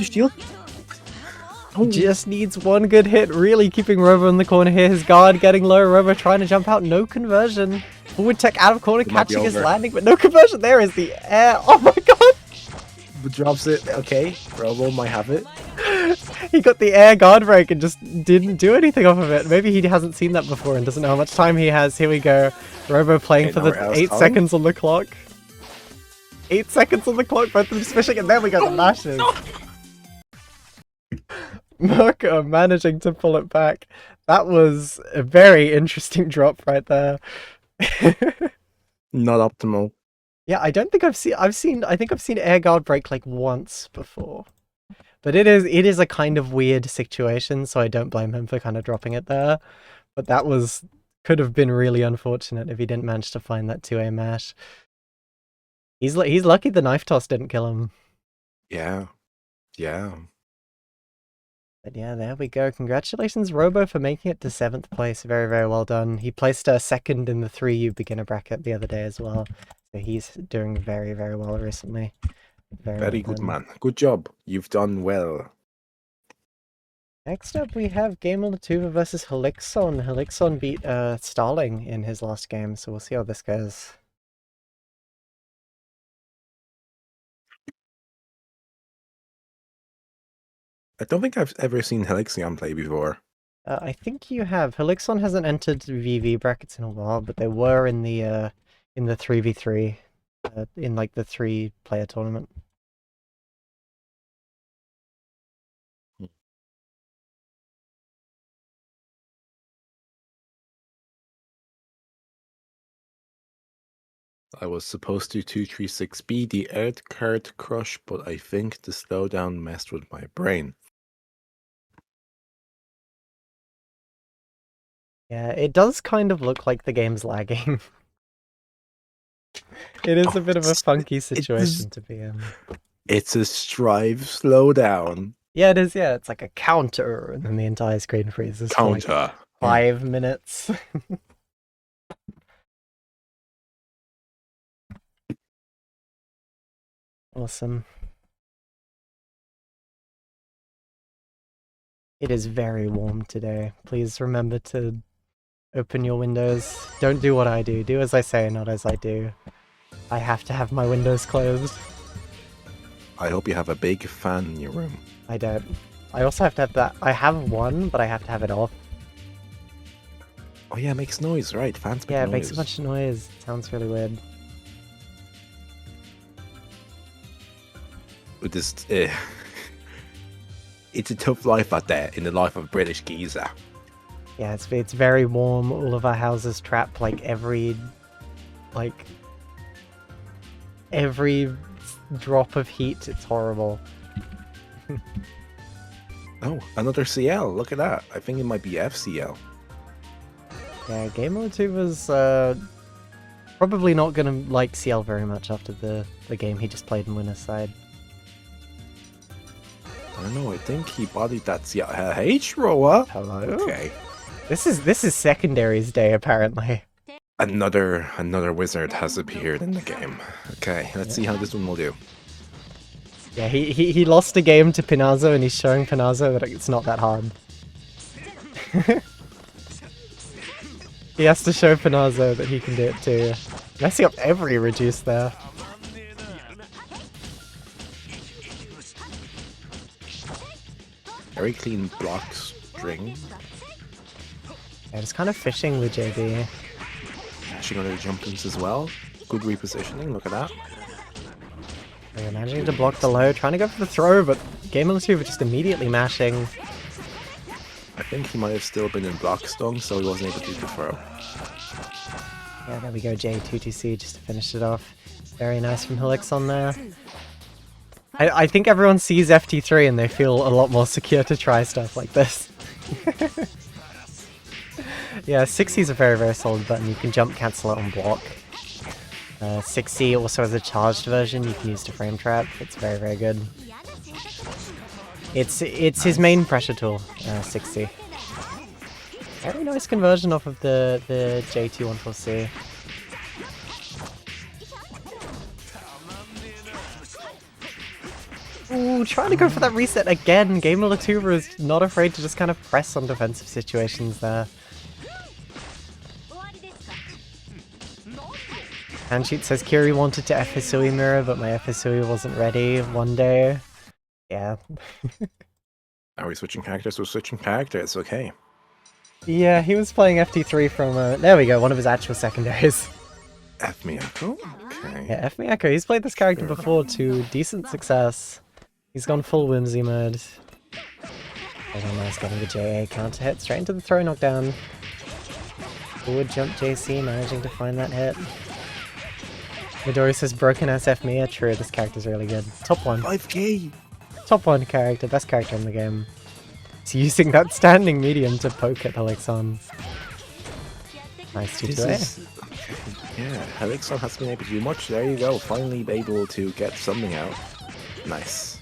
Just needs one good hit, really keeping Robo in the corner here. His guard getting low, Robo trying to jump out, no conversion. Forward tech out of corner, catching his landing, but no conversion. There is the air. Oh my god! Drops it. Okay, Robo might have it. He got the air guard break and just didn't do anything off of it. Maybe he hasn't seen that before and doesn't know how much time he has. Here we go. Robo playing for the 8 seconds on the clock. 8 seconds on the clock, both of them fishing, and there we go, the mashes. Mirko managing to pull it back. That was a very interesting drop right there. Not optimal. Yeah, I don't think I think I've seen air guard break like once before. But it is a kind of weird situation, so I don't blame him for kind of dropping it there. But that could have been really unfortunate if he didn't manage to find that 2A mash. He's lucky the knife toss didn't kill him. Yeah. Yeah. But yeah, there we go. Congratulations, Robo, for making it to 7th place. Very, very well done. He placed second in the 3U beginner bracket the other day as well. So he's doing very, very well recently. Very good, man. Good job. You've done well. Next up, we have Game Latuva versus Helixon. Helixon beat Starling in his last game, so we'll see how this goes. I don't think I've ever seen Helixion play before. I think you have. Helixon hasn't entered VV brackets in a while, but they were in the 3v3, in like the 3-player tournament. I was supposed to 236B the Earth card crush, but I think the slowdown messed with my brain. Yeah, it does kind of look like the game's lagging. It is a bit of a funky situation to be in. It's a strive slowdown. Yeah, it is, yeah. It's like a counter, and then the entire screen freezes for like 5 minutes. Awesome. It is very warm today. Please remember to open your windows. Don't do what I do. Do as I say, not as I do. I have to have my windows closed. I hope you have a big fan in your room. I don't. I also have to have that. I have one, but I have to have it off. Oh yeah, it makes noise, right? Fans make noise. Yeah, it makes a bunch of noise. It sounds really weird. With this, it's a tough life out there in the life of a British geezer. Yeah, it's very warm. All of our houses trap like every drop of heat. It's horrible. Oh, another CL. Look at that. I think it might be FCL. Yeah, Game Latuva's probably not gonna like CL very much after the game he just played in winner's side. I don't know. I think he bodied that CL. H Roa. Hello. Okay. This is secondary's day apparently. Another wizard has appeared in the game. Okay, let's see how this one will do. Yeah, he lost a game to Pinazzo, and he's showing Pinazzo that it's not that hard. He has to show Pinazzo that he can do it too. Messing up every reduce there. Very clean block string. Yeah, just kind of fishing with JB. Catching other jump-ins as well. Good repositioning, look at that. Yeah, managing to block the low, trying to go for the throw, but Game Latuva just immediately mashing. I think he might have still been in block stung, so he wasn't able to do the throw. Yeah, there we go, J2TC just to finish it off. Very nice from Helixon there. I think everyone sees FT3 and they feel a lot more secure to try stuff like this. Yeah, 60's a very, very solid button. You can jump cancel it on block. 6C also has a charged version you can use to frame trap. It's very, very good. It's his main pressure tool, 6C. Very nice conversion off of the JT14C. Ooh, trying to go for that reset again. Gamer Latuva is not afraid to just kind of press on defensive situations there. Hansheet says Kiri wanted to F-Hisui mirror, but my F-Hisui wasn't ready one day. Yeah. Are we switching characters? We're switching characters, okay. Yeah, he was playing FT3 from, there we go, one of his actual secondaries. MBAACC? Okay. Yeah, MBAACC, he's played this character before to decent success. He's gone full Whimsy mode. Very nice getting the JA counter hit straight into the throw knockdown. Forward jump JC, managing to find that hit. Midori says broken ass F Mia. True, this character's really good. Top 1. 5k! Top 1 character, best character in the game. He's using that standing medium to poke at Helixon. Nice 2-2A. Okay. Yeah, Helixon hasn't been able to do much. There you go, finally able to get something out. Nice.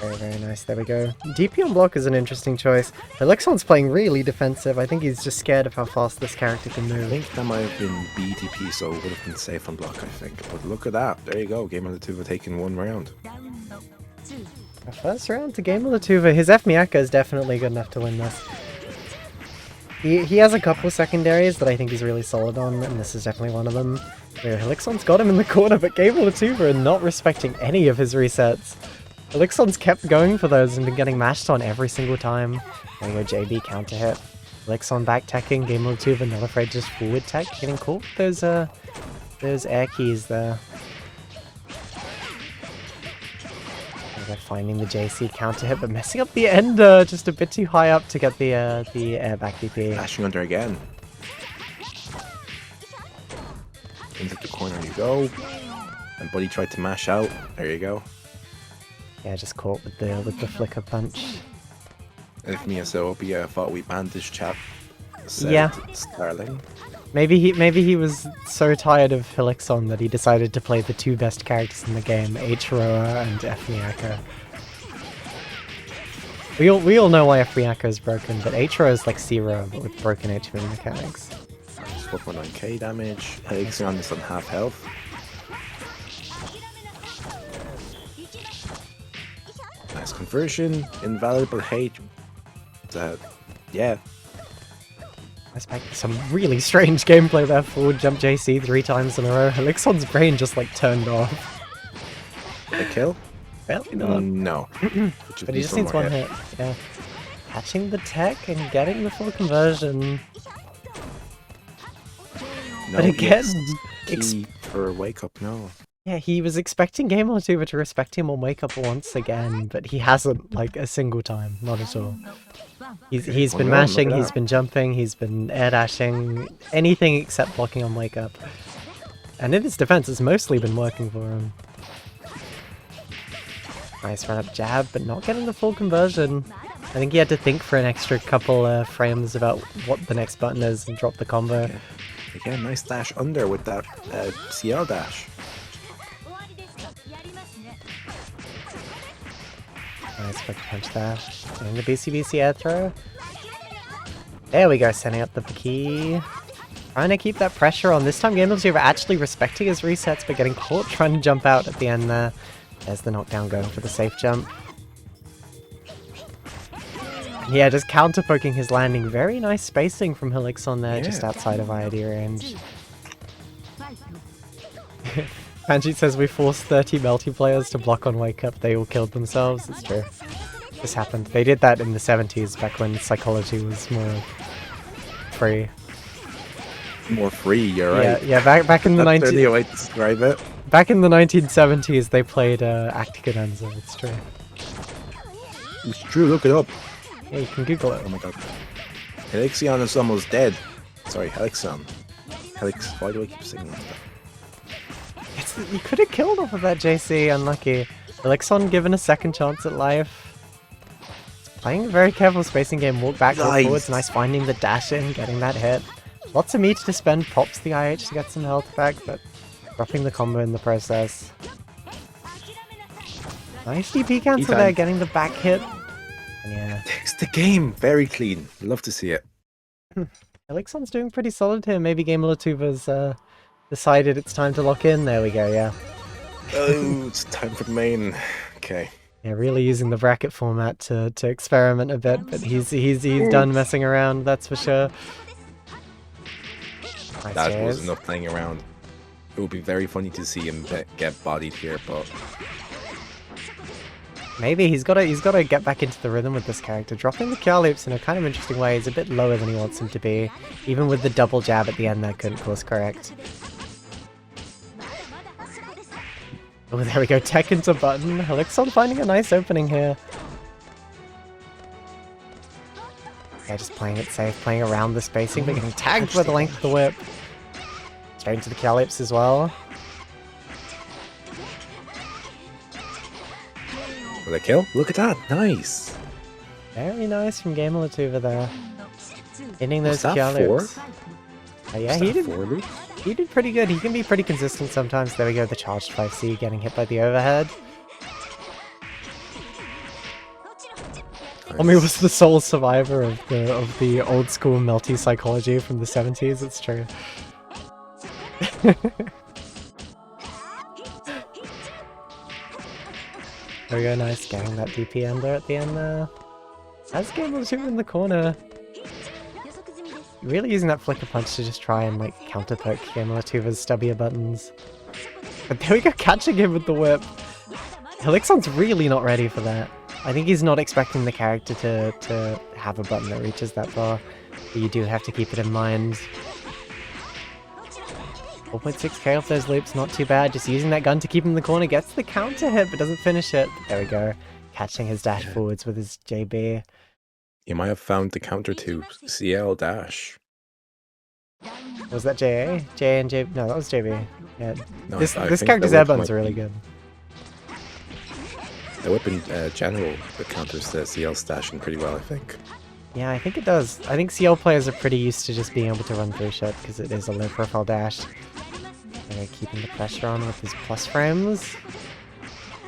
Very, very nice. There we go. DP on block is an interesting choice. Helixon's playing really defensive. I think he's just scared of how fast this character can move. I think that might have been BTP, so it would have been safe on block, I think. But look at that. There you go. Gamer Latuva taking 1 round. A first round to Gamer Latuva. His MBAACC is definitely good enough to win this. He has a couple secondaries that I think he's really solid on, and this is definitely one of them. Yeah, Helixon's got him in the corner, but Gamer Latuva are not respecting any of his resets. Helixon's kept going for those and been getting mashed on every single time. There you go, JB counter hit. Helixon back teching, Gamer Latuva not afraid to just forward tech, getting caught with those air keys there. They're finding the JC counter hit, but messing up the ender just a bit too high up to get the air back DP. Flashing under again. Into the corner you go. And Buddy tried to mash out. There you go. Yeah, just caught with the flicker punch. If Mia Soapia thought we banned this chap, said yeah. Starling. Maybe he was so tired of Helixon that he decided to play the 2 best characters in the game, H-Roa and MBAACC. We all know why MBAACC is broken, but H-Roa is like C-Roa, but with broken HP mechanics. 4.9k damage. Helixon is on half health. Nice conversion, invaluable hate. Yeah. Some really strange gameplay there. Forward jump JC 3 times in a row. Helixon's brain just like turned off. A kill? Barely not. No. But he just needs 1 hit. Yeah. Catching the tech and getting the full conversion. No, but again, key for wake up, no. Yeah, he was expecting Gamer Latuva to respect him on wake up once again, but he hasn't like a single time, not at all. He's been mashing, he's been jumping, he's been air dashing, anything except blocking on wake up. And in his defense, it's mostly been working for him. Nice run up jab, but not getting the full conversion. I think he had to think for an extra couple frames about what the next button is and drop the combo. Okay. Again, nice dash under with that CL dash. Nice quick punch there. And the BCBC air throw. There we go, sending up the key. Trying to keep that pressure on. This time Gamer Latuva actually respecting his resets, but getting caught trying to jump out at the end there. There's the knockdown going for the safe jump. Yeah, just counter poking his landing. Very nice spacing from Helixon there, just outside of IID range. Angie says we forced 30 multiplayers to block on wake up. They all killed themselves. It's true. This happened. They did that in the 70s, back when psychology was more free. More free, you're right. Yeah, back in the 19. That's the way to describe it. Back in the 1970s, they played Acticadenza. It's true. It's true. Look it up. Yeah, you can Google it. Oh my god. Helixon is almost dead. Sorry, Helixon. Why do I keep singing that? You could have killed off of that JC, unlucky. Helixon given a second chance at life. Playing a very careful spacing game, walk back, walk Nice. forwards, nice finding the dash in, getting that hit. Lots of meter to spend, pops the IH to get some health back, but dropping the combo in the process. Nice DP cancel there, getting the back hit. And yeah. Takes the game. Very clean. Love to see it. Elixon's doing pretty solid here. Maybe GameLatuva's decided it's time to lock in. There we go, yeah. Oh, it's time for the main. Okay. Yeah, really using the bracket format to experiment a bit, but he's done messing around, that's for sure. Nice That chairs. was enough playing around. It would be very funny to see him get bodied here, but Maybe he's gotta get back into the rhythm with this character. Dropping the Kia loops in a kind of interesting way. He's a bit lower than he wants him to be. Even with the double jab at the end, that couldn't course correct. Oh, there we go. Tech into button. Helixon finding a nice opening here. Yeah, just playing it safe, playing around the spacing, but getting tagged by the length of the whip. Straight into the Kia loops as well. will they kill? Look at that. Nice. Very nice from GameLatuva there. Hitting those Was that Kia four? loops. Yeah, he did. 4 loops? He did pretty good. He can be pretty consistent sometimes. There we go, the charged 5C getting hit by the overhead. Omi was the sole survivor of the old school melty psychology from the 70s, it's true. There we go, nice getting that DP under at the end there. That's GameLatuva in the corner. Really using that flicker punch to just try and like counterpoke GameLatuva's stubbier buttons. But there we go, catching him with the whip. Helixon's really not ready for that. I think he's not expecting the character to have a button that reaches that far. But you do have to keep it in mind. 4.6k off those loops, not too bad. Just using that gun to keep him in the corner. Gets the counter hit, but doesn't finish it. There we go. Catching his dash forwards with his JB. You might have found the counter to CL dash. Was that JA? JA and JB? No, that was JB. Yeah. No, This I think character's the whip airbuns might are really be- good. The whip in general that counters the CL stashing pretty well, I think. Yeah, I think it does. I think CL players are pretty used to just being able to run through shit because it is a low profile dash. Keeping the pressure on with his plus frames.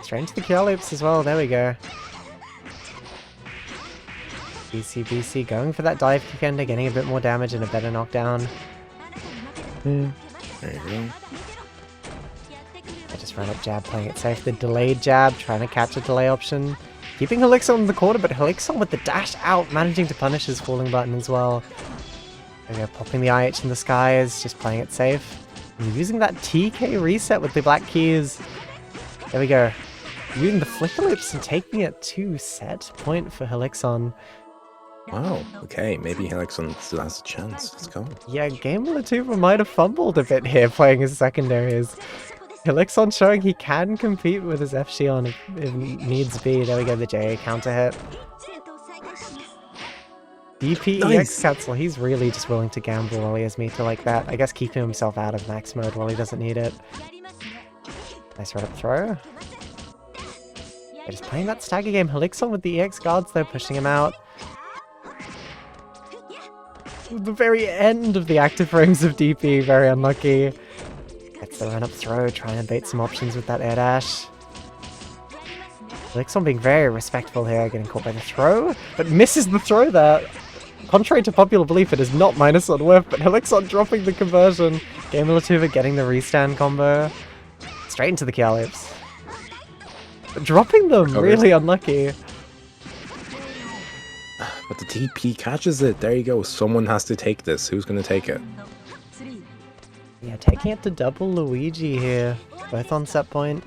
Straight into the kill loops as well, there we go. BC going for that dive kick ender, getting a bit more damage and a better knockdown. There you go. I just run up jab, playing it safe. The delayed jab, trying to catch a delay option. Keeping Helixon in the corner, but Helixon with the dash out, managing to punish his falling button as well. There we go, popping the IH in the skies, just playing it safe. And using that TK reset with the black keys. There we go. Using the flicker loops and taking it to set point for Helixon. Wow, okay, maybe Helixon still has a chance. Let's go. Yeah, GameLatuva might have fumbled a bit here playing his secondaries. Helixon showing he can compete with his F Shion if needs be. There we go, the JA counter hit. DP EX Nice. cancel, he's really just willing to gamble while he has meter like that. I guess keeping himself out of max mode while he doesn't need it. Nice right up throw. Yeah, just playing that stagger game. Helixon with the EX guards though, pushing him out. The very end of the active frames of DP, very unlucky. Gets the run up throw, trying to bait some options with that air dash. Helixon being very respectful here, getting caught by the throw, but misses the throw there. Contrary to popular belief, it is not minus on whip, but Helixon dropping the conversion. GameLatuva getting the restand combo. Straight into the kill loops. But dropping them, really unlucky. But the TP catches it. There you go. Someone has to take this. Who's going to take it? Yeah, taking it to double Luigi here. Both on set point.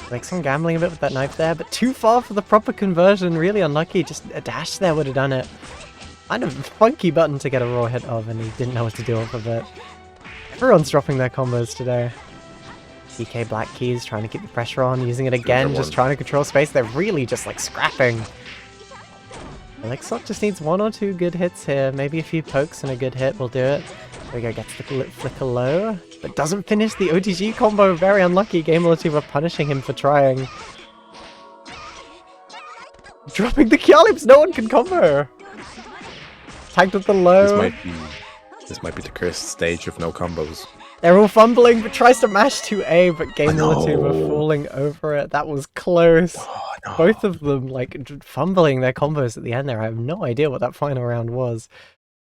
Helixon gambling a bit with that knife there, but too far for the proper conversion. Really unlucky. Just a dash there would have done it. Kind of funky button to get a raw hit of, and he didn't know what to do with it. Everyone's dropping their combos today. TK black keys, trying to keep the pressure on, using it again, just trying to control space. They're really just like scrapping. Helixon just needs 1 or 2 good hits here. Maybe a few pokes and a good hit will do it. There we go, gets the flicker low, but doesn't finish the OTG combo. Very unlucky. GameLatuva punishing him for trying. dropping the Kyalips. No one can combo. Tagged with the low. This might be the cursed stage of no combos. They're all fumbling, but tries to mash to A, but Gamer2 are falling over it. That was close. Oh, no. Both of them, like, fumbling their combos at the end there. I have no idea what that final round was.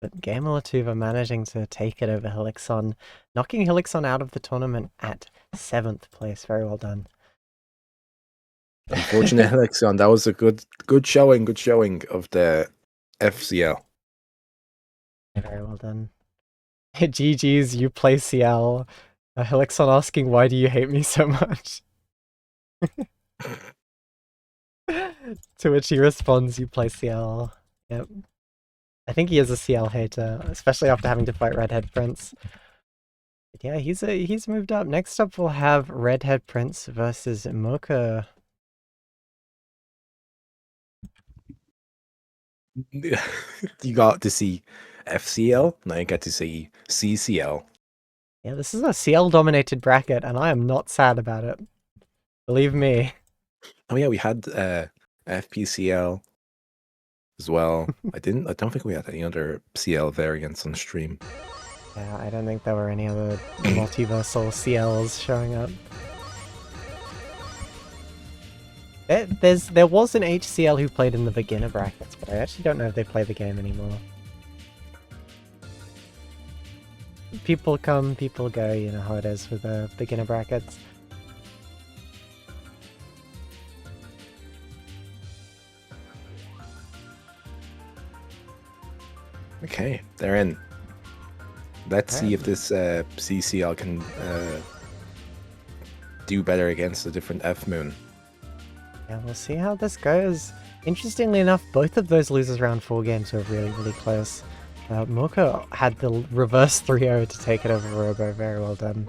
But Gamer2 are managing to take it over Helixon, knocking Helixon out of the tournament at 7th place. Very well done. Unfortunate Helixon, that was a good showing of the FCL. Very well done. GG's, you play CL. Helixon asking, why do you hate me so much? To which he responds, you play CL. Yep. I think he is a CL hater, especially after having to fight Redhead Prince. But yeah, he's moved up. Next up, we'll have Redhead Prince versus Mocha. You got to see FCL, now you get to see CCL. Yeah, this is a CL-dominated bracket, and I am not sad about it. Believe me. Oh yeah, we had FPCL as well. I don't think we had any other CL variants on stream. Yeah, I don't think there were any other multiversal CLs showing up. There was an HCL who played in the beginner brackets, but I actually don't know if they play the game anymore. People come, people go, you know how it is with the beginner brackets. Okay, they're in. Let's see if this CCL can do better against a different F-Moon. Yeah, we'll see how this goes. Interestingly enough, both of those losers round 4 games were really, really close. Mocha had the reverse 3-0 to take it over Robo. Very well done.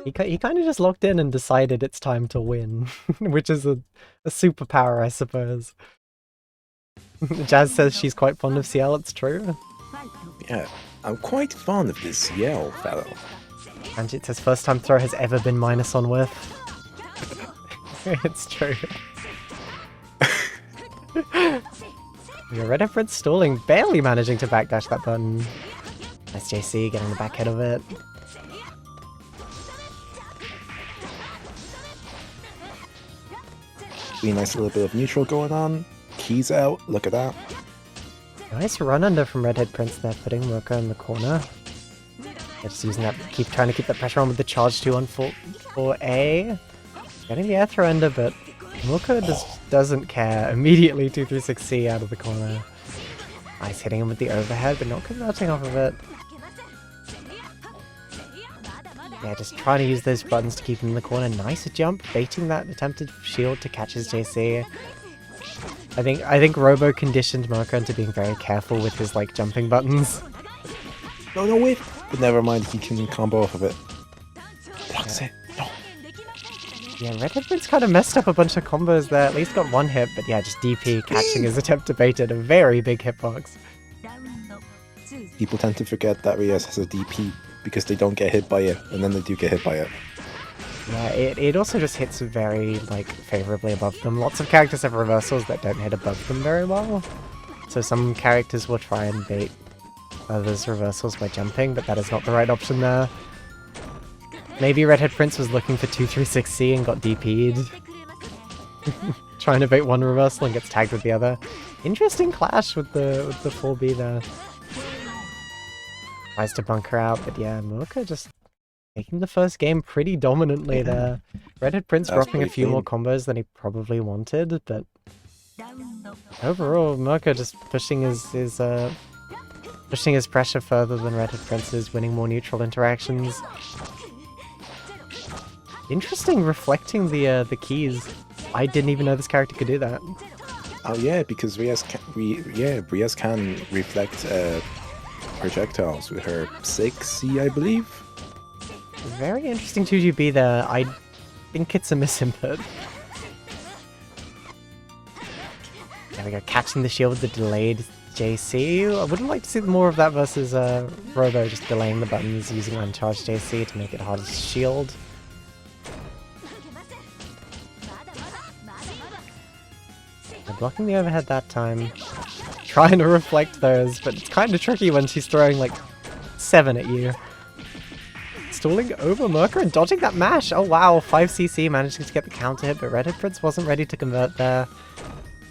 He kind of just locked in and decided it's time to win, which is a superpower, I suppose. Jazz says she's quite fond of CL, it's true. Yeah, I'm quite fond of this CL fellow. And it says first time throw has ever been minus on whiff. It's true. Your Red Effort's stalling, barely managing to backdash that button. Nice JC, getting the back head of it. Be a nice little bit of neutral going on. Keys out, look at that. Nice run under from Redhead Prince there, putting Mocha in the corner. They're just using that, trying to keep that pressure on with the charge 2 on for A. Getting the air throw under, but Mocha just doesn't care. Immediately 236C out of the corner. Nice hitting him with the overhead, but not converting off of it. Yeah, just trying to use those buttons to keep him in the corner. Nice jump, baiting that attempted shield to catch his JC. I think Robo conditioned Mocha into being very careful with his like jumping buttons. No, wait. But never mind, he can combo off of it. Blocks it. No. Yeah, Redhead Prince kind of messed up a bunch of combos there. At least got one hit, but yeah, just DP catching his attempt to bait it. A very big hitbox. People tend to forget that Rias has a DP because they don't get hit by it, and then they do get hit by it. Yeah, it also just hits very, like, favorably above them. Lots of characters have reversals that don't hit above them very well. So some characters will try and bait others' reversals by jumping, but that is not the right option there. Maybe Redhead Prince was looking for 236C and got DP'd. Trying to bait one reversal and gets tagged with the other. Interesting clash with the 4B there. Tries to bunker out, but yeah, Mocha just taking the first game pretty dominantly there. Redhead Prince dropping a few more combos than he probably wanted, but overall, Mocha just pushing his pressure further than Redhead Prince is, winning more neutral interactions. Interesting, reflecting the keys. I didn't even know this character could do that. Oh yeah, because Rias can reflect projectiles with her 6C, I believe. Very interesting 2GB there. I think it's a misinput. There we go, catching the shield with the delayed JC. I wouldn't like to see more of that versus Robo just delaying the buttons using uncharged JC to make it hard to shield. They're blocking the overhead that time. Trying to reflect those, but it's kind of tricky when she's throwing like 7 at you. Stalling over Merca and dodging that mash. Oh wow, 5cc managing to get the counter hit, but Redhead Prince wasn't ready to convert there.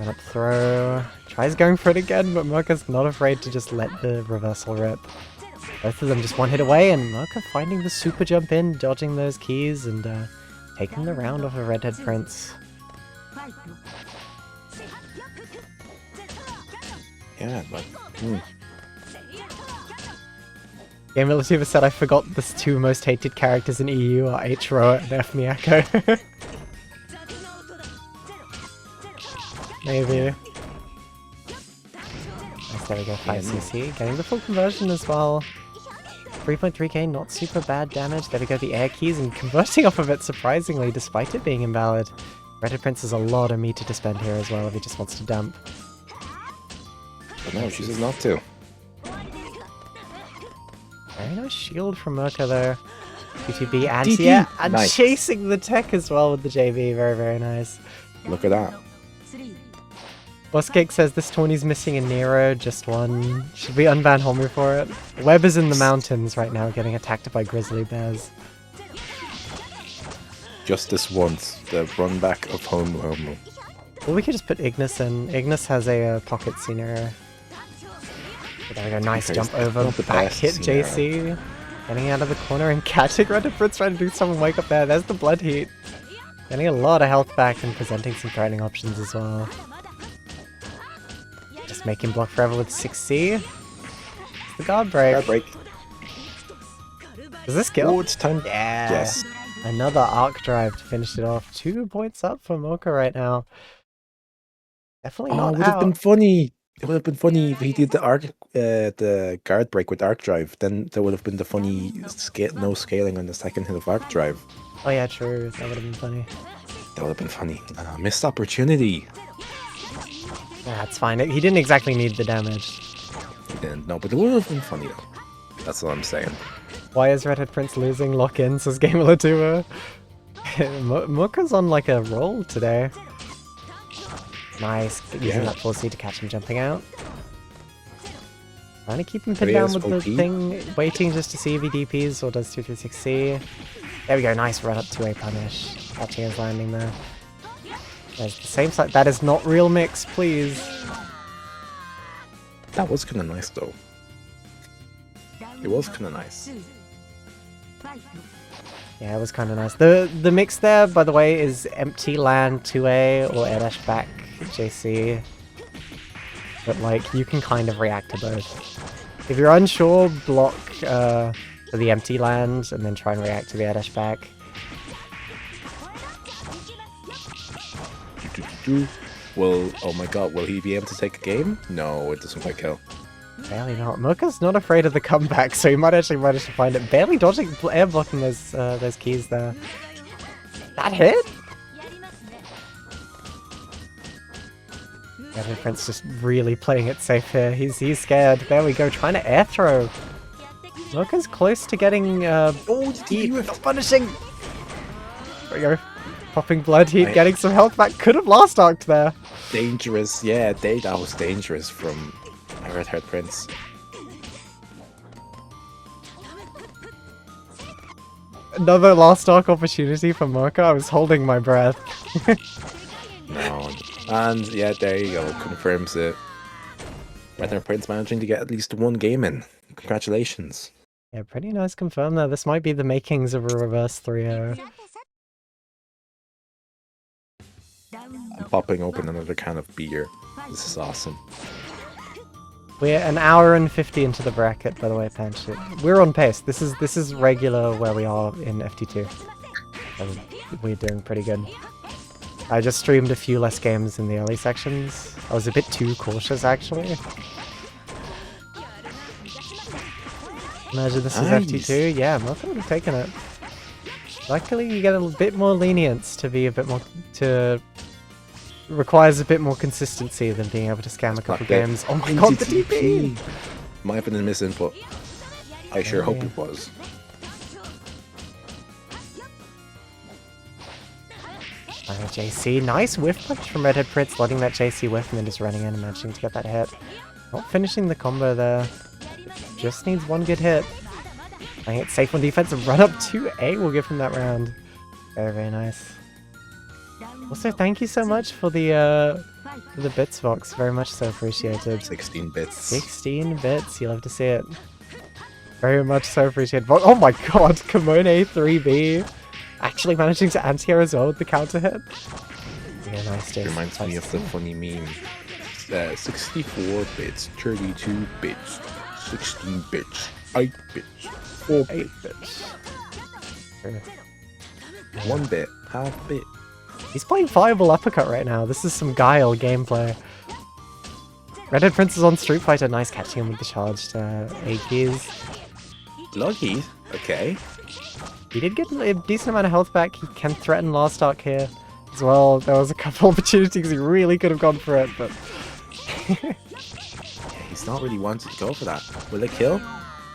Run up throw. Tries going for it again, but Merca's not afraid to just let the reversal rip. Both of them just one hit away, and Merca finding the super jump in, dodging those keys, and taking the round off of Redhead Prince. Yeah, but... Game Relativa said I forgot the 2 most hated characters in EU are H-Row and F Miyako. Maybe. Nice, there we go, 5cc. Getting the full conversion as well. 3.3k, not super bad damage. There we go, the air keys, and converting off of it surprisingly, despite it being invalid. Redhead Prince has a lot of meter to spend here as well if he just wants to dump. But no, she says not to. Very nice shield from Merca there. QTB and DP. yeah, and Nice. chasing the tech as well with the JV. Very, very nice. Look at that. Boss Cake says this tourney's missing a Nero, just one. Should we unban Homu for it? Webb is in the mountains right now getting attacked by grizzly bears. Just this once, the run back of Homu. Well, we could just put Ignis in. Ignis has a pocket scenario. There we go, nice jump over, not the back best hit scenario. JC. Getting out of the corner and catching Redhead Prince trying to do some wake up there. There's the blood heat. Getting a lot of health back and presenting some threatening options as well. Just making block forever with 6C. It's the guard break. Guard break. Does this kill? Oh, it's time. Yeah. Yes. Another arc drive to finish it off. 2 points up for Mocha right now. Definitely Oh, not it would have out. been funny. It would have been funny if he did the guard break with arc drive. Then there would have been the funny no scaling on the second hit of arc drive. Oh yeah, true. That would have been funny. That would have been funny. Missed opportunity. Yeah, it's fine. He didn't exactly need the damage. He didn't know, but it would have been funny though. That's what I'm saying. Why is Redhead Prince losing lock-in, says Game Latua. Mocha's on like a roll today. Nice, using that 4C to catch him jumping out. Trying to keep him pinned down with the thing, waiting just to see if he DPs or does 236C. There we go, nice run up 2A punish. Catching his landing there. There's the same side. That is not real mix, please. That was kind of nice though. It was kind of nice. Yeah, it was kind of nice. The mix there, by the way, is empty land 2A or air dash back JC. But like, you can kind of react to both. If you're unsure, block for the empty land and then try and react to the air dash back. Well, oh my god, will he be able to take a game? No, it doesn't quite kill. Barely not. Mocha's not afraid of the comeback, so he might actually manage to find it. Barely dodging, air blocking those keys there. That hit? Redhead Prince just really playing it safe here. He's scared. There we go, trying to air throw. Mocha's close to getting heat, not punishing. There we go. Popping blood heat, getting some health back. Could have last arced there. Dangerous, yeah, that was dangerous from Redhead Prince. Another last arc opportunity for Mocha. I was holding my breath. No, and yeah, there you go, confirms it. Redhead Prince managing to get at least 1 game in. Congratulations. Yeah, pretty nice confirm there. This might be the makings of a reverse 3-0. I'm popping open another can of beer. This is awesome. We're an hour and 50 into the bracket, by the way, Panch. We're on pace. This is regular where we are in FT2. And we're doing pretty good. I just streamed a few less games in the early sections. I was a bit too cautious, actually. Imagine this is FT2. Yeah, Mocha would have taken it. Luckily, you get a bit more lenience to be a bit more... requires a bit more consistency than being able to scam a couple games. Oh my god, the TP! Might have been a misinput. I sure hope it was. JC, nice whiff punch from Redhead Prince, letting that JC whiff and then just running in and managing to get that hit. Not finishing the combo there. Just needs one good hit. Playing it safe on defense and run up 2A will give him that round. Very, very nice. Also, thank you so much for the bits, Vox. Very much so appreciated. 16 bits. 16 bits. You love to see it. Very much so appreciated. Oh my god, Kimone 3B. Actually managing to anti-air as well with the counter hit. Yeah, nice. Reminds me of the funny meme. 64 bits, 32 bits, 16 bits, 8 bits, 4 bits. 1 bit, half bit. He's playing Fireball Uppercut right now. This is some Guile gameplay. Redhead Prince is on Street Fighter. Nice catching him with the charged A keys. Lucky. Okay. He did get a decent amount of health back. He can threaten last arc here as well. There was a couple opportunities he really could have gone for it, but... Yeah, he's not really wanting to go for that. Will it kill?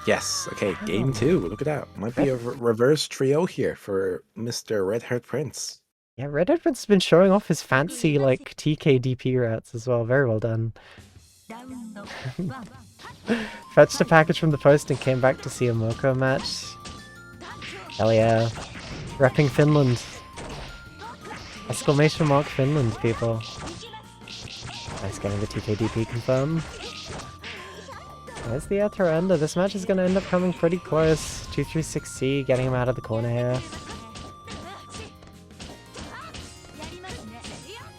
Yes. Okay, game 2. Look at that. Might be a reverse trio here for Mr. Red-Haired Prince. Yeah, Redhead Prince has been showing off his fancy, like, TKDP routes as well. Very well done. Fetched a package from the post and came back to see a Moko match. Hell yeah. Repping Finland. Exclamation mark Finland, people. Nice getting the TKDP confirmed. There's the Ether Ender. This match is going to end up coming pretty close. 236C, getting him out of the corner here.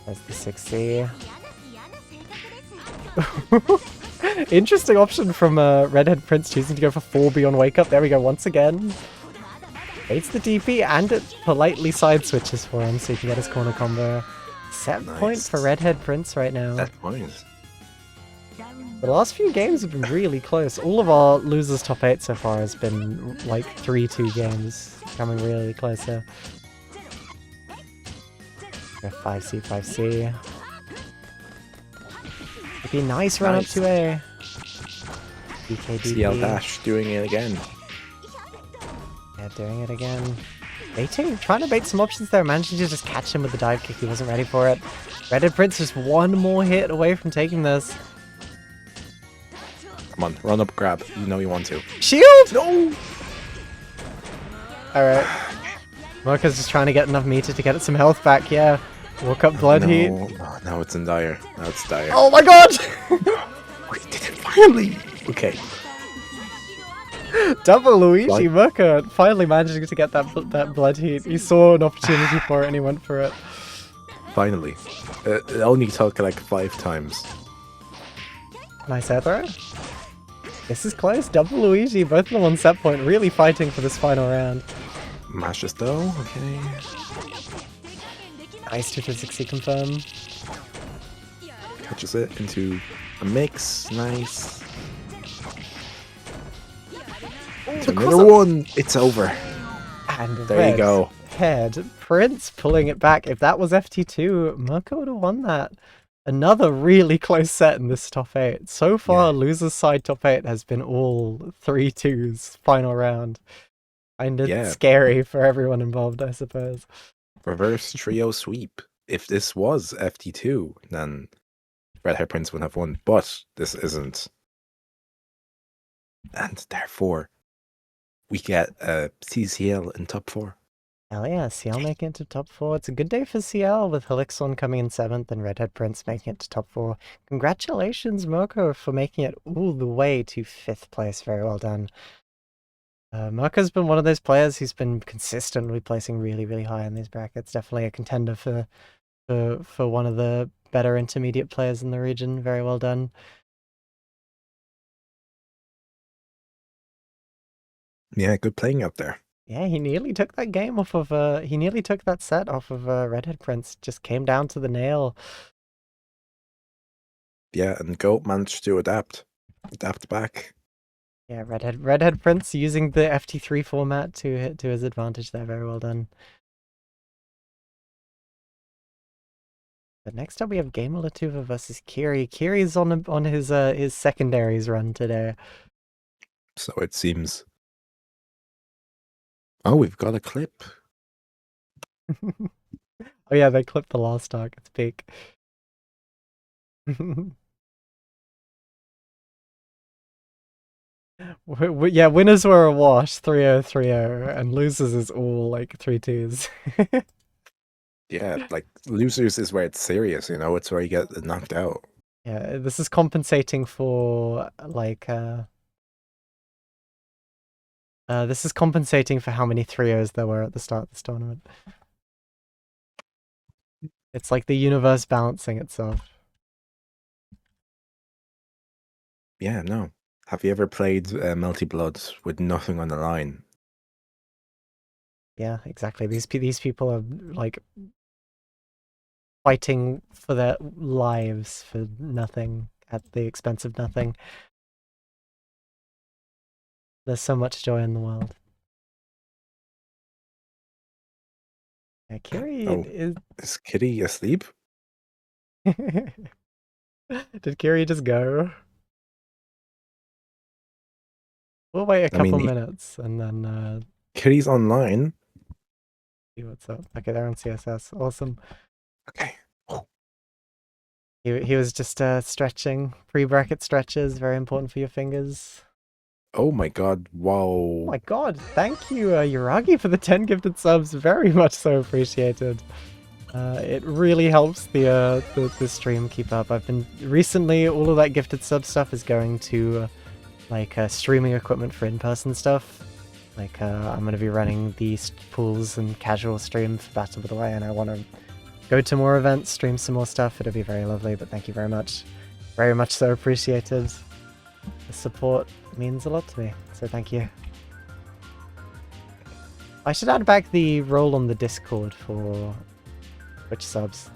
There's the 6C. Interesting option from Redhead Prince choosing to go for 4B on Wake Up. There we go once again. Baits the DP and it politely side switches for him so he can get his corner combo. Set point for Redhead Prince right now. Set point. The last few games have been really close. All of our losers top 8 so far has been like 3-2 games. Coming really close here. 5C, 5C. It'd be a nice run up to A. DKDP. CL Dash doing it again. Yeah, doing it again. Baiting, trying to bait some options there. Managing to just catch him with the dive kick. He wasn't ready for it. Redhead Prince just one more hit away from taking this. Come on, run up, grab. You know you want to. Shield! No! Alright. Mocha's just trying to get enough meter to get some health back, yeah. Woke up blood heat. Oh, now it's in dire. Now it's dire. Oh my god! We did it finally! Okay. Double Luigi Mocha finally managing to get that blood heat. He saw an opportunity for it and he went for it. Finally. It only took like 5 times. Nice air throw. This is close. Double Luigi, both of them on set point, really fighting for this final round. Mashes though, okay. Nice 260 confirm. Catches it into a mix. Nice. Ooh, Another one. It's over. And there you go. Head Prince pulling it back. If that was FT2, Mirko would have won that. Another really close set in this top 8. So far, losers side top 8 has been all 3-2s final round. Kind of scary for everyone involved, I suppose. Reverse trio sweep. If this was FT2, then Red Hair Prince would have won, but this isn't. And therefore, we get CCL in top 4. Hell yeah, CL making it to top 4. It's a good day for CL with Helixon coming in 7th and Redhead Prince making it to top 4. Congratulations, Mirko, for making it all the way to 5th place. Very well done. Mirko's been one of those players who's been consistently placing really, really high in these brackets. Definitely a contender for one of the better intermediate players in the region. Very well done. Yeah, good playing out there. Yeah, he nearly took that game off of he nearly took that set off of Redhead Prince. Just came down to the nail. Yeah, and Goat managed to adapt back. Yeah, Redhead Prince using the FT3 format to his advantage there. Very well done. But next up we have Gamer Latuva versus Kiri. Kiri's on his secondaries run today. So it seems. Oh, we've got a clip. Oh yeah, they clipped the last arc. It's peak. Yeah, winners were a wash, 3-0, 3-0, and losers is all like 3-2s. Yeah, like losers is where it's serious, you know, it's where you get knocked out. Yeah, this is compensating for like this is compensating for how many 3-0s there were at the start of this tournament. It's like the universe balancing itself. Yeah, no. Have you ever played Multi Bloods with nothing on the line? Yeah, exactly. These people are like fighting for their lives for nothing at the expense of nothing. There's so much joy in the world. Yeah, Kiri Is Kitty asleep? Did Kiri just go? We'll wait a couple minutes and then Kitty's online. see what's up. Okay, they're on CSS. Awesome. Okay. He was just stretching. Pre-bracket stretches, very important for your fingers. Oh my god, wow. Oh my god, thank you, Yuragi, for the 10 gifted subs. Very much so appreciated. It really helps the stream keep up. I've been recently, all of that gifted sub stuff is going to like streaming equipment for in-person stuff. Like I'm going to be running these pools and casual stream for Battle of the Way, and I want to go to more events, stream some more stuff. It'll be very lovely, but thank you very much. Very much so appreciated. The support means a lot to me, so thank you. I should add back the role on the Discord for Twitch subs.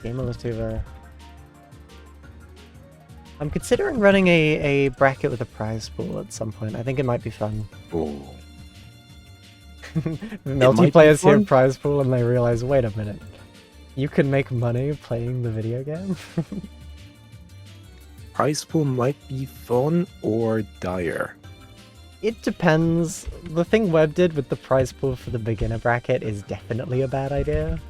Game I'm considering running a bracket with a prize pool at some point. I think it might be fun. Ooh. Multiplayers hear prize pool and they realize, wait a minute, you can make money playing the video game? Prize pool might be fun or dire. It depends. The thing Webb did with the prize pool for the beginner bracket is definitely a bad idea.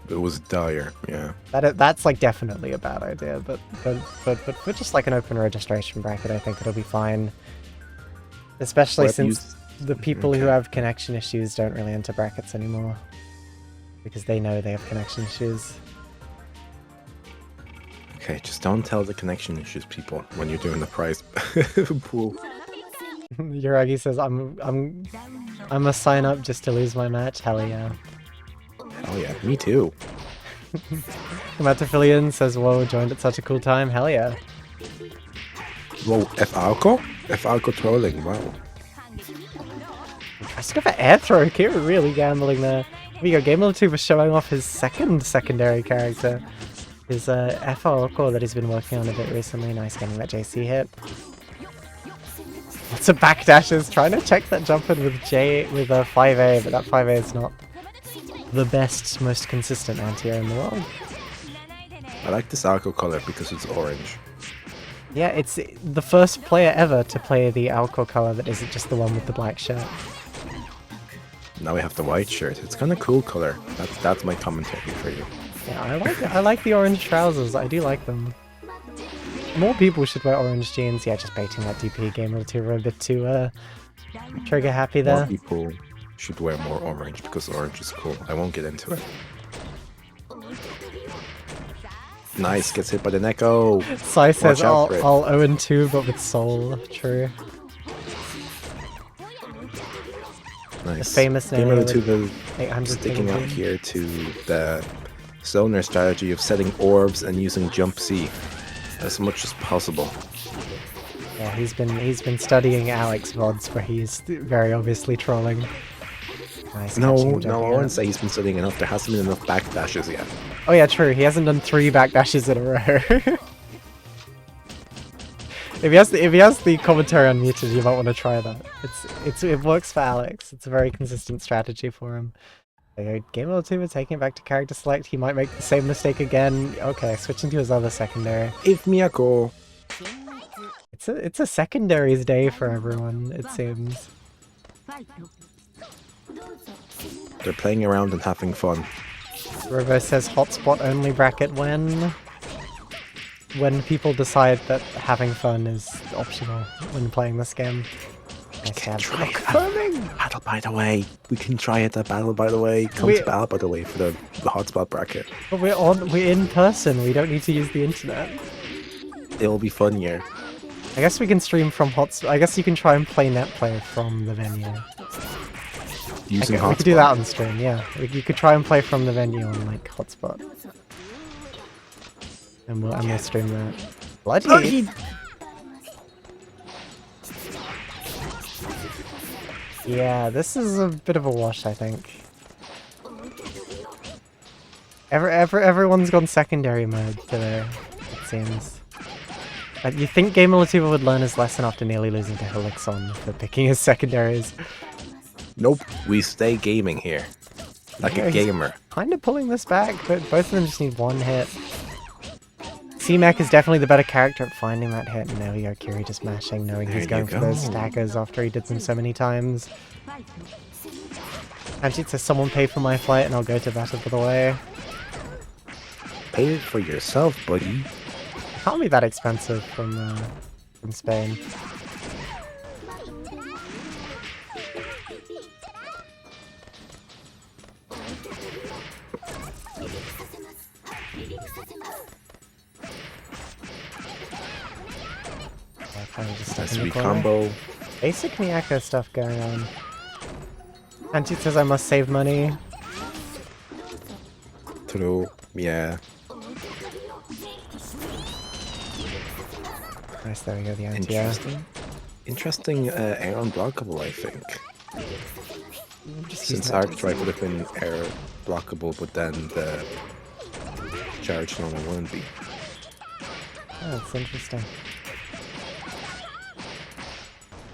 It was dire, yeah. That's like definitely a bad idea, but for just like an open registration bracket, I think it'll be fine. Especially since the people who have connection issues don't really enter brackets anymore. Because they know they have connection issues. Okay, just don't tell the connection issues people when you're doing the prize pool. Yuragi says, I'm a sign up just to lose my match. Hell yeah. Hell yeah, me too. Mataphilian says, whoa, joined at such a cool time. Hell yeah. Whoa, F-Alco? F-Alco trolling, wow. I just go for air throw. Kira really gambling there. Here we go, Gamer2 was showing off his second secondary character. His F-Alco that he's been working on a bit recently. Nice getting that JC hit. Lots of backdashes. Trying to check that jump in with a 5A, but that 5A is not the best, most consistent anti-air in the world. I like this Alco color because it's orange. Yeah, it's the first player ever to play the Alco color that isn't just the one with the black shirt. Now we have the white shirt. It's kind of cool color. That's my commentary for you. Yeah, I like the orange trousers. I do like them. More people should wear orange jeans. Yeah, just baiting that DP gamer to a bit too trigger happy there. More people should wear more orange because orange is cool. I won't get into it. Nice, gets hit by the Neko. Sai says I'll 0-2 but with soul. True. Nice. The famous name Gamer2 sticking out here to the Zoner strategy of setting orbs and using jump C as much as possible. Yeah, he's been studying Alex VODs where he's very obviously trolling. Nice. No, I wouldn't say he's been studying enough. There hasn't been enough backdashes yet. Oh yeah, true. He hasn't done 3 backdashes in a row. If he has the commentary unmuted, you might want to try that. It works for Alex. It's a very consistent strategy for him. Gamer 2 is taking it back to character select. He might make the same mistake again. Okay, switching to his other secondary. If Miyako. It's a secondaries day for everyone, it seems. They're playing around and having fun. Robo says hotspot only bracket when people decide that having fun is optional when playing this game. We can try it. Battle, by the way. We can try it at battle, by the way. Come to battle, by the way, for the hotspot bracket. But we're in person. We don't need to use the internet. It'll be fun here. I guess we can stream from hotspot. I guess you can try and play net play from the venue. Using hotspot. We could do that on stream, yeah. You could try and play from the venue on like hotspot. And we'll stream that. Bloody! Yeah, this is a bit of a wash, I think. Everyone's gone secondary mode today, it seems. You think Gamer would learn his lesson after nearly losing to Helixon for picking his secondaries. Nope, we stay gaming here. Like a gamer. Kind of pulling this back, but both of them just need one hit. C-Mac is definitely the better character at finding that hit, and there we go, Kiri just mashing, knowing he's going for those stackers after he did them so many times. Anjit says, someone pay for my flight and I'll go to battle for the way. Pay it for yourself, buddy. It can't be that expensive from Spain. Sweet combo. Basic Miyako stuff going on. Anjit says I must save money. True, yeah. Nice, there we go, the anti-air. Interesting air unblockable, I think. Since Arcdrive would have been air blockable, but then the charge normal wouldn't be. Oh, that's interesting.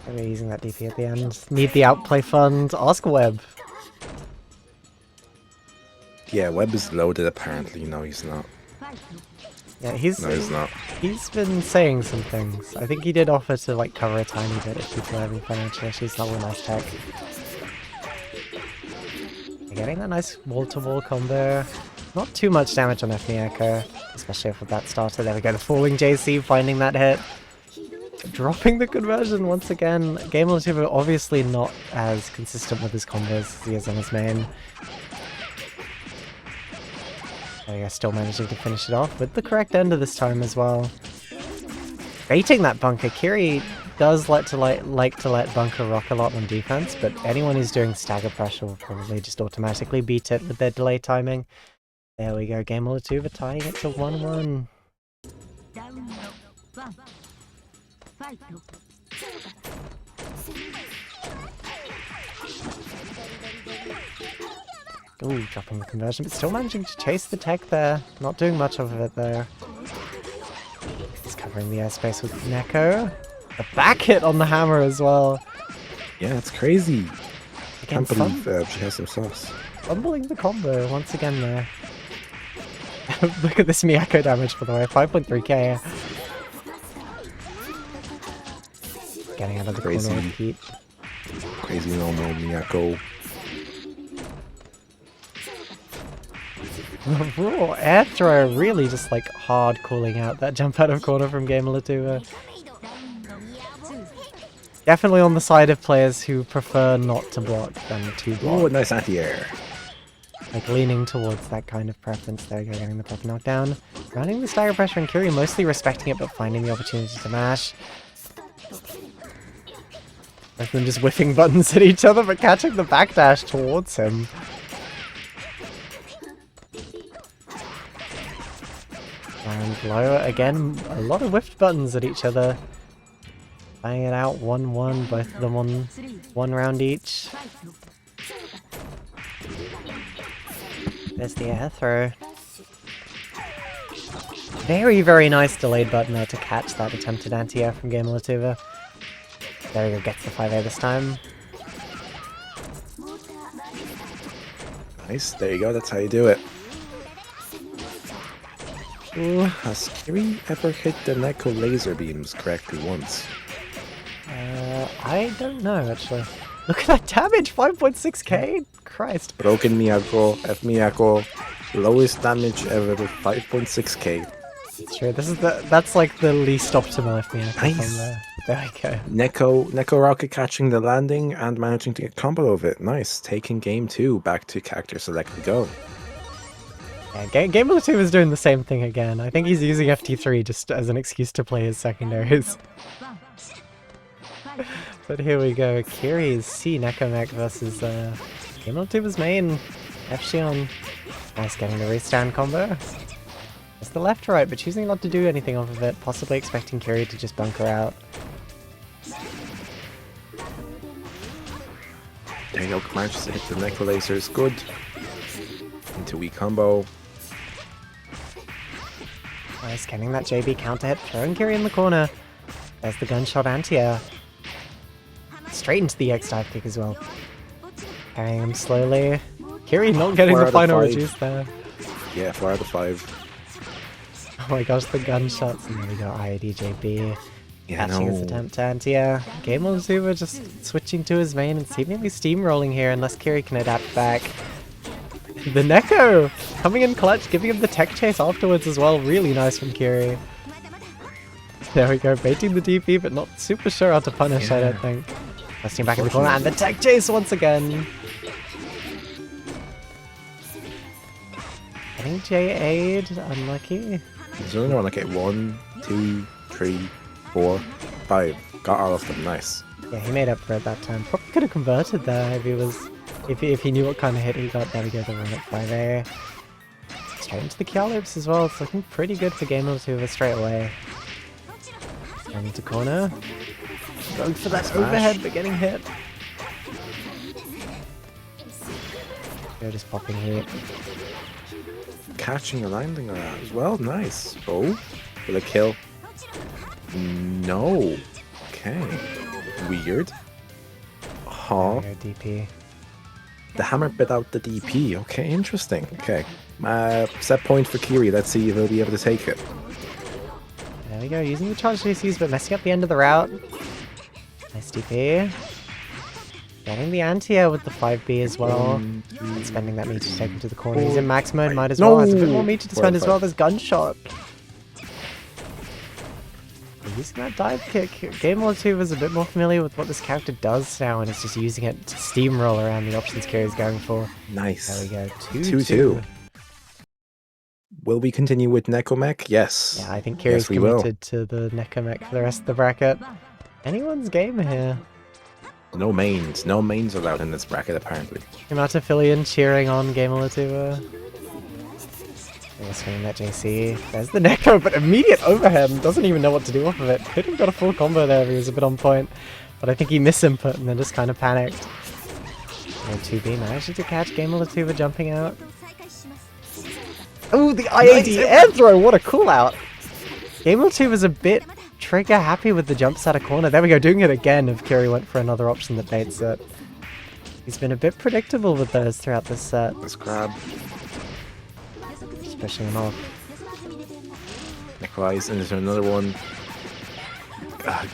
We're using that DP at the end. Need the outplay fund. Ask Web. Yeah, Web is loaded apparently. No, he's not. Yeah, he's not. He's been saying some things. I think he did offer to like cover a tiny bit if people are having financial issues. That was nice tech. You're getting that nice wall-to-wall combo. Not too much damage on Miyako, especially off of that starter. There we go, the falling JC finding that hit. Dropping the conversion once again. Gamer obviously not as consistent with his combos as he is on his main. There we go, still managing to finish it off with the correct ender this time as well. Baiting that bunker. Kiri does like to let bunker rock a lot on defense, but anyone who's doing stagger pressure will probably just automatically beat it with their delay timing. There we go, Gamer tying it to 1-1. Ooh, dropping the conversion, but still managing to chase the tech there. Not doing much of it there. He's covering the airspace with Neko. A back hit on the hammer as well. Yeah, it's crazy. I Again, can't believe she has some sauce. Fumbling the combo once again there. Look at this Miyako damage, by the way. 5.3k. Getting out of the corner with heat. Crazy normal Miyako. Raw air throw really just like hard calling out that jump out of corner from Gamer Latuva. Definitely on the side of players who prefer not to block than to block. Oh, nice anti-air. Like leaning towards that kind of preference. There you go, getting the proper knockdown. Running the stagger pressure and Kiri mostly respecting it but finding the opportunity to mash. Both of them just whiffing buttons at each other but catching the backdash towards him. And low again, a lot of whiffed buttons at each other. Playing it out 1-1, both of them on 1 round each. There's the air throw. Very, very nice delayed button there to catch that attempted anti-air from Gamer Latuva. There we go, gets the 5A this time. Nice, there you go, that's how you do it. Ooh. Has Kiri ever hit the Neko laser beams correctly once? I don't know actually. Look at that damage, 5.6k. Christ. Broken Miyako, F Miyako, lowest damage ever with 5.6k. It's true. That's like the least optimal if Miyako Nice. from there. There we go. Neko Rocket catching the landing and managing to get combo of it. Nice. Taking game 2 back to character select we go. Yeah, Game 2 is doing the same thing again. I think he's using FT3 just as an excuse to play his secondaries. But here we go. Kiri's C Nekomech versus Game 2's main F-Shion. Nice getting the restand combo. It's the left right, but choosing not to do anything off of it, possibly expecting Kiri to just bunker out. There you go, manages to hit the Neko lasers. Good. Into weak combo. Nice, getting that JB counter hit, throwing Kiri in the corner. There's the gunshot anti-air. Straight into the X dive kick as well. Carrying him slowly. Kiri not getting the final reduce there. Yeah, 4 out of 5. Oh my gosh, the gunshots. And there we go, IDJB. Yeah, Catching his attempt to anti-air. Game 2 are just switching to his main and seemingly steamrolling here unless Kiri can adapt back. The Neko coming in clutch, giving him the tech chase afterwards as well. Really nice from Kiri. There we go, baiting the DP, but not super sure how to punish, I don't think. Resting back in the corner, and the tech chase once again. Getting J-Aid, unlucky. There's only one, okay, 1, 2, 3, 4, 5. Got all of them, nice. Yeah, he made up for it that time. Probably could have converted there if he was, if he knew what kind of hit he got. There we go, the run up 5A. Straight into the Kya loops as well. It's looking pretty good for Game 2 straight away. Going into corner. Going for that overhead, but getting hit. They're just popping heat. Catching a landing around as well, nice. Oh, for the kill. No. Okay. Weird. Huh. DP. The hammer bit out the DP. Okay, interesting. Okay. Set point for Kiri. Let's see if he'll be able to take it. There we go, using the charge DCs, but messing up the end of the route. Nice DP. Getting the anti-air with the 5B as well. And spending that meter to take him to the corner. He's in max mode, might as well. Has a bit more meter to spend as well. There's gunshot. Using that dive kick. Game 2 was a bit more familiar with what this character does now, and it's just using it to steamroll around the options Kiri is going for. Nice. There we go, 2-2. Will we continue with Nekomech? Yes. Yeah, I think Kiri's committed to the Nekomech for the rest of the bracket. Anyone's game here. No mains. No mains allowed in this bracket, apparently. Hematophilian cheering on Game 2. Swinging that JC. There's the Neko, but immediate overhead and doesn't even know what to do off of it. Could have got a full combo there if he was a bit on point. But I think he misinput and then just kind of panicked. No 2B managed to catch Game 2 jumping out. Oh, the IAD air throw! What a cool out! Game 2 was a bit trigger happy with the jumps out of corner. There we go, doing it again if Kiri went for another option that baits it. He's been a bit predictable with those throughout this set. Let's grab. Just pushing him off. Neko Eyes, and there's another one.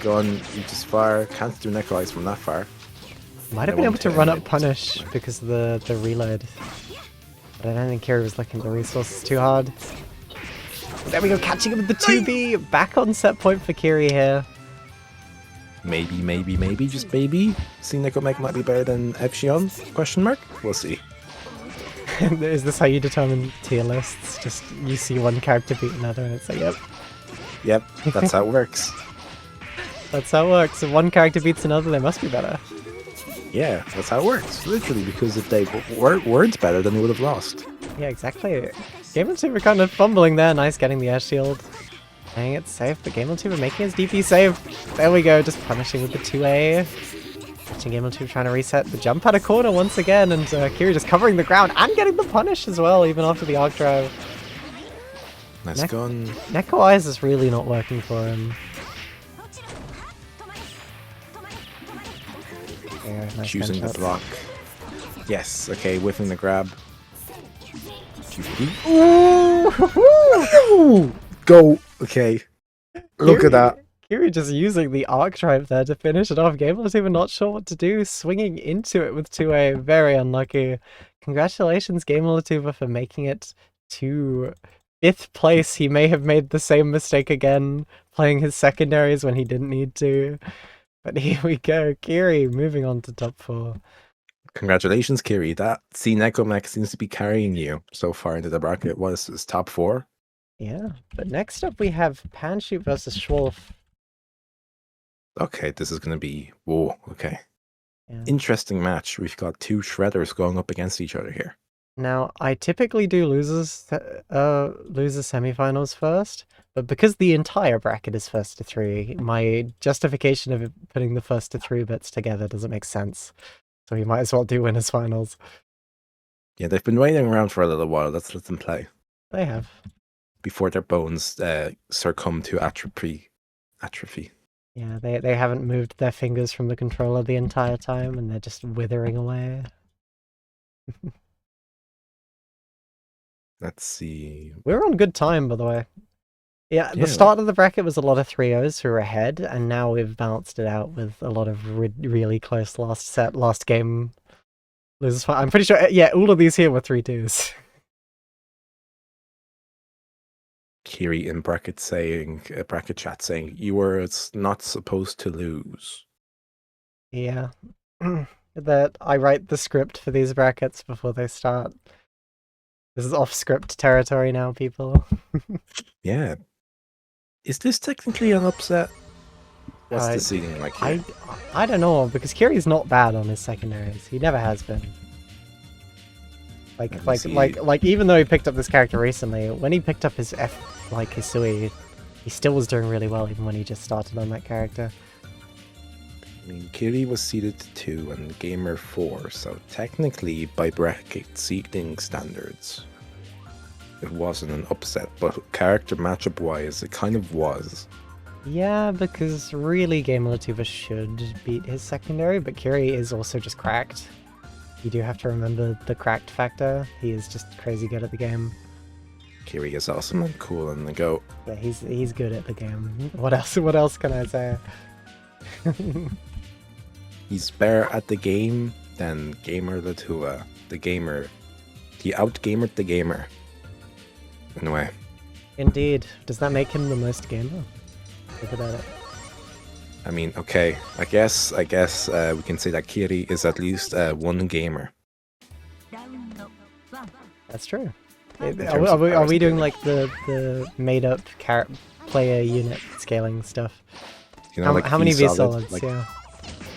Gone just far. Can't do Neko Eyes from that far. Might have been able to run up punish because of the reload. But I don't think Kiri was looking at the resources too hard. There we go, catching him with the 2B. Back on set point for Kiri here. Maybe, just maybe. See, Nekomech might be better than F-Shion? Question mark? We'll see. Is this how you determine tier lists? Just you see one character beat another and it's like, yep. Yep, that's how it works. That's how it works. If one character beats another, they must be better. Yeah, that's how it works. Literally, because if they weren't better, then we would have lost. Yeah, exactly. Game 2 were kind of fumbling there. Nice getting the air shield. Playing it safe, but Game 2 were making his DP save. There we go, just punishing with the 2A. Watching Game 2 trying to reset the jump out of corner once again, and Kiri just covering the ground and getting the punish as well, even after the arc drive. Nice gun. Neko Eyes is really not working for him. Yeah, nice choosing the block. Yes, okay, whiffing the grab. Cutie. Ooh! Go. Okay. Look at that. Kiri just using the archetype there to finish it off. Game was even not sure what to do, swinging into it with 2A. Very unlucky. Congratulations, Game Latuva, for making it to 5th place. He may have made the same mistake again, playing his secondaries when he didn't need to. But here we go. Kiri moving on to top 4. Congratulations, Kiri. That Nico mech seems to be carrying you so far into the bracket. What is this, top 4? Yeah, but next up we have Panshoot versus Schwolf. Okay, this is going to be... Whoa, okay. Yeah. Interesting match. We've got 2 shredders going up against each other here. Now, I typically do losers semifinals first, but because the entire bracket is first to 3, my justification of putting the first to 3 bits together doesn't make sense. So we might as well do winners finals. Yeah, they've been waiting around for a little while. Let's let them play. They have. Before their bones succumb to atrophy. Yeah, they haven't moved their fingers from the controller the entire time, and they're just withering away. Let's see. We're on good time, by the way. Yeah, the start of the bracket was a lot of 3-0s who were ahead, and now we've balanced it out with a lot of really close last game losers. I'm pretty sure, yeah, all of these here were 3-2s. Kiri in bracket chat saying you were not supposed to lose. Yeah. That I write the script for these brackets before they start. This is off-script territory now, people. Yeah. Is this technically an upset? What's the seeding like here? I don't know, because Kiri's not bad on his secondaries. He never has been. Like even though he picked up this character recently, when he picked up his Hisui, he still was doing really well even when he just started on that character. I mean, Kiri was seeded to 2 and Gamer 4, so technically by bracket seeding standards, it wasn't an upset, but character matchup wise, it kind of was. Yeah, because really Gamer Latuva should beat his secondary, but Kiri is also just cracked. You do have to remember the cracked factor. He is just crazy good at the game. Kiri is awesome and cool on the go. Yeah, he's good at the game. What else can I say? He's better at the game than Gamer Latuva. He outgamered the gamer. In a way. Indeed. Does that make him the most gamer? Think about it. I mean, okay. I guess we can say that Kiri is at least one gamer. That's true. Are we doing like the made up player unit scaling stuff? You know, how many V solids? Like, yeah.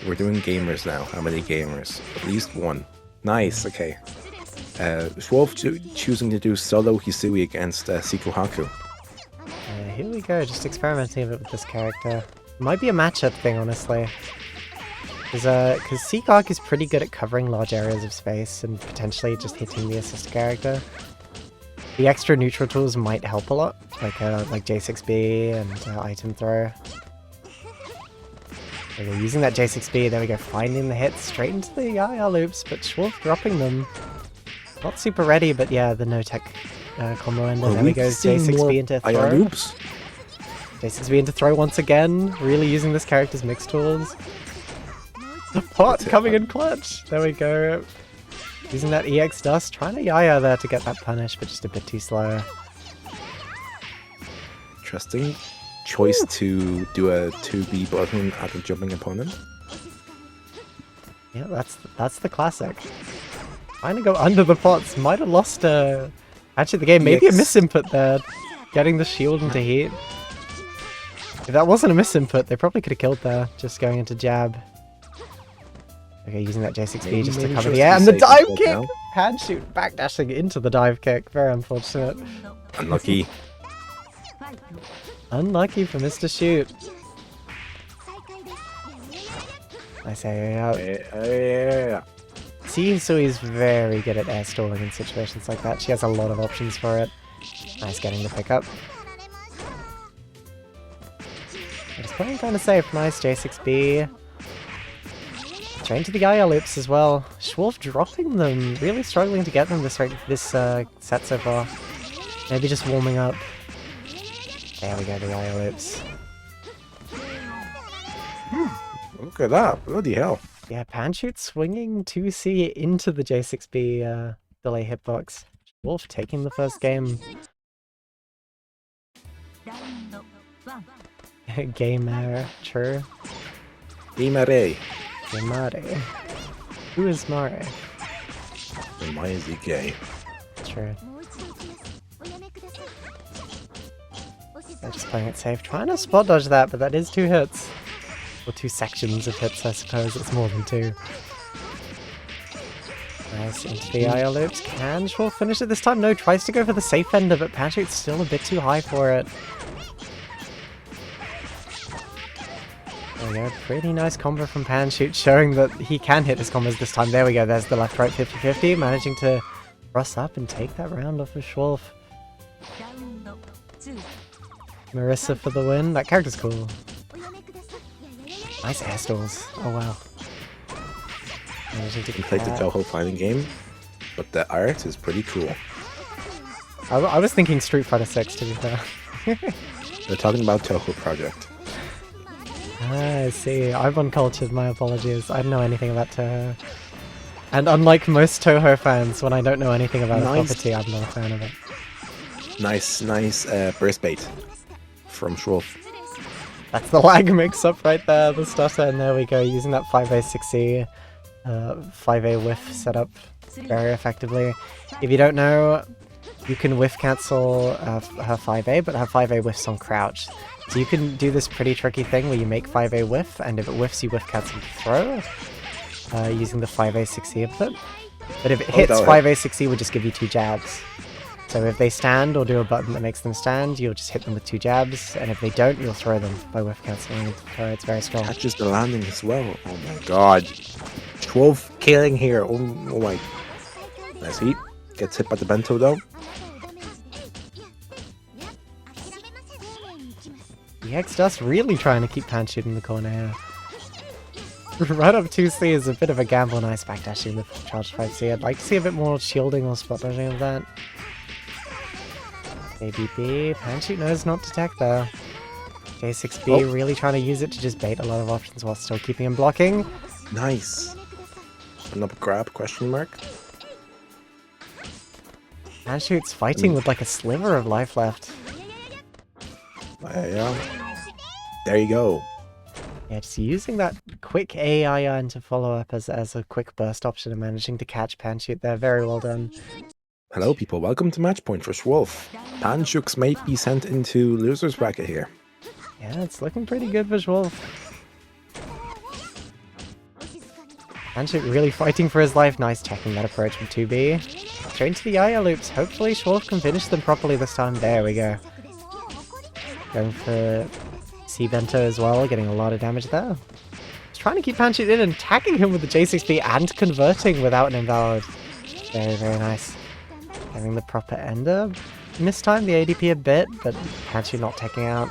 We're doing gamers now. How many gamers? At least 1. Nice. Okay. Schwolf choosing to do solo Hisui against Sikuhaku. Here we go, just experimenting a bit with this character. Might be a matchup thing, honestly. Because Seacock is pretty good at covering large areas of space and potentially just hitting the assist character. The extra neutral tools might help a lot, like J6B and item throw. So we're using that J6B, there we go, finding the hits straight into the Yaya loops, but Schwolf dropping them. Not super ready, but yeah, the no-tech combo ender. There we go, J6B into throw. Loops. J6B into throw once again, really using this character's mix tools. The pot coming in clutch! There we go. Using that EX dust, trying to Yaya there to get that punish, but just a bit too slow. Interesting choice to do a 2B button at a jumping opponent. Yeah, that's the classic. Trying to go under the pots, might have lost actually the game, maybe a misinput there. Getting the shield into heat. If that wasn't a misinput, they probably could have killed there, just going into jab. Okay, using that J6B just to cover the air, and the dive kick! Hand shoot, backdashing into the dive kick, very unfortunate. Unlucky. Unlucky for Mr. Shoot. I say, Yeah. Hisui is very good at air stalling in situations like that. She has a lot of options for it. Nice getting the pickup. Just playing kind of safe. Nice J6B. Straight into the IR loops as well. Schwolf dropping them, really struggling to get them this set so far. Maybe just warming up. There we go, the IR loops. Look at that, bloody hell. Yeah, Panshoot swinging 2C into the J6B delay hitbox. Schwolf taking the first game. Gamer, true. Gamere. Gamare. Who is Mare? And why is he gay? True. They're just playing it safe. Trying to spot dodge that, but that is 2 hits. Or 2 sections of hits, I suppose. It's more than 2. Nice, into the IR loops. Can Schwolf finish it this time? No, tries to go for the safe ender, but Panshoot's still a bit too high for it. There we go, pretty nice combo from Panshoot, showing that he can hit his combos this time. There we go, there's the left-right 50-50, managing to cross up and take that round off of Schwolf. Marissa for the win. That character's cool. Nice air stalls. Oh wow. Managing to He played the Toho fighting game, but the art is pretty cool. I was thinking Street Fighter 6 to be fair. They're talking about Toho Project. I see. I'm uncultured, my apologies. I don't know anything about Toho. And unlike most Toho fans, when I don't know anything about a property, I'm not a fan of it. Nice burst bait from Schwolf. That's the lag mix-up right there, the stutter, and there we go, using that 5A 6E 5A whiff setup very effectively. If you don't know, you can whiff cancel her 5A, but her 5A whiffs on crouch. So you can do this pretty tricky thing where you make 5A whiff, and if it whiffs, you whiff cancel to throw, using the 5A 6E input. But if it hits, 5A 6E would just give you 2 jabs. So if they stand or do a button that makes them stand, you'll just hit them with 2 jabs, and if they don't, you'll throw them by whiff cancelling. It's very strong. Catches the landing as well. Oh my god. 12 killing here. Oh my. Nice heat. Gets hit by the bento though. EX Dust really trying to keep Panshoot in the corner here. Right up 2C is a bit of a gamble. Nice backdashing with charged 5C. I'd like to see a bit more shielding or spot dodging of that. ABB, Panshoot knows not to tech there. J6B really trying to use it to just bait a lot of options while still keeping him blocking. Nice. Another grab, question mark. Panshoot's fighting with like a sliver of life left. Yeah. There you go. Yeah, just using that quick AIN to follow up as a quick burst option and managing to catch Panshoot there. Very well done. Hello people, welcome to Match Point for Schwolf. Panshoot might be sent into loser's bracket here. Yeah, it's looking pretty good for Schwolf. Panshoot really fighting for his life. Nice checking that approach from 2B. Straight into the IR loops. Hopefully Schwolf can finish them properly this time. There we go. Going for C-Bento as well, getting a lot of damage there. Just trying to keep Panshoot in and tagging him with the J6B and converting without an invalid. Very, very nice. Having the proper ender. Mistime the ADP a bit, but Panshoot not taking out.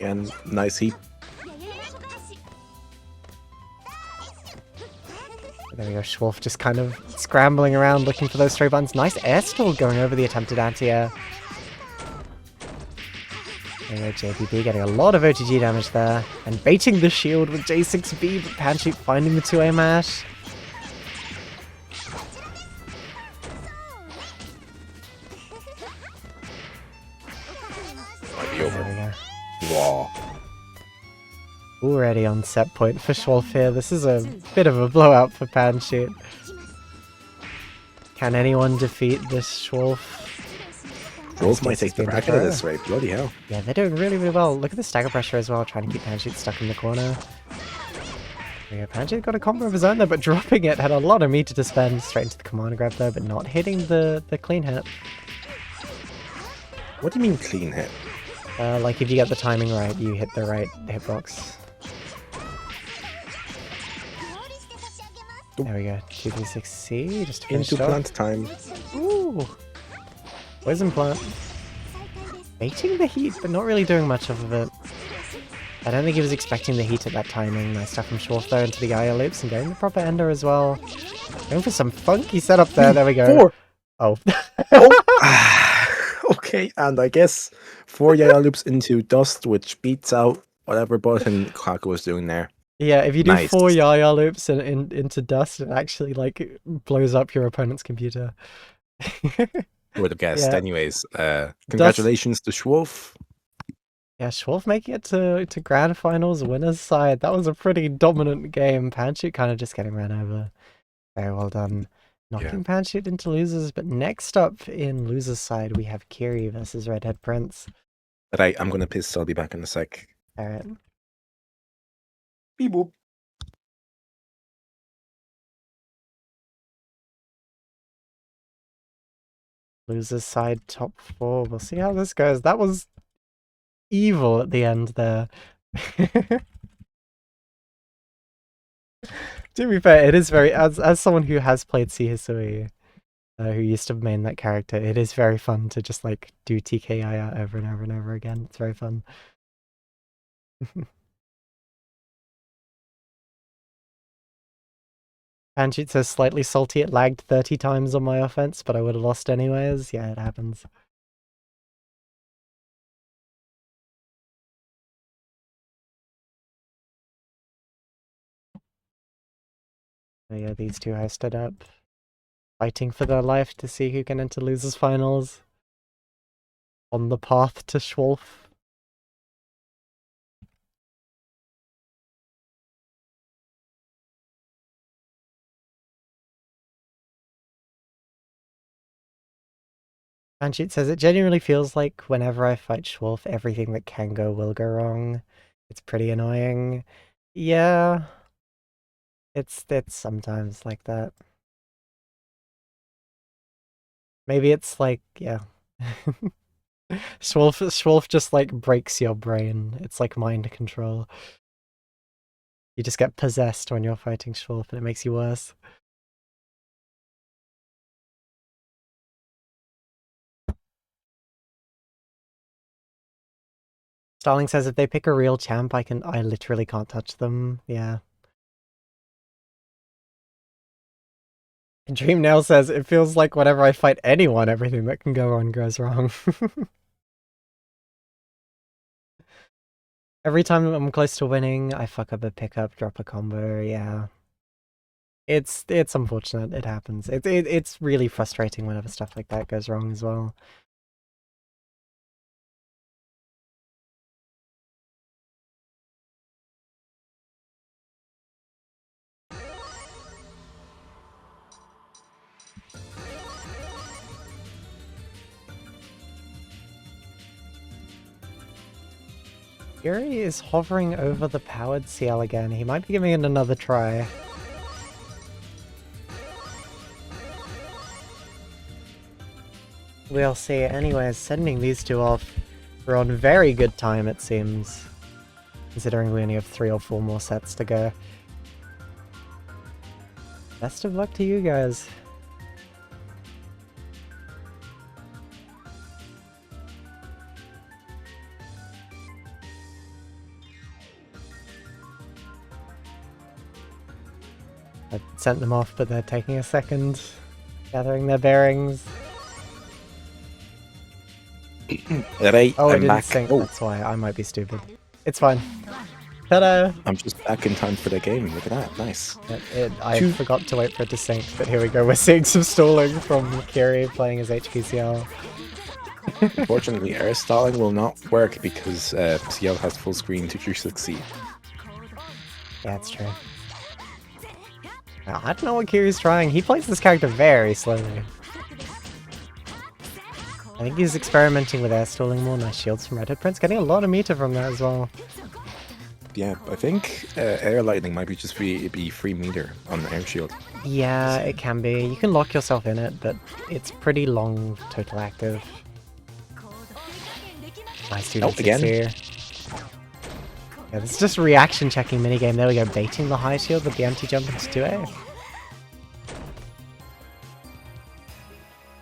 And nice heat. There we go, Schwolf just kind of scrambling around looking for those stray buttons. Nice air stall going over the attempted anti-air. There we go, JPP getting a lot of OTG damage there. And baiting the shield with J6B, but Panshoot finding the 2A mash. Might be over. There we go. Wow. Already on set point for Schwolf here. This is a bit of a blowout for Panshoot. Can anyone defeat this Schwolf? Schwolf might take the bracket of this way. Bloody hell. Yeah, they're doing really, really well. Look at the stagger pressure as well, trying to keep Panshoot stuck in the corner. Yeah, Panshoot got a combo of his own there, but dropping it had a lot of meter to spend. Straight into the command grab there, but not hitting the clean hit. What do you mean clean hit? Like if you get the timing right, you hit the right hitbox. There we go. 2d6C, just to finish Into it off. plant time. Ooh! Poison plant. Baiting the heat, but not really doing much of it. I don't think he was expecting the heat at that timing. Nice stuff from Schwarf though into the Yaya loops and getting the proper ender as well. Going for some funky setup there. There we go. 4. Oh. Okay, and I guess 4 Yaya loops into dust, which beats out whatever button Kako was doing there. Yeah, if you do Nice. 4 Yaya loops into dust, it actually like blows up your opponent's computer. Would have guessed. Yeah. Anyways, congratulations to Schwolf. Yeah, Schwolf making it to grand finals winners side. That was a pretty dominant game. Panshoot kind of just getting ran over. Very well done. Knocking Panshoot into losers. But next up in losers side, we have Kiri versus Redhead Prince. But I'm going to piss, so I'll be back in a sec. Alright. Beep boop. Losers side top 4. We'll see how this goes. That was evil at the end there. To be fair, it is very, as someone who has played C Hisui, who used to main that character, it is very fun to just like do TKI over and over and over again. It's very fun. Panshoot says slightly salty, it lagged 30 times on my offense, but I would have lost anyways. Yeah, it happens. So yeah, these two I stood up, fighting for their life to see who can enter losers finals. On the path to Schwolf. Panshoot says, it genuinely feels like whenever I fight Schwolf, everything that can go will go wrong. It's pretty annoying. Yeah. It's sometimes like that. Maybe it's like, yeah. Schwolf just like breaks your brain. It's like mind control. You just get possessed when you're fighting Schwolf and it makes you worse. Starling says if they pick a real champ, I literally can't touch them. Yeah. And Dreamnail says it feels like whenever I fight anyone, everything that can go wrong goes wrong. Every time I'm close to winning, I fuck up a pickup, drop a combo. Yeah. It's unfortunate. It happens. It's really frustrating whenever stuff like that goes wrong as well. Yuri is hovering over the powered CL again. He might be giving it another try. We'll see. Anyways, sending these two off. We're on very good time, it seems. Considering we only have 3 or 4 more sets to go. Best of luck to you guys. I sent them off, but they're taking a second, gathering their bearings. Right, oh, I'm I didn't back. sync, Oh, that's why. I might be stupid. It's fine. Ta-da! I'm just back in time for the game. Look at that. Nice. I forgot to wait for it to sync, but here we go. We're seeing some stalling from Kiri playing his HPCL. Unfortunately, air stalling will not work because CL has full screen to succeed. Yeah, it's true. I don't know what Kiri's trying. He plays this character very slowly. I think he's experimenting with air stalling more. Nice shields from Redhead Prince. Getting a lot of meter from that as well. Yeah, I think air lightning might be just be free meter on the air shield. Yeah, it can be. You can lock yourself in it, but it's pretty long total active. Nice 2 again. Here. Yeah, this is just reaction checking minigame. There we go, baiting the high shield with the empty jump into 2A.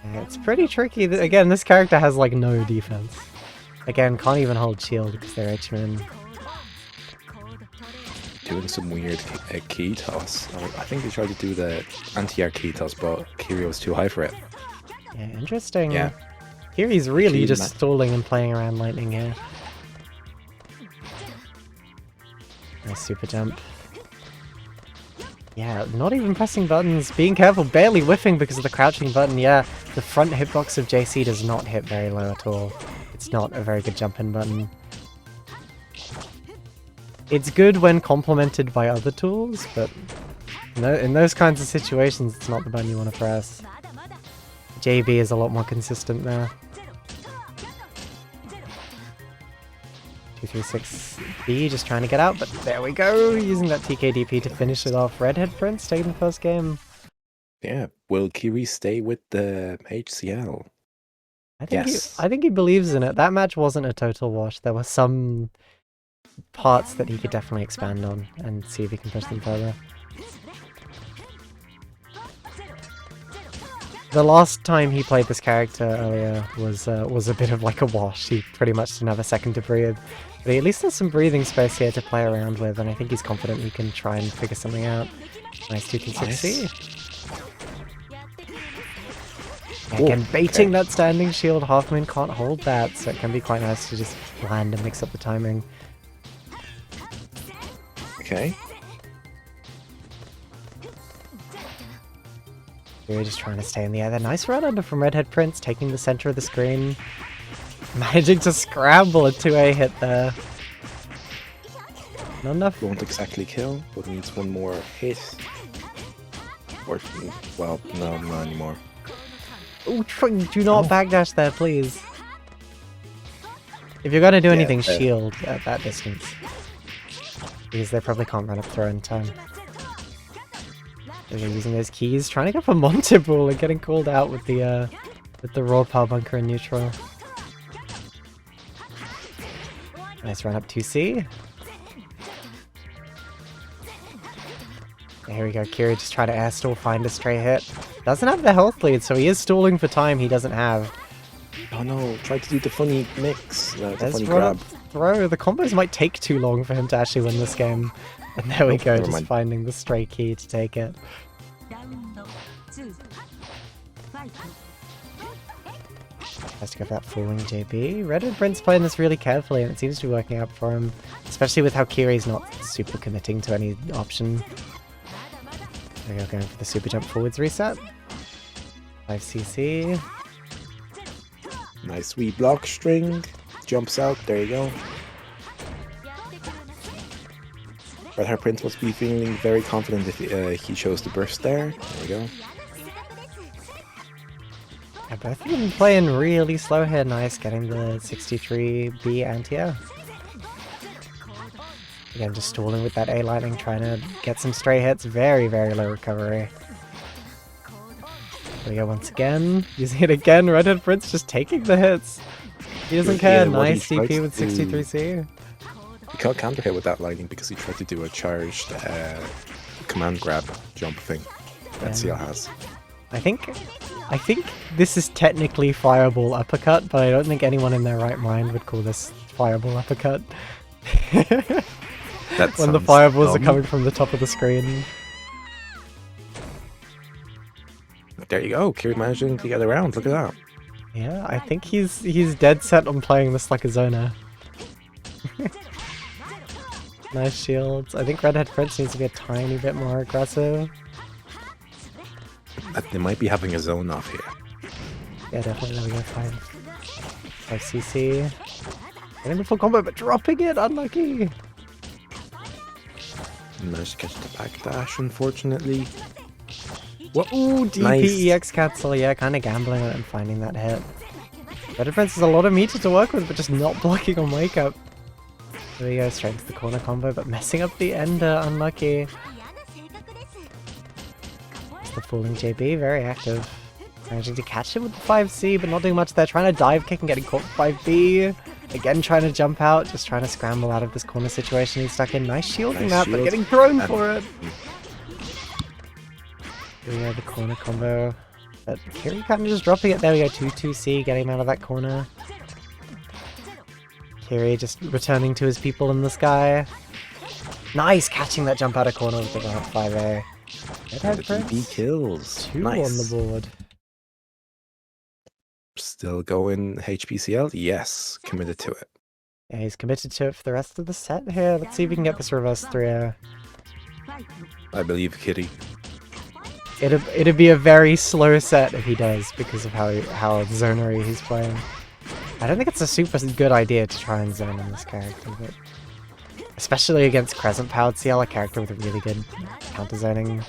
Yeah, it's pretty tricky. Again, this character has like no defense. Again, can't even hold shield because they're HMN. doing some weird key toss. I think they tried to do the anti-air key toss, but Kiri was too high for it. Yeah, interesting. Yeah. Kiri's really Kiri just stalling and playing around lightning here. Nice super jump. Yeah, not even pressing buttons, being careful, barely whiffing because of the crouching button. Yeah, the front hitbox of JC does not hit very low at all. It's not a very good jump-in button. It's good when complemented by other tools, but in those kinds of situations, it's not the button you want to press. JB is a lot more consistent there. 236B just trying to get out, but there we go, using that TKDP to finish it off. Redhead Prince taking the first game. Yeah, will Kiri stay with the HCL? I think he believes in it. That match wasn't a total wash. There were some parts that he could definitely expand on and see if he can push them further. The last time he played this character earlier was a bit of like a wash. He pretty much didn't have a second to breathe. But he at least has some breathing space here to play around with, and I think he's confident he can try and figure something out. Nice 226C. Again, baiting that standing shield. Half Moon can't hold that, so it can be quite nice to just land and mix up the timing. Okay. We're just trying to stay in the air there. Nice run under from Redhead Prince, taking the center of the screen. Managing to scramble a 2A hit there. Not enough. Won't exactly kill, but needs one more hit. Or, well, no, not anymore. Ooh, do not backdash there, please. If you're gonna do anything, shield at that distance. Because they probably can't run up throw in time. They're using those keys, trying to go for Montiball and getting called out with the raw power bunker in neutral. Nice run up 2C. Here we go, Kiri just trying to air stall, find a stray hit. Doesn't have the health lead, so he is stalling for time he doesn't have. Oh no, tried to do the funny mix, the funny run grab. Up throw. The combos might take too long for him to actually win this game. And there we go, just finding the stray key to take it. Has to go for that fooling JB. Redhead Prince playing this really carefully, and it seems to be working out for him. Especially with how Kiri's not super committing to any option. There we go, going for the super jump forwards reset. 5cc. Nice wee block string. Jumps out, there you go. Redhead Prince must be feeling very confident if he chose to burst there. There we go. Yeah, both of them playing really slow here. Nice, getting the 63B anti-air. Again, just stalling with that A lightning, trying to get some stray hits. Very, very low recovery. There we go once again. Using it again. Redhead Prince just taking the hits. He doesn't care. Nice DP with 63C. He can't counter hit with that lightning because he tried to do a charged command grab jump thing that CL has. I think this is technically fireball uppercut, but I don't think anyone in their right mind would call this fireball uppercut. When the fireballs are coming from the top of the screen. There you go, Kiri managing to get around, look at that. Yeah, I think he's dead set on playing this like a zoner. Nice shields. I think Redhead Prince needs to be a tiny bit more aggressive. They might be having a zone off here. Yeah, definitely. There we go. 5cc. Getting the full combo, but dropping it. Unlucky. Managed to catch the backdash, unfortunately. What? Ooh, DP EX cancel. Yeah, kind of gambling on it and finding that hit. Redhead Prince has a lot of meter to work with, but just not blocking on wake up. There we go, straight into the corner combo, but messing up the ender. Unlucky. The fooling JB, very active. Managing to catch him with the 5C, but not doing much there. Trying to dive kick and getting caught with 5B. Again, trying to jump out, just trying to scramble out of this corner situation he's stuck in. Nice shielding that, but getting thrown for it. Here we go, the corner combo. But Kiri kind of just dropping it. There we go, 2-2C, getting him out of that corner. Kiri just returning to his people in the sky. Nice, catching that jump out of corner with the run up 5A. The DP kills. 2 Nice. on the board. Still going HPCL? Yes, committed to it. Yeah, he's committed to it for the rest of the set here. Let's see if we can get this reverse 3-0. I believe Kitty. It'd be a very slow set if he does, because of how zonery he's playing. I don't think it's a super good idea to try and zone on this character, but especially against Crescent powered CL, a character with a really good counter zoning.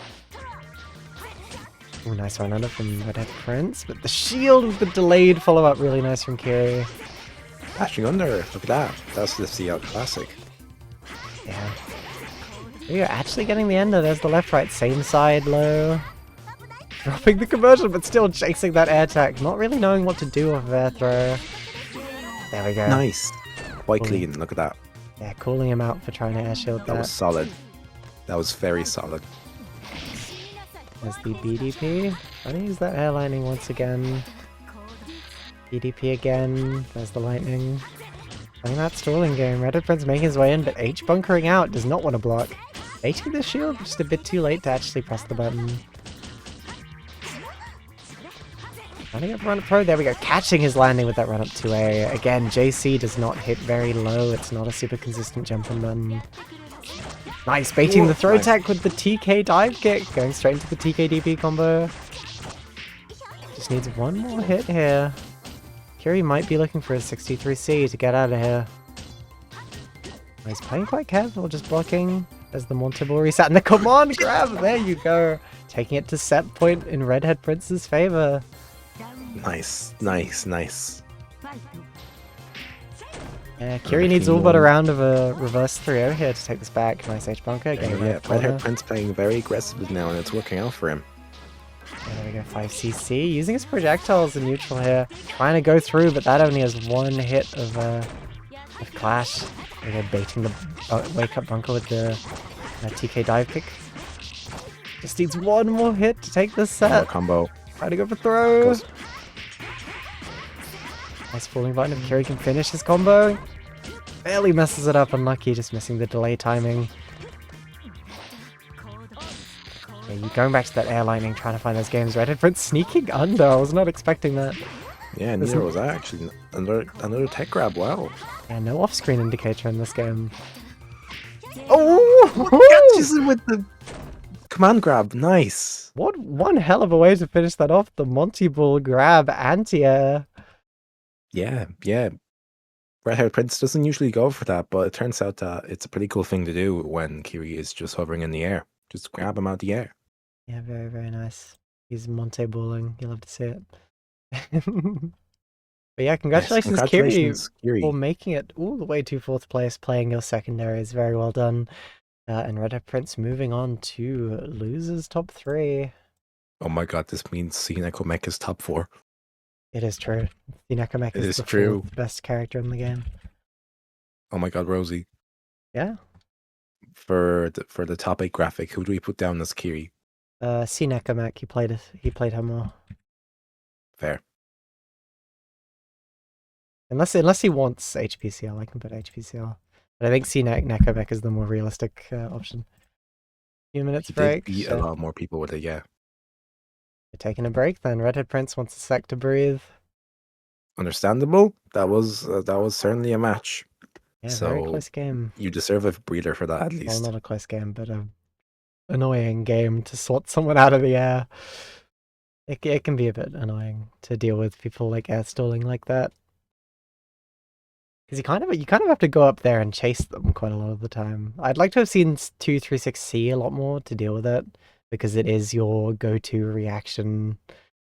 Ooh, nice run under from Redhead Prince, but the shield with the delayed follow up, really nice from Kiri. Flashing under, look at that. That's the CL classic. Yeah. We are actually getting the ender. There's the left right, same side low. Dropping the conversion, but still chasing that air attack. Not really knowing what to do with air throw. There we go. Nice. Quite clean, look at that. Yeah, calling him out for trying to air shield that. That was solid. That was very solid. There's the BDP. I'm gonna use that air lightning once again. BDP again. There's the lightning. Playing that stalling game. Redhead Prince making his way in, but H bunkering out. Does not want to block. Baiting the shield, just a bit too late to actually press the button. Running up run up pro. There we go. Catching his landing with that run up 2A. Again, JC does not hit very low. It's not a super consistent jumping button. Nice, baiting the throw attack with the TK dive kick. Going straight into the TK DP combo. Just needs one more hit here. Kiri might be looking for a 63C to get out of here. He's playing quite careful, just blocking. There's the Montable reset and the command grab. There you go. Taking it to set point in Redhead Prince's favor. Nice, nice, nice. Yeah, Kiri needs all but a round of a reverse 3-0 here to take this back. Nice H bunker. Yeah, Redhead Prince playing very aggressively now, and it's working out for him. There we go, 5cc. Using his projectiles in neutral here. Trying to go through, but that only has one hit of Clash. There we go, baiting the wake up bunker with the TK dive kick. Just needs one more hit to take this set. Combo. Trying to go for throw. Nice falling button if Kiri can finish his combo. Barely messes it up, unlucky, just missing the delay timing. Yeah, you going back to that air lightning, trying to find those games. Redhead Prince sneaking under. I was not expecting that. Yeah, neither was I actually. Another tech grab, wow. Yeah, no off-screen indicator in this game. Oh! Catches it with the command grab, nice. What one hell of a way to finish that off. The Monty Bull grab anti-air. Yeah. Redhead Prince doesn't usually go for that, but it turns out that it's a pretty cool thing to do when Kiri is just hovering in the air. Just grab him out the air. Yeah, very, very nice. He's Monte Bulling. You'll love to see it. But yeah, congratulations, Kiri, for making it all the way to 4th place, playing your secondaries. Very well done. And Redhead Prince moving on to losers top 3. Oh my god, this means Sineko Meka's top 4. It is true. Sineko Meka is the true. Best character in the game. Oh my god, Rosie. Yeah. For the top 8 graphic, who do we put down as Kiri? Sineko Meka, he played her more. Fair. Unless he wants HPCL, I can put HPCL. But I think Sineko Meka is the more realistic option. Few minutes break. Beat a lot more people with it, yeah. We're taking a break then. Redhead Prince wants a sec to breathe. Understandable. That was certainly a match. Yeah, so very close game. You deserve a breather for that, at least. Well, not a close game, but an annoying game to sort someone out of the air. It can be a bit annoying to deal with people like air stalling like that. Because you kind of have to go up there and chase them quite a lot of the time. I'd like to have seen 236C a lot more to deal with it, because it is your go-to reaction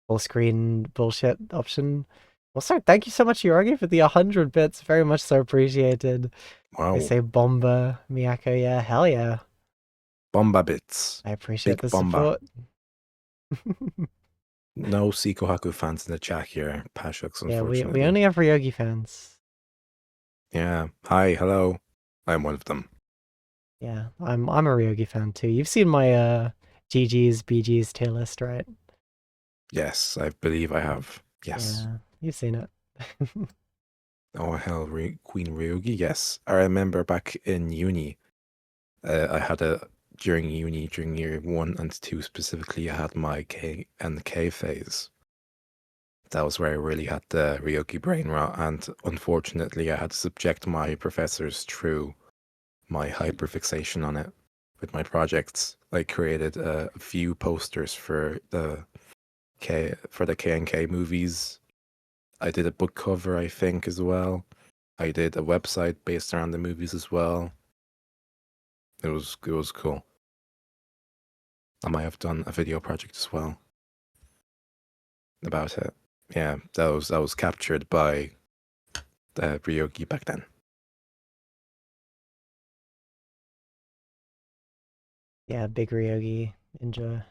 full screen bullshit option. Also, thank you so much, Yorgi, for the 100 bits. Very much so appreciated. Wow. They say Bomba, Miyako, yeah, hell yeah. Bomba bits. I appreciate Big the Bomba. support. No Sikohaku fans in the chat here, Pashux, unfortunately. Yeah, we only have Ryogi fans. Yeah. Hi, hello. I'm one of them. Yeah, I'm a Ryogi fan too. You've seen my GG's, BG's tier list, right? Yes, I believe I have. Yes. Yeah, you've seen it. Oh hell, Queen Ryugi, yes. I remember back in uni, I had during uni, during year 1 and 2 specifically, I had my K and K phase. That was where I really had the Ryoki brain rot, and unfortunately I had to subject my professors through my hyperfixation on it with my projects. I created a few posters for the K and K movies. I did a book cover, I think, as well. I did a website based around the movies as well. It was cool. I might have done a video project as well about it. Yeah, that was captured by the Ryoki back then. Yeah, big Ryogi. Enjoy.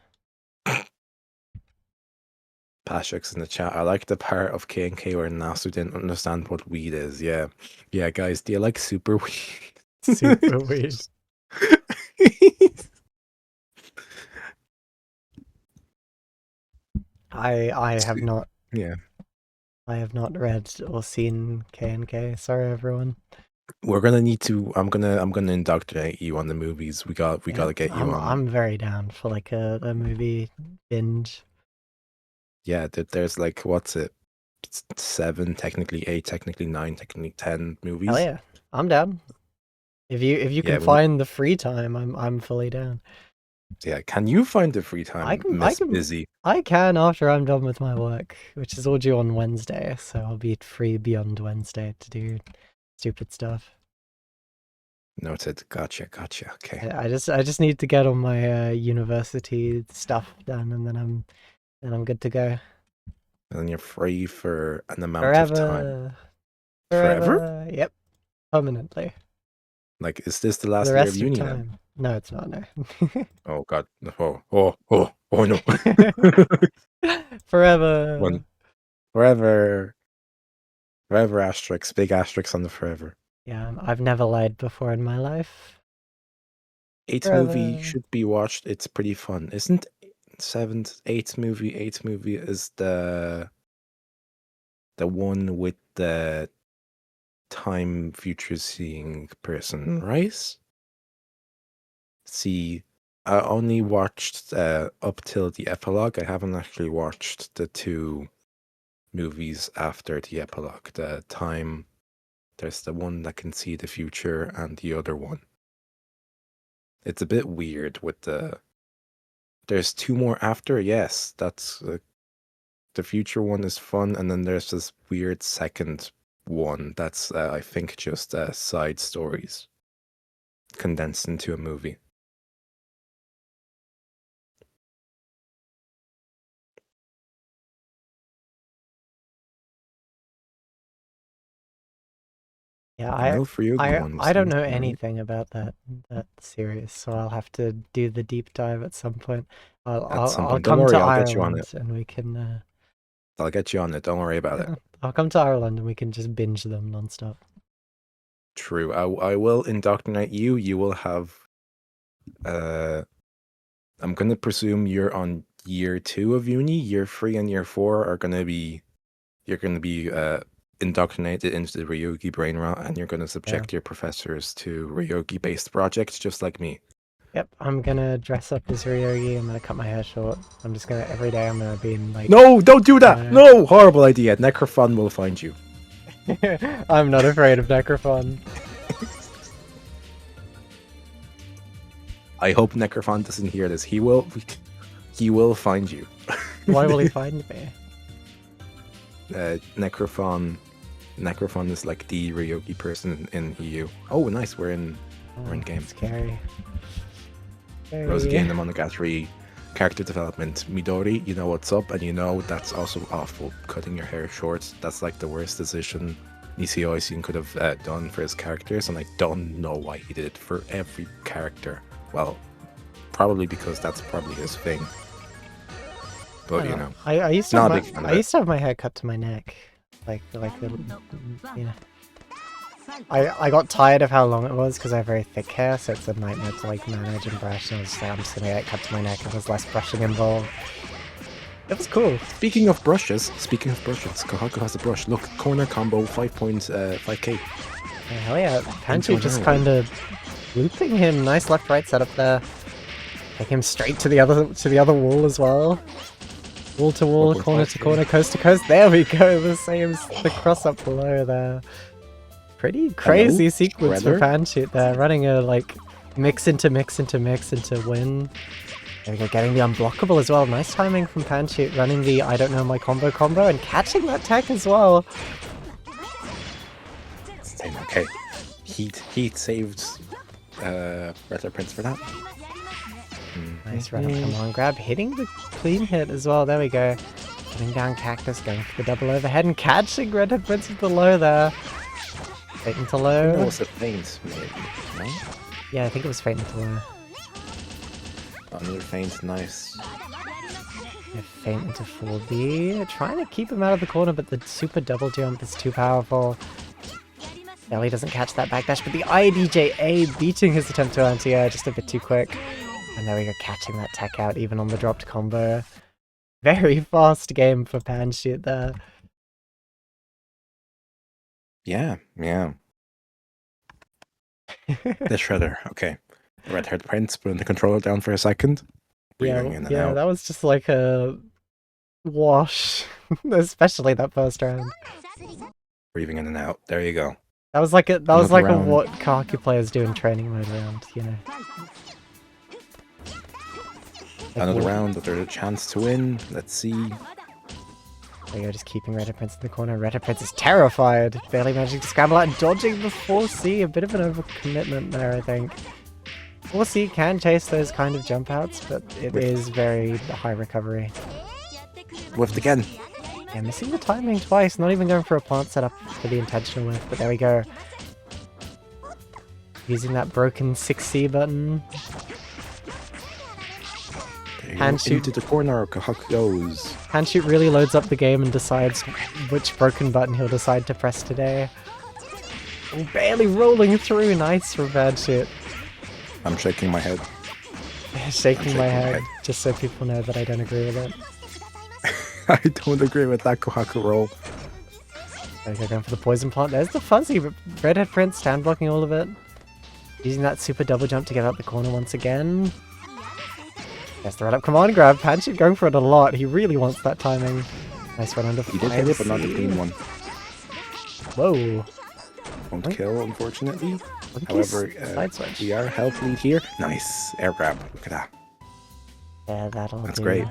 Pashik's in the chat. I like the part of K and K where Nasu didn't understand what weed is. Yeah. Yeah, guys, do you like super weed? Super weed. I have not. Yeah. I have not read or seen K&K. Sorry, everyone. We're gonna need to. I'm gonna indoctrinate you on the movies. We gotta get you on. I'm very down for like a movie binge. Yeah, there's like, what's it? 7, technically 8, technically 9, technically 10 movies. Hell yeah, I'm down. If you can find the free time, I'm fully down. Yeah, can you find the free time? I can. Busy. I can after I'm done with my work, which is all due on Wednesday, so I'll be free beyond Wednesday to do stupid stuff. Noted. Gotcha. Okay. I just need to get on my university stuff done, and then I'm good to go. And then you're free for an amount of time. Forever? Yep. Permanently. Like, is this the last year of uni then? No, it's not, no. Oh god. Oh no. Forever. Forever asterisks, big asterisks on the forever. Yeah, I've never lied before in my life. 8th movie should be watched. It's pretty fun. Isn't 8th movie is the one with the time future seeing person, right? See, I only watched up till the epilogue. I haven't actually watched the 2 movies after the epilogue. The time, there's the one that can see the future and the other one. It's a bit weird with there's 2 more after. Yes, that's the future one is fun, and then there's this weird second one that's I think just side stories condensed into a movie. Yeah, I don't know anything about that series, so I'll have to do the deep dive at some point. I'll come to Ireland and we can. I'll get you on it. Don't worry about it. I'll come to Ireland and we can just binge them nonstop. True. I will indoctrinate you. You will have. I'm gonna presume you're on year 2 of uni. Year 3 and year 4 are gonna be. You're gonna be indoctrinated into the Ryoki brain rot, and you're gonna subject your professors to Ryoki based projects, just like me. Yep, I'm gonna dress up as Ryogi. I'm gonna cut my hair short. I'm just gonna every day. I'm gonna be in like. No, don't do that. No, horrible idea. Necrophon will find you. I'm not afraid of Necrophon. I hope Necrophon doesn't hear this. He will find you. Why will he find me? Necrophon is like the Ryoki person in EU. Oh, nice. We're in game. Scary. Rose Game, the Monogatari character development. Midori, you know what's up, and you know that's also awful. Cutting your hair short, that's like the worst decision Nisio Oisin could have done for his characters, and I don't know why he did it for every character. Well, probably because that's probably his thing. But you know, I used to have my hair cut to my neck, like yeah. I got tired of how long it was because I have very thick hair, so it's a nightmare to like manage and brush. And I was just like, I'm just gonna get it cut to my neck, and there's less brushing involved. It was cool. Speaking of brushes, Kohaku has a brush. Look, corner combo 5.5k. Hell yeah, Panty just kind of looping him. Nice left-right setup there. Take him straight to the other wall as well. Wall to wall, corner to corner, coast to coast. There we go. The same as the cross up below there. Pretty crazy sequence for Panshoot there. Running a like mix into win. There we go, getting the unblockable as well. Nice timing from Panshoot, running the I don't know my combo and catching that tech as well. Okay. Heat saved Red Prince for that. Nice run up command grab, hitting the clean hit as well. There we go. Putting down Cactus, going for the double overhead and catching Red Prince with the low there. Fate into low. That was a feint, maybe, no? Yeah, I think it was fate into low. Another feint, nice. Yeah, feint into 4B. Trying to keep him out of the corner, but the super double jump is too powerful. Belly doesn't catch that backdash, but the IDJA beating his attempt to anti-air just a bit too quick. And there we go, catching that tech out even on the dropped combo. Very fast game for Panshoot there. Yeah. The Shredder, okay. Red Prince putting the controller down for a second. Yeah, that was just like a wash. Especially that first round. Breathing in and out. There you go. That was like a what Kaku players do in training mode round, you know. Another round, but there's a chance to win. Let's see. There you go, just keeping Red Prince in the corner. Red Prince is terrified. Barely managing to scramble out and dodging the 4C. A bit of an overcommitment there, I think. 4C can chase those kind of jump outs, but it is very high recovery. Whiffed again. Yeah, missing the timing twice. Not even going for a plant setup for the intentional whiff, but there we go. Using that broken 6C button. Panshoot to the corner, Kahaku goes. Panshoot really loads up the game and decides which broken button he'll decide to press today. Oh, barely rolling through. Nice for Panshoot. I'm shaking my head. shaking my head, just so people know that I don't agree with it. I don't agree with that Kahaku roll. Okay, going for the poison plant. There's the fuzzy, but Redhead Prince stand blocking all of it. Using that super double jump to get out the corner once again. There's the right up command grab. Panshoot going for it a lot. He really wants that timing. Nice run under 5C. He did hit it, but not the clean one. Whoa. Won't kill, unfortunately. However, we are health lead here. Nice. Air grab. Look at that. Yeah, That's great.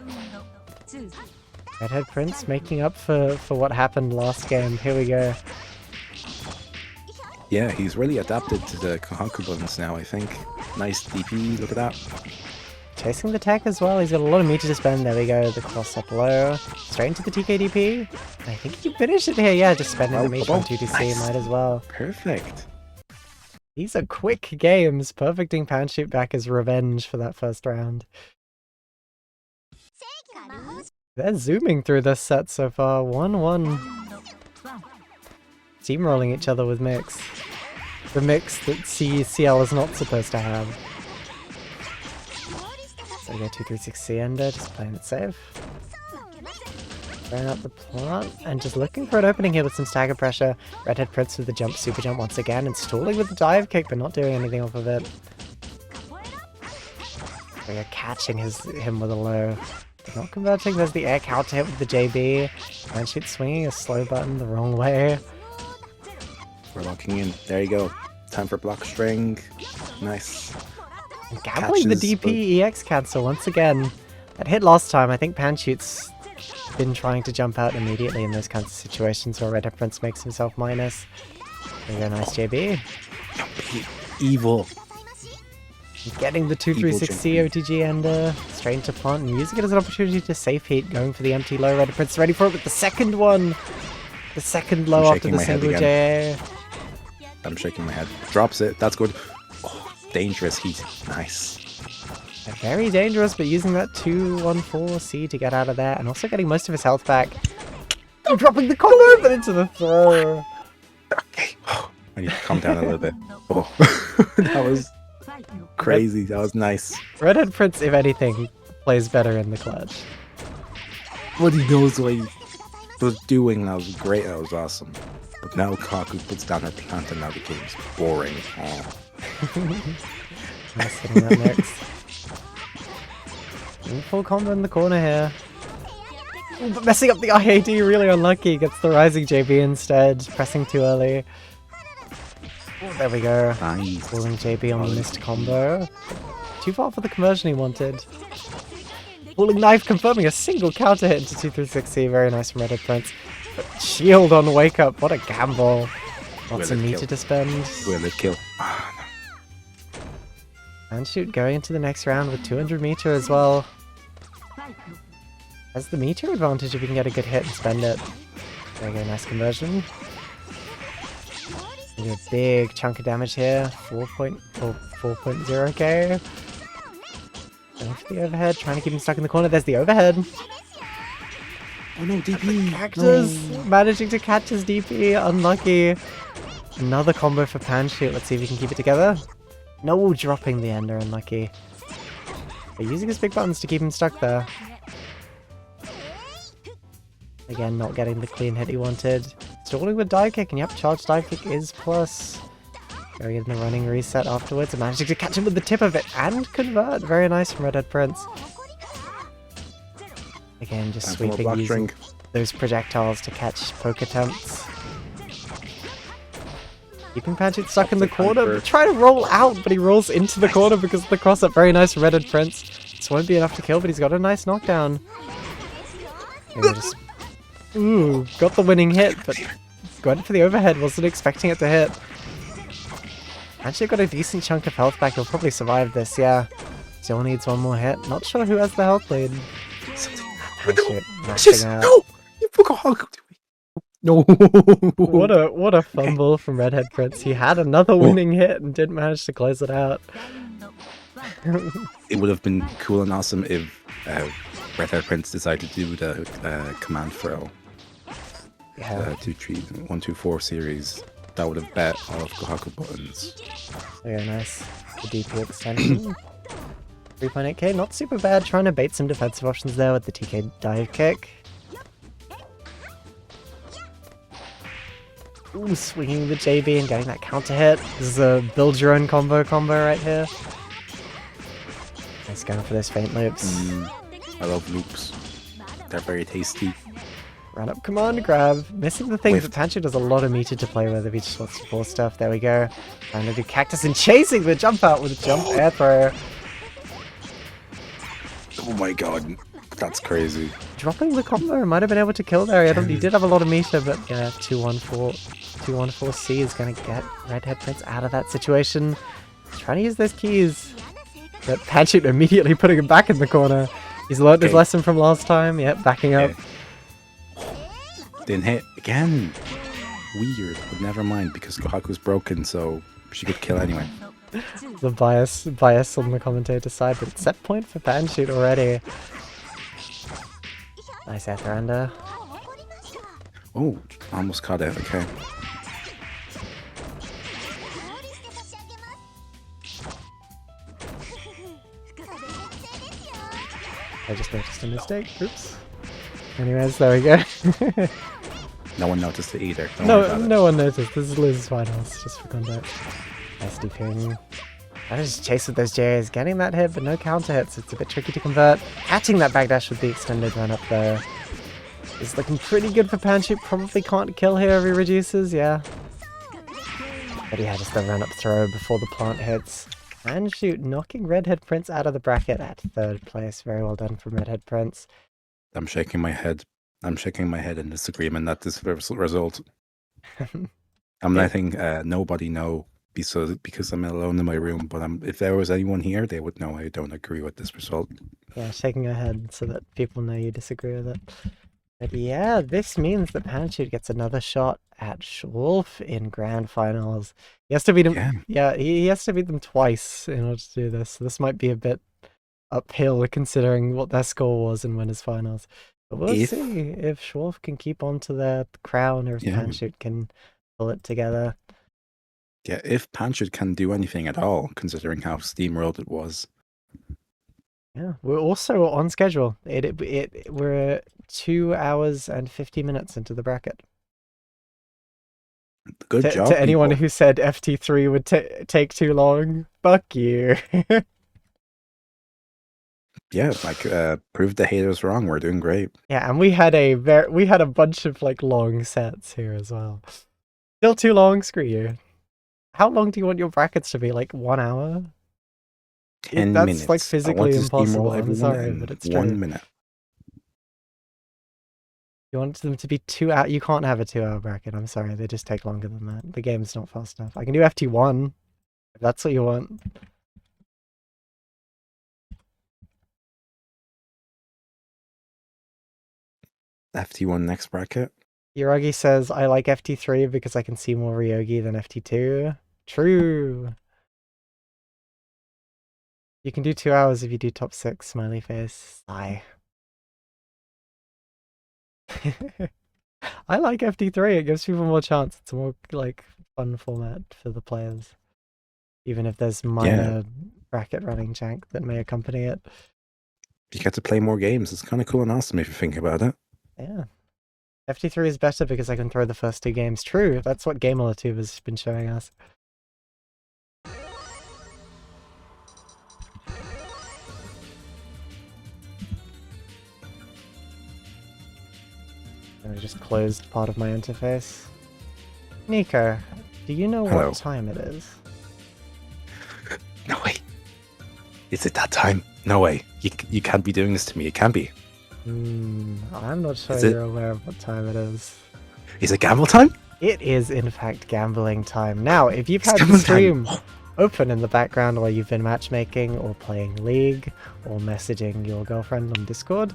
Redhead Prince making up for what happened last game. Here we go. Yeah, he's really adapted to the Kahaku buttons now, I think. Nice DP. Look at that. Chasing the tech as well. He's got a lot of meter to spend. There we go. The cross up low. Straight into the TKDP. I think he can finish it here. Yeah, just spending the meter on 2DC. Nice. Might as well. Perfect. These are quick games. Perfecting Panshoot back as revenge for that first round. They're zooming through this set so far. 1-1. Steamrolling each other with mix. The mix that CL is not supposed to have. There we go, 236C ender, just playing it safe. Throwing out the plant, and just looking for an opening here with some stagger pressure. Redhead Prince with the jump, super jump once again, and stalling with the dive kick, but not doing anything off of it. We are catching him with a low. Not converting, there's the air counter hit with the JB. Panshoot swinging a slow button the wrong way. We're locking in. There you go. Time for block string. Nice. And gambling the DP EX cancel once again. That hit last time. I think Panshoot's been trying to jump out immediately in those kinds of situations where Redhead Prince makes himself minus. There you go, nice JB. Evil. Getting the 236C OTG ender straight into plant and using it as an opportunity to safe heat, going for the empty low. Redhead Prince ready for it with the second one. The second low after the single JA. I'm shaking my head. Drops it. That's good. Oh, dangerous heat. Nice. Very dangerous, but using that 214C to get out of there and also getting most of his health back. I'm dropping the combo, but into the throw. Okay. I need to calm down a little bit. Oh, that was crazy. That was nice. Redhead Prince, if anything, plays better in the clutch. What he knows what he was doing, that was great. That was awesome. But now Kaku puts down her plant and now the game's boring. Oh. Nice hitting that mix. Full combo in the corner here. Ooh, but messing up the IAD, really unlucky. Gets the rising JB instead, pressing too early. Ooh, there we go. Nice. Falling JB on the missed combo. Too far for the conversion he wanted. Falling knife confirming a single counter hit into 2-3-6C. Very nice from Reddit Prince. But shield on wake up. What a gamble. Lots of meter to spend. Will it kill? And shoot, going into the next round with 200 meter as well. Has the meter advantage if you can get a good hit and spend it. There you go, nice conversion. A big chunk of damage here. 4.0k. Going for the overhead, trying to keep him stuck in the corner. There's the overhead. Oh no, DP! Cactus managing to catch his DP. Unlucky. Another combo for Panshoot. Let's see if he can keep it together. No, dropping the ender. Unlucky. But using his big buttons to keep him stuck there. Again, not getting the clean hit he wanted. Stalling with dive kick, and yep, charge dive kick is plus. Going in the running reset afterwards, and managing to catch him with the tip of it and convert. Very nice from Redhead Prince. Again, just sweeping using those projectiles to catch poke attempts. Keeping Panshoot stuck in the corner, trying to roll out, but he rolls into the corner because of the cross-up. Very nice from Redhead Prince. This won't be enough to kill, but he's got a nice knockdown. Just... Ooh, got the winning hit, but going for the overhead, wasn't expecting it to hit. Panshoot got a decent chunk of health back, he'll probably survive this, yeah. Still needs one more hit. Not sure who has the health lead. Panshoot mashing out. No! You forgot. No! What a fumble from Redhead Prince. He had another winning hit and didn't manage to close it out. It would have been cool and awesome if Redhead Prince decided to do the command throw. Yeah. 1-2-4 series. That would have bet all of Kohaku buttons. Very nice. The DP extension. 3.8k, not super bad. Trying to bait some defensive options there with the TK dive kick. Ooh, swinging the JB and getting that counter hit. This is a build your own combo right here. Nice going for those feint loops. I love loops. They're very tasty. Run up command grab. Missing the thing that Panshoot does a lot of meter to play with if he just wants to force stuff. There we go. Trying to do cactus and chasing the jump out with a jump air throw. Oh my god. That's crazy. Dropping the combo, might have been able to kill there. He did have a lot of meter, but yeah, 214C is going to get Redhead Prince out of that situation. Trying to use those keys. But Panshoot immediately putting him back in the corner. He's learned his lesson from last time. Yep, backing up. Didn't hit again. Weird, but never mind because Kohaku's broken, so she could kill anyway. The bias on the commentator side, but set point for Panshoot already. Nice air throw. Oh, almost caught it. Okay. I just noticed a mistake. Oops. Anyways, there we go. No one noticed it either. No one noticed. This is Losers Finals, just for context. Nice DPing. I just chase with those J's, getting that hit, but no counter hits. It's a bit tricky to convert. Catching that backdash with the extended run up there is looking pretty good for Panshoot. Probably can't kill here if he reduces, yeah. But yeah, just the run up throw before the plant hits. Panshoot knocking Redhead Prince out of the bracket at 3rd place. Very well done from Redhead Prince. I'm shaking my head. I'm shaking my head in disagreement at this result. I'm letting nobody know because I'm alone in my room. But if there was anyone here, they would know I don't agree with this result. Yeah, shaking her head so that people know you disagree with it. But yeah, this means that Panshoot gets another shot at Schwolf in grand finals. He has to beat him. Yeah, he has to beat them twice in order to do this. So this might be a bit uphill considering what their score was in winners finals. But we'll see if Schwolf can keep on to their crown or if Panshoot can pull it together. Yeah, if Panshoot can do anything at all, considering how steamrolled it was. Yeah, we're also on schedule. We're 2 hours and 50 minutes into the bracket. Good job, to anyone people. who said FT3 would take too long, fuck you. Yeah, like proved the haters wrong. We're doing great. Yeah, and we had a bunch of like long sets here as well. Still too long, screw you. How long do you want your brackets to be? Like 1 hour? 10 That's minutes. like I physically want to impossible. steamroll I'm everyone sorry, in but it's 1 true. minute. You want them to be 2 hours? You can't have a 2-hour bracket. I'm sorry, they just take longer than that. The game's not fast enough. I can do FT1 if that's what you want. FT1 next bracket. Yogi says, I like FT3 because I can see more Ryogi than FT2. True. You can do 2 hours if you do top 6, smiley face. Sigh. I like FT3, it gives people more chance. It's a more, like, fun format for the players. Even if there's minor bracket running jank that may accompany it. You get to play more games. It's kind of cool and awesome if you think about it. Yeah. FT3 is better because I can throw the first 2 games. True, that's what Gamerlatube has been showing us. I just closed part of my interface. Nico, do you know Hello. what time it is? No way. Is it that time? No way. You can't be doing this to me. It can't be. I'm not sure Is it? you're aware of what time it is. Is it gamble time? It is, in fact, gambling time. Now, if you've It's had the gambling stream time. open in the background while you've been matchmaking or playing League or messaging your girlfriend on Discord,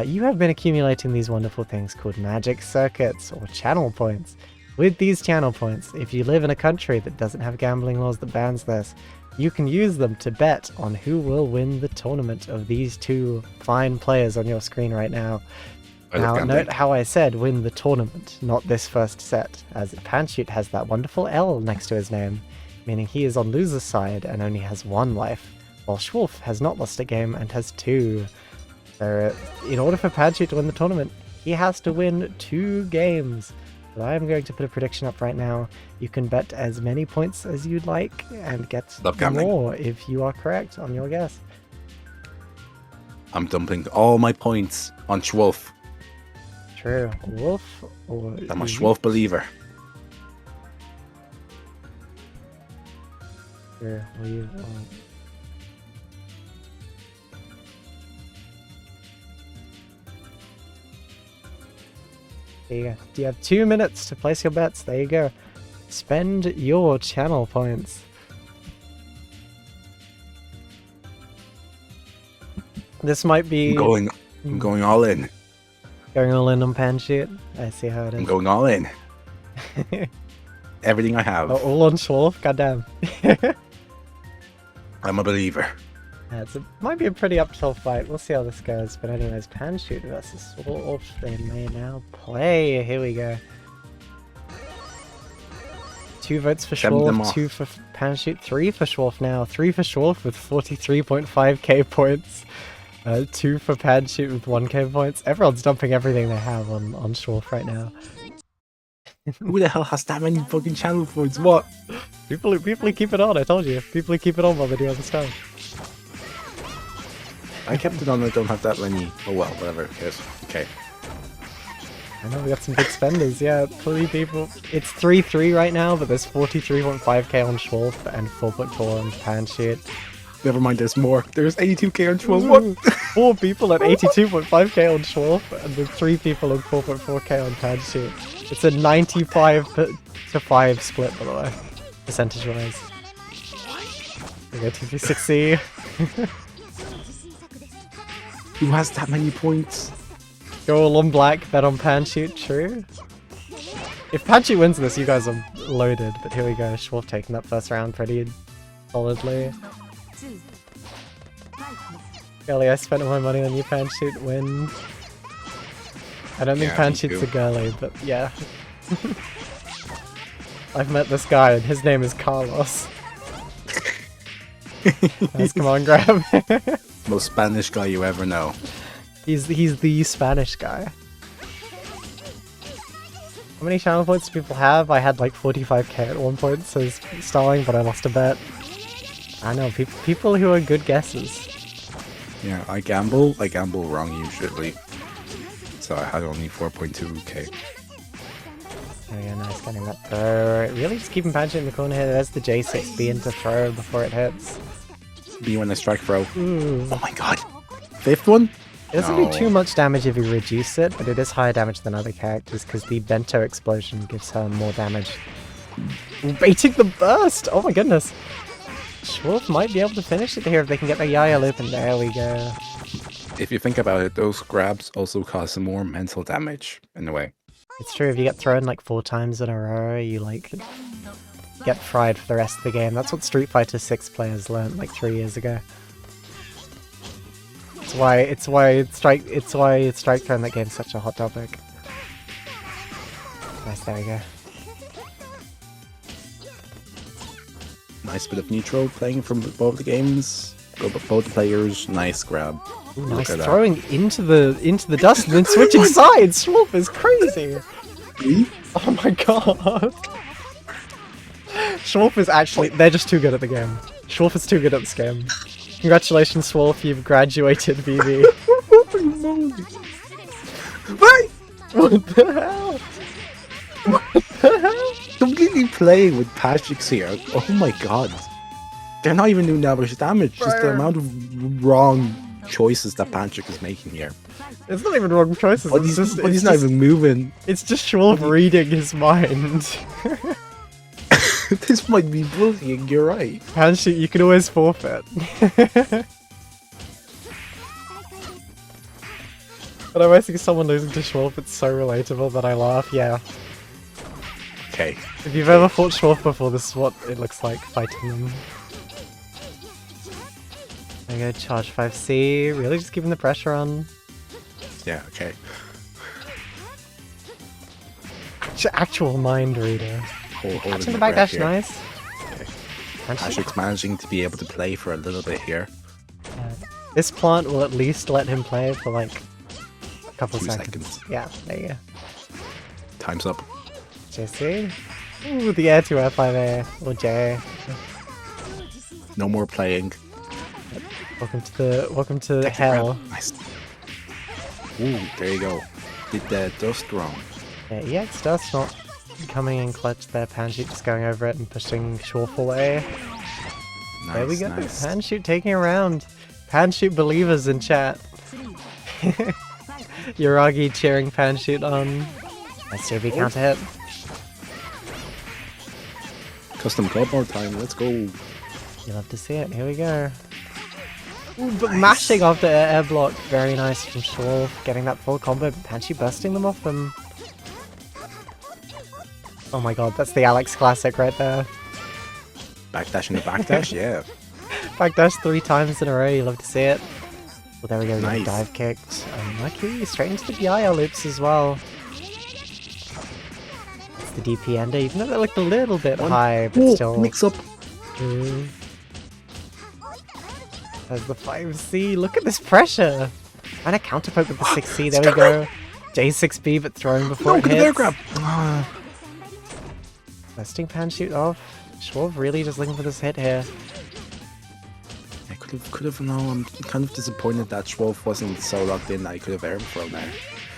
you have been accumulating these wonderful things called magic circuits or channel points. With these channel points, if you live in a country that doesn't have gambling laws that bans this, you can use them to bet on who will win the tournament of these 2 fine players on your screen right now. Now, note how I said win the tournament, not this first set, as Panshoot has that wonderful L next to his name, meaning he is on loser's side and only has 1 life, while Schwolf has not lost a game and has 2. So, in order for Panshoot to win the tournament, he has to win 2 games. So I'm going to put a prediction up right now. You can bet as many points as you'd like and get more if you are correct on your guess. I'm dumping all my points on Schwolf. True. Wolf or... I'm a Schwolf believer. Sure. There you go. You have 2 minutes to place your bets. There you go. Spend your channel points. This might be... I'm going all in. Going all in on Panshoot? I see how it is. I'm going all in. Everything I have. Oh, all on Schwolf? Goddamn. I'm a believer. It might be a pretty uphill fight. We'll see how this goes. But anyways, Panshoot versus Schwolf. They may now play. Here we go. 2 votes for Schwolf, 2 for Panshoot, 3 for Schwolf now. 3 for Schwolf with 43.5k points. 2 for Panshoot with 1k points. Everyone's dumping everything they have on Schwolf right now. Who the hell has that many fucking channel points? What? People keep it on, I told you. People keep it on while they do other stuff. I kept it on, I don't have that many. Oh well, whatever. Yes. Okay. I know we got some big spenders, yeah. 3 people. It's 3-3 right now, but there's 43.5k on Schwolf and 4.4 on Panshoot. Never mind, there's more. There's 82k on Schwolf. What? 4 people at 82.5k on Schwolf, and then 3 people on 4.4k on Panshoot. It's a 95 to 5 split, by the way, percentage-wise. We go 2v6C. Who has that many points? Go all on black, bet on Panshoot, true. If Panshoot wins this, you guys are loaded, but here we go. Schwolf taking that first round pretty solidly. Girly, I spent all my money on you, Panshoot. Win. I don't think Panshoot's a girly, but yeah. I've met this guy, and his name is Carlos. Nice, come on, grab. Most Spanish guy you ever know. He's the Spanish guy. How many channel points do people have? I had like 45k at one point, so stalling, but I lost a bet. I know, people who are good guesses. Yeah, I gamble wrong usually. So I had only 4.2k. There we go, nice getting that throw. Really just keeping Pancho in the corner here. There's the J6B into throw before it hits. B when I strike throw. Ooh. Oh my god. 5th one? It doesn't do too much damage if you reduce it, but it is higher damage than other characters because the Bento explosion gives her more damage. Ooh, baiting the burst! Oh my goodness! Schwolf might be able to finish it here if they can get the Yaya loop, and there we go. If you think about it, those grabs also cause more mental damage in a way. It's true, if you get thrown like 4 times in a row, you like get fried for the rest of the game. That's what Street Fighter 6 players learned like 3 years ago. It's why strike throw in that game is such a hot topic. Nice, there we go. Nice bit of neutral playing from both the games. Both the players, nice grab. Ooh, nice throwing into the dust and then switching sides. Schwolf is crazy. Oh my god. Schwolf is actually, they're just too good at the game. Schwolf is too good at this game. Congratulations, Schwolf, you've graduated, VV. What? What the hell? What the hell? Completely playing with Patrick's here. Oh my god. They're not even doing that much damage, just the amount of wrong choices that Patrick is making here. It's not even wrong choices, But he's not even moving. It's just Schwolf reading his mind. This might be bullying, you're right. Handshoot, you can always forfeit. But I always think someone losing to Schwolf, it's so relatable that I laugh, yeah. Okay. If you've ever fought Schwolf before, this is what it looks like fighting them. There you go, charge 5C, really just keeping the pressure on. Yeah, okay. Actual mind reader. Catching the backdash, nice. Okay. Patrick's managing to be able to play for a little bit here. This plant will at least let him play for like a couple seconds. Yeah, there you go. Time's up. JC? Ooh, the air to F5A, or J. No more playing. Welcome to hell. Nice. Ooh, there you go. Did the dust wrong. Yeah, EX dust not coming in clutch there. Panshoot just going over it and pushing Schwolf away. Nice, there we go. Nice. Panshoot taking a round. Panshoot believers in chat. Yuragi cheering Panshoot on. Nice CB counter hit. Custom club more time. Let's go. You love to see it. Here we go. Ooh, but nice. Mashing after air block. Very nice from Schwolf. Getting that full combo. Panshoot bursting them off them. Oh my god, that's the Alex classic right there. Backdash in the backdash, yeah. Backdash 3 times in a row, you love to see it. Well, there we go, nice. Dive kicked. Lucky, straight into the DIL loops as well. That's the DP ender, even though they looked a little bit high, but still. Mix up. There's the 5C, look at this pressure! And a counterpoke with the 6C, there we go. J6B, but thrown before it hits. There, grab. Bursting Panshoot off. Schwolf really just looking for this hit here. I could have. No, I'm kind of disappointed that Schwolf wasn't so locked in that he could have air thrown there.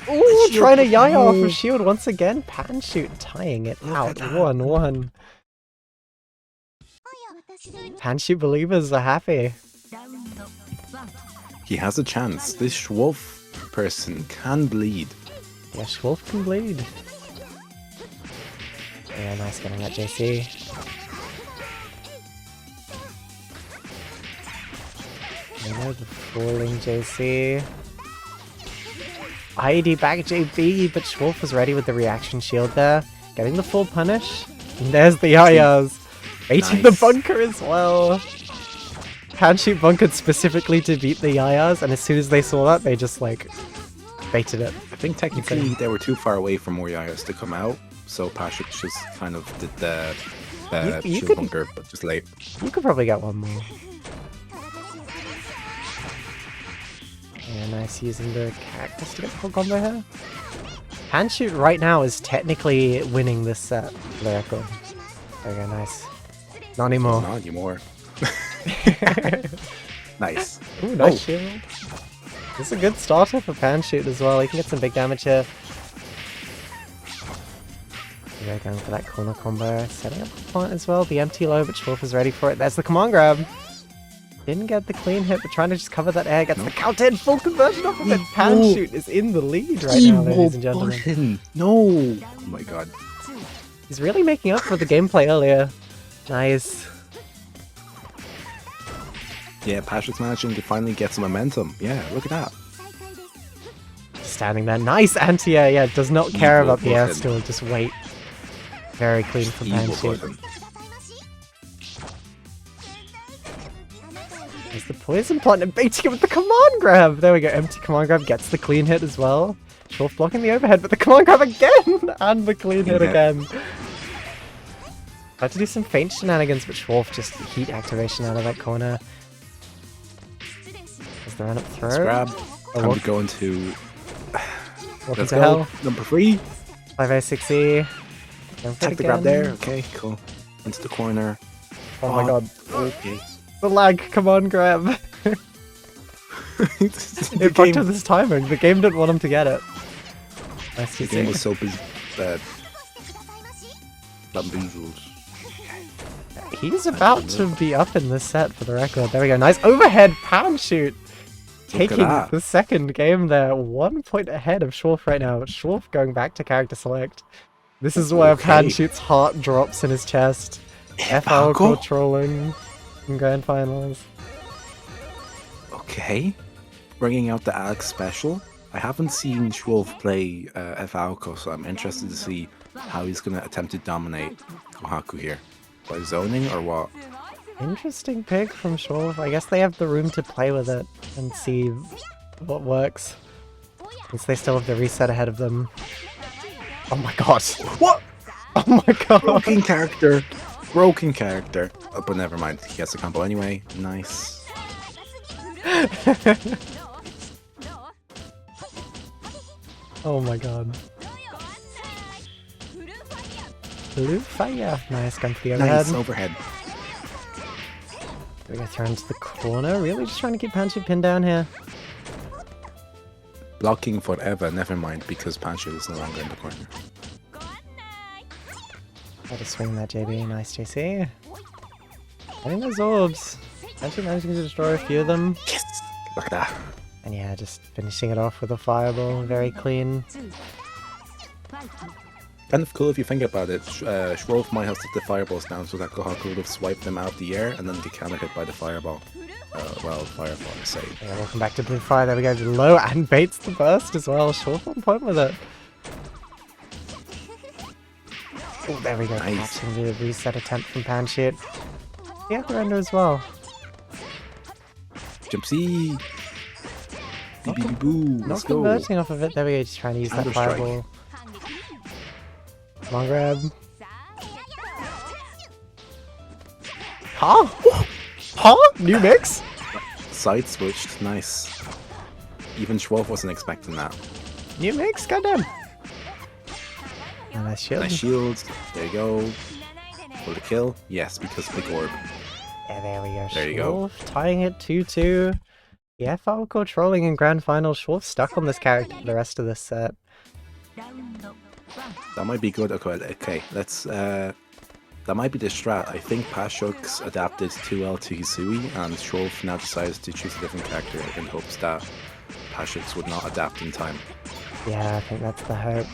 Ooh, trying to yaya off of shield once again. Panshoot tying it out. 1-1. Panshoot believers are happy. He has a chance. This Schwolf person can bleed. Yeah, Schwolf can bleed. Yeah, nice getting that JC. You know, the falling JC. IED back JB, but Schwolf was ready with the reaction shield there. Getting the full punish. And there's the Yayas. Baiting the bunker as well. Panshoot bunkered specifically to beat the Yayas, and as soon as they saw that, they just like baited it. I think technically they were too far away for more Yayas to come out. So Patrick just kind of did the shield bunker, but just late. You could probably get one more. Yeah, nice using the cactus to get the full combo here. Panshoot right now is technically winning this set for the record. There we go, nice. Not anymore. Not anymore. Nice. Ooh, nice shield. This is a good starter for Panshoot as well. He can get some big damage here. They're going for that corner combo. Setting up the point as well. The empty low, but Schwarf is ready for it. There's the command grab. Didn't get the clean hit, but trying to just cover that air. Gets the counter full conversion off of it. Panshoot is in the lead right now, ladies and gentlemen. No! Oh my god. He's really making up for the gameplay earlier. Nice. Yeah, Patrick's managing to finally get some momentum. Yeah, look at that. Standing there. Nice anti-air. Yeah, does not care Evil about the air button. still. Just wait. Very clean from Evil Panshoot. button. There's the poison plant and baiting it with the command grab. There we go. Empty command grab gets the clean hit as well. Schwarf blocking the overhead, but the command grab again! And the clean hit again. Tried to do some feint shenanigans, but Schwarf just heat activation out of that corner. Is the run up throw? Let's grab. Oh, Time to go into... welcome Let's to go. hell. Number 3. 5A6E. Take the grab there. Okay, cool. Into the corner. Oh my god. Okay. The lag command grab. It fucked with his timing. The game didn't want him to get it. Nice to The game see. was so bamboozled. He's about to be up in this set for the record. There we go. Nice overhead Panshoot. Taking that. the second game there. 1 point ahead of Schwarf right now. Schwarf going back to character select. This is where Okay. Panshoot's heart drops in his chest. FL controlling in grand finals. Okay. Bringing out the Alex special. I haven't seen Schwolf play Falco, so I'm interested to see how he's going to attempt to dominate Kohaku here. By zoning or what? Interesting pick from Schwarf. I guess they have the room to play with it and see what works. Since they still have the reset ahead of them. Oh my god. What? Oh my god. Broken character. Broken character. Oh, but never mind. He has the combo anyway. Nice. Oh my god. Blue fire. Nice, gun for the overhead. Nice overhead. We go thrown into the corner. Really just trying to keep Panshoot pinned down here. Blocking forever. Never mind, because Pancho is no longer in the corner. Try to swing that JB. Nice JC. Getting those orbs. Panshoot managing to destroy a few of them. Yes! Look at that. And yeah, just finishing it off with a fireball. Very clean. Kind of cool if you think about it. Schwolf might have set the fireballs down so that Kohaku would have swiped them out of the air and then get counter hit by the fireball. Fireball, I say. Yeah, welcome back to Blue Fire. There we go. Low and baits the burst as well. Schwarf on point with it. Oh, there we go. Nice. Catching the reset attempt from Panshoot. The upper ender as well. Jump C! Boo! Not Let's go! converting off of it. There we go. Just trying to use that Counter-strike. fireball. Come on, grab. Huh? Huh? New mix? Side switched, nice. Even Schwolf wasn't expecting that. New mix? Goddamn. And nice shield. Nice shields, there you go. For the kill? Yes, because big orb. Yeah, there we go. There you go. Schwarf tying it 2-2. Yeah, Falco trolling in grand final. Schwarf stuck on this character for the rest of this set. That might be good. Okay, let's that might be the strat. I think Pashuk's adapted 2L to Hisui, and Schwolf now decides to choose a different character in hopes that Pashuk's would not adapt in time. Yeah, I think that's the hope.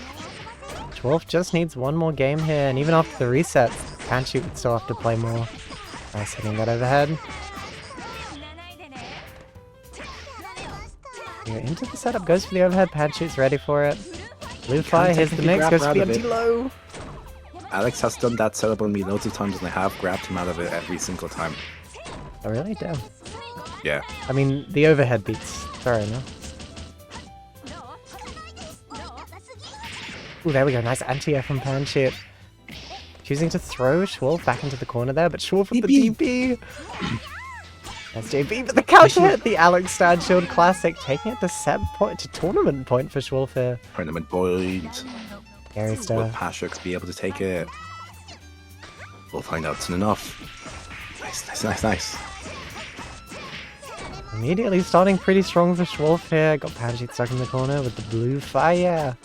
Schwarf just needs one more game here, and even after the resets, Panshoot would still have to play more. Nice hitting that overhead. Yeah, into the setup, goes for the overhead, Panshoot's ready for it. Blue fire, here's the mix, goes for the empty low. Alex has done that setup on me loads of times, and I have grabbed him out of it every single time. Oh really? Damn. Yeah. I mean, the overhead beats throw, no? Ooh, there we go, nice anti-air from Panshoot. Choosing to throw Schwolf back into the corner there, but Schwolf with the DP! SJB, but the counter hit, the Alex Stanshield Classic, taking it to tournament point for Schwolf here. Tournament point. Scary Will stuff. Pashux be able to take it? We'll find out soon enough. Nice. Immediately starting pretty strong for Schwolf here. Got Panjit stuck in the corner with the blue fire.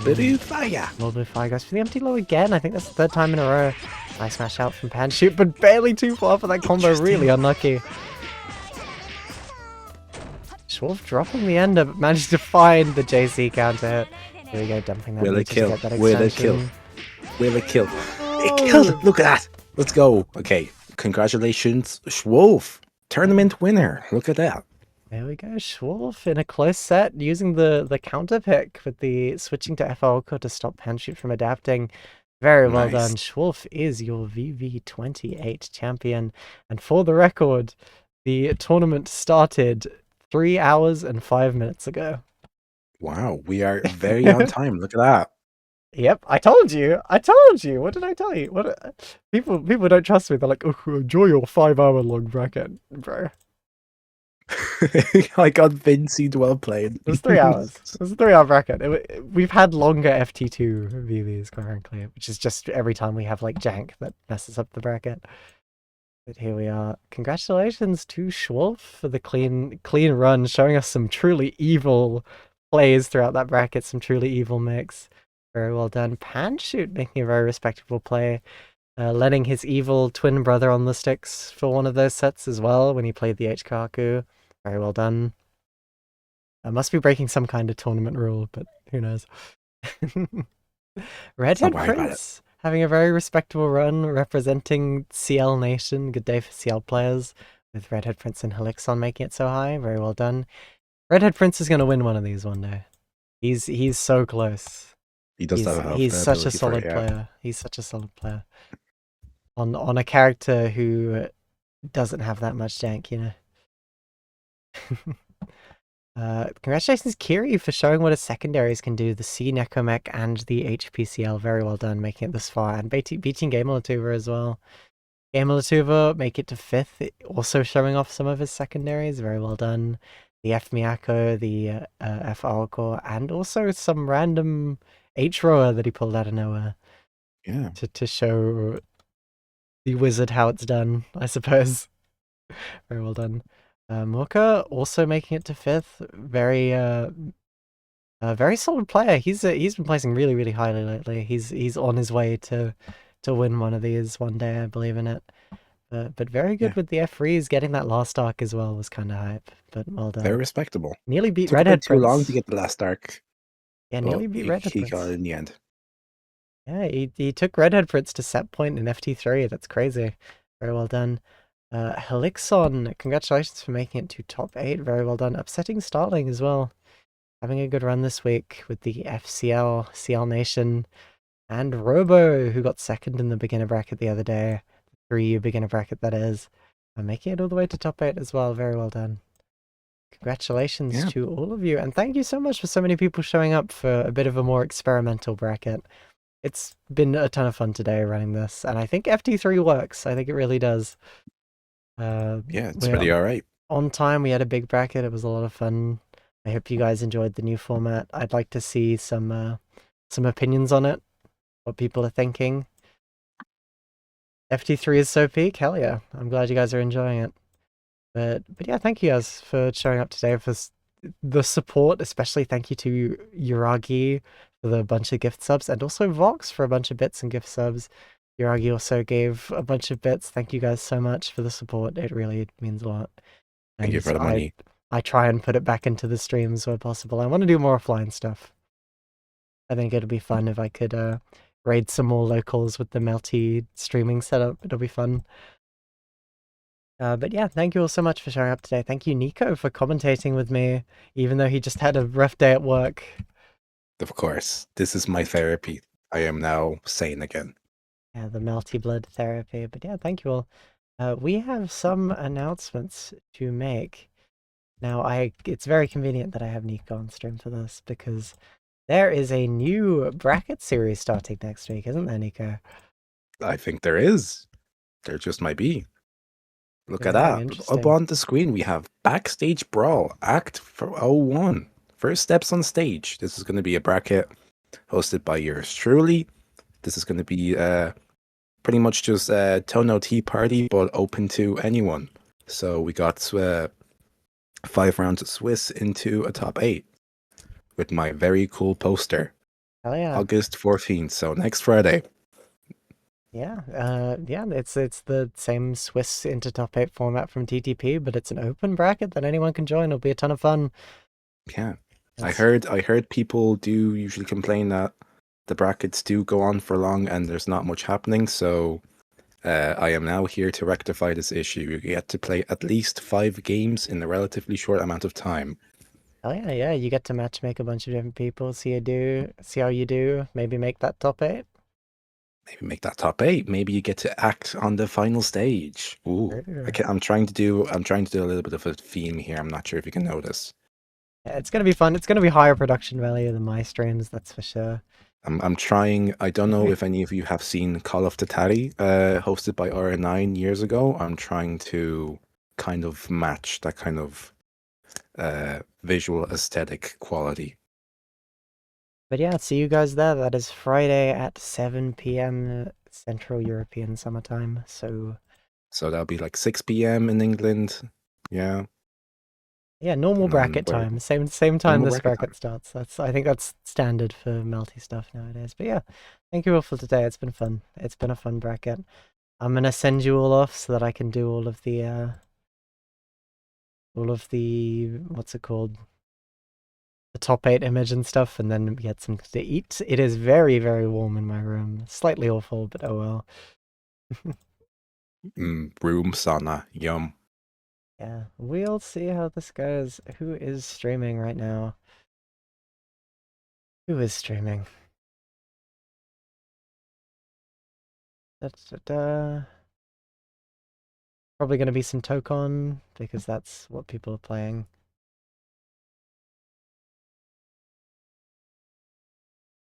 Blue fire. More blue fire goes for the empty low again. I think that's the third time in a row. Nice smash out from Panjit, but barely too far for that combo. Really unlucky. Schwolf dropping the ender, but managed to find the JC counter hit. Here we go, dumping that. Will it kill? Will it kill? Will it kill? It killed! Look at that! Let's go. Okay, congratulations, Schwolf. Tournament winner. Look at that. There we go, Schwolf in a close set, using the counter pick with the switching to FLK to stop Panjit from adapting. Very well done. Schwolf is your VV28 champion. And for the record, the tournament started 3 hours and 5 minutes ago. Wow, we are very on time. Look at that. Yep, I told you. What did I tell you? People don't trust me. They're like, oh, enjoy your 5-hour long bracket, bro. I got Vincied well played. It was 3 hours. It was a 3-hour bracket. We've had longer FT2 VVs, quite frankly, which is just every time we have like jank that messes up the bracket. But here we are. Congratulations to Schwolf for the clean run, showing us some truly evil plays throughout that bracket, some truly evil mix. Very well done. Panjit making a very respectable play, letting his evil twin brother on the sticks for one of those sets as well when he played the HKaku. Very well done. Must be breaking some kind of tournament rule, but who knows. Redhead Prince having a very respectable run, representing CL Nation. Good day for CL players, with Redhead Prince and Helixon making it so high. Very well done. Redhead Prince is going to win one of these one day. He's so close. He does he's such a solid player. He's such a solid player. On a character who doesn't have that much jank, you know. Congratulations, Kiri, for showing what his secondaries can do. The C Necomech and the HPCL. Very well done, making it this far. And beating Gamelatuva as well. Gamelatuva make it to 5th, also showing off some of his secondaries. Very well done. The F Miyako, the F Alcor, and also some random H rower that he pulled out of nowhere. Yeah. To show the wizard how it's done, I suppose. Very well done. Mocha also making it to 5th. Very solid player. He's been placing really, really highly lately. He's on his way to win one of these one day. I believe in it. But very good with the F-Freeze. Getting that last arc as well was kind of hype. But well done. Very respectable. Nearly beat Redhead Prince. Too long to get the last arc. Yeah, nearly beat Redhead Prince. He got it in the end. Yeah, he took Redhead Prince to set point in FT3. That's crazy. Very well done. Helixon, congratulations for making it to top 8. Very well done. Upsetting Starling as well. Having a good run this week with the FCL, CL Nation, and Robo, who got 2nd in the beginner bracket the other day. The 3U beginner bracket, that is. Making it all the way to top 8 as well. Very well done. Congratulations to all of you. And thank you so much for so many people showing up for a bit of a more experimental bracket. It's been a ton of fun today running this. And I think FT3 works. I think it really does. Yeah, it's pretty alright. On time, we had a big bracket. It was a lot of fun. I hope you guys enjoyed the new format. I'd like to see some opinions on it, what people are thinking. FT3 is so peak. Hell yeah. I'm glad you guys are enjoying it. But yeah, thank you guys for showing up today, for the support. Especially thank you to Uragi for the bunch of gift subs, and also Vox for a bunch of bits and gift subs. Uragi also gave a bunch of bits. Thank you guys so much for the support. It really means a lot. Thank you for the money. I try and put it back into the streams where possible. I want to do more offline stuff. I think it'll be fun if I could raid some more locals with the Melty streaming setup. It'll be fun. But yeah, thank you all so much for showing up today. Thank you, Nico, for commentating with me, even though he just had a rough day at work. Of course. This is my therapy. I am now sane again. Yeah, the melty blood therapy. But yeah, thank you all. We have some announcements to make. Now, it's very convenient that I have Nico on stream for this, because there is a new bracket series starting next week, isn't there, Nico? I think there is. There just might be. Look Yeah, at very that. Up interesting. on the screen, we have Backstage Brawl, Act 01. First steps on stage. This is going to be a bracket hosted by yours truly. This is going to be pretty much just a Tono Tea Party, but open to anyone. So we got 5 rounds of Swiss into a top 8 with my very cool poster. Hell yeah. August 14th, so next Friday. Yeah, yeah, it's the same Swiss into top 8 format from TTP, but it's an open bracket that anyone can join. It'll be a ton of fun. Yeah. I It's, heard people do usually complain that the brackets do go on for long and there's not much happening, so I am now here to rectify this issue. You get to play at least 5 games in a relatively short amount of time. oh yeah, yeah, you get to matchmake a bunch of different people, see how you do, maybe make that top 8. Maybe make that top 8. Maybe you get to act on the final stage. Ooh, Sure. I'm trying to do a little bit of a theme here. I'm not sure if you can notice. Yeah, it's gonna be fun. It's gonna be higher production value than my streams, that's for sure. I'm trying. I don't know if any of you have seen Call of Duty, hosted by RN9 years ago. I'm trying to kind of match that kind of visual aesthetic quality. But yeah, see you guys there. That is Friday at 7 p.m. Central European Summertime. So that'll be like 6 p.m. in England. Yeah. yeah, normal And then bracket where? time. Same time Normal this bracket bracket time. starts. I think that's standard for multi stuff nowadays. But yeah, thank you all for today. It's been fun. It's been a fun bracket. I'm gonna send you all off so that I can do all of the what's it called? The top 8 image and stuff, and then get some to eat. It is very, very warm in my room. Slightly awful, but oh well. Room sauna. Yum. Yeah, we'll see how this goes. Who is streaming right now? Who is streaming? Da. Probably going to be some Tokon, because that's what people are playing.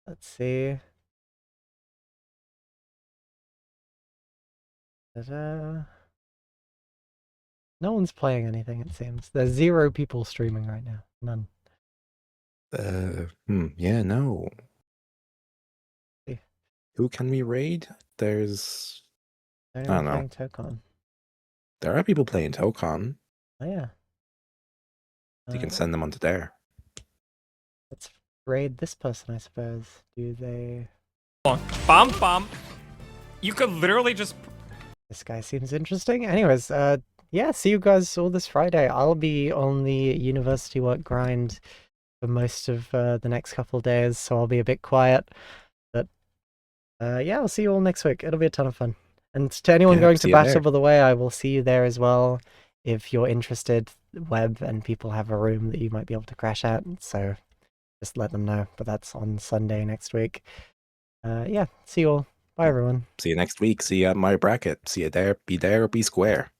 Let's see. Da. No one's playing anything, it seems. There's 0 people streaming right now. None. Yeah, no. See. Who can we raid? There's... Anyone I don't know. playing Tokon? There are people playing Tokon. Oh yeah. You can send them onto there. Let's raid this person, I suppose. Do they... Bum. You could literally just... This guy seems interesting. Anyways, yeah, see you guys all this Friday. I'll be on the university work grind for most of the next couple of days, so I'll be a bit quiet. But yeah, I'll see you all next week. It'll be a ton of fun. And to anyone going to Battle of the Way, I will see you there as well. If you're interested, web and people have a room that you might be able to crash at, so just let them know. But that's on Sunday next week. Yeah, see you all. Bye, everyone. See you next week. See you at my bracket. See you there. Be there or be square.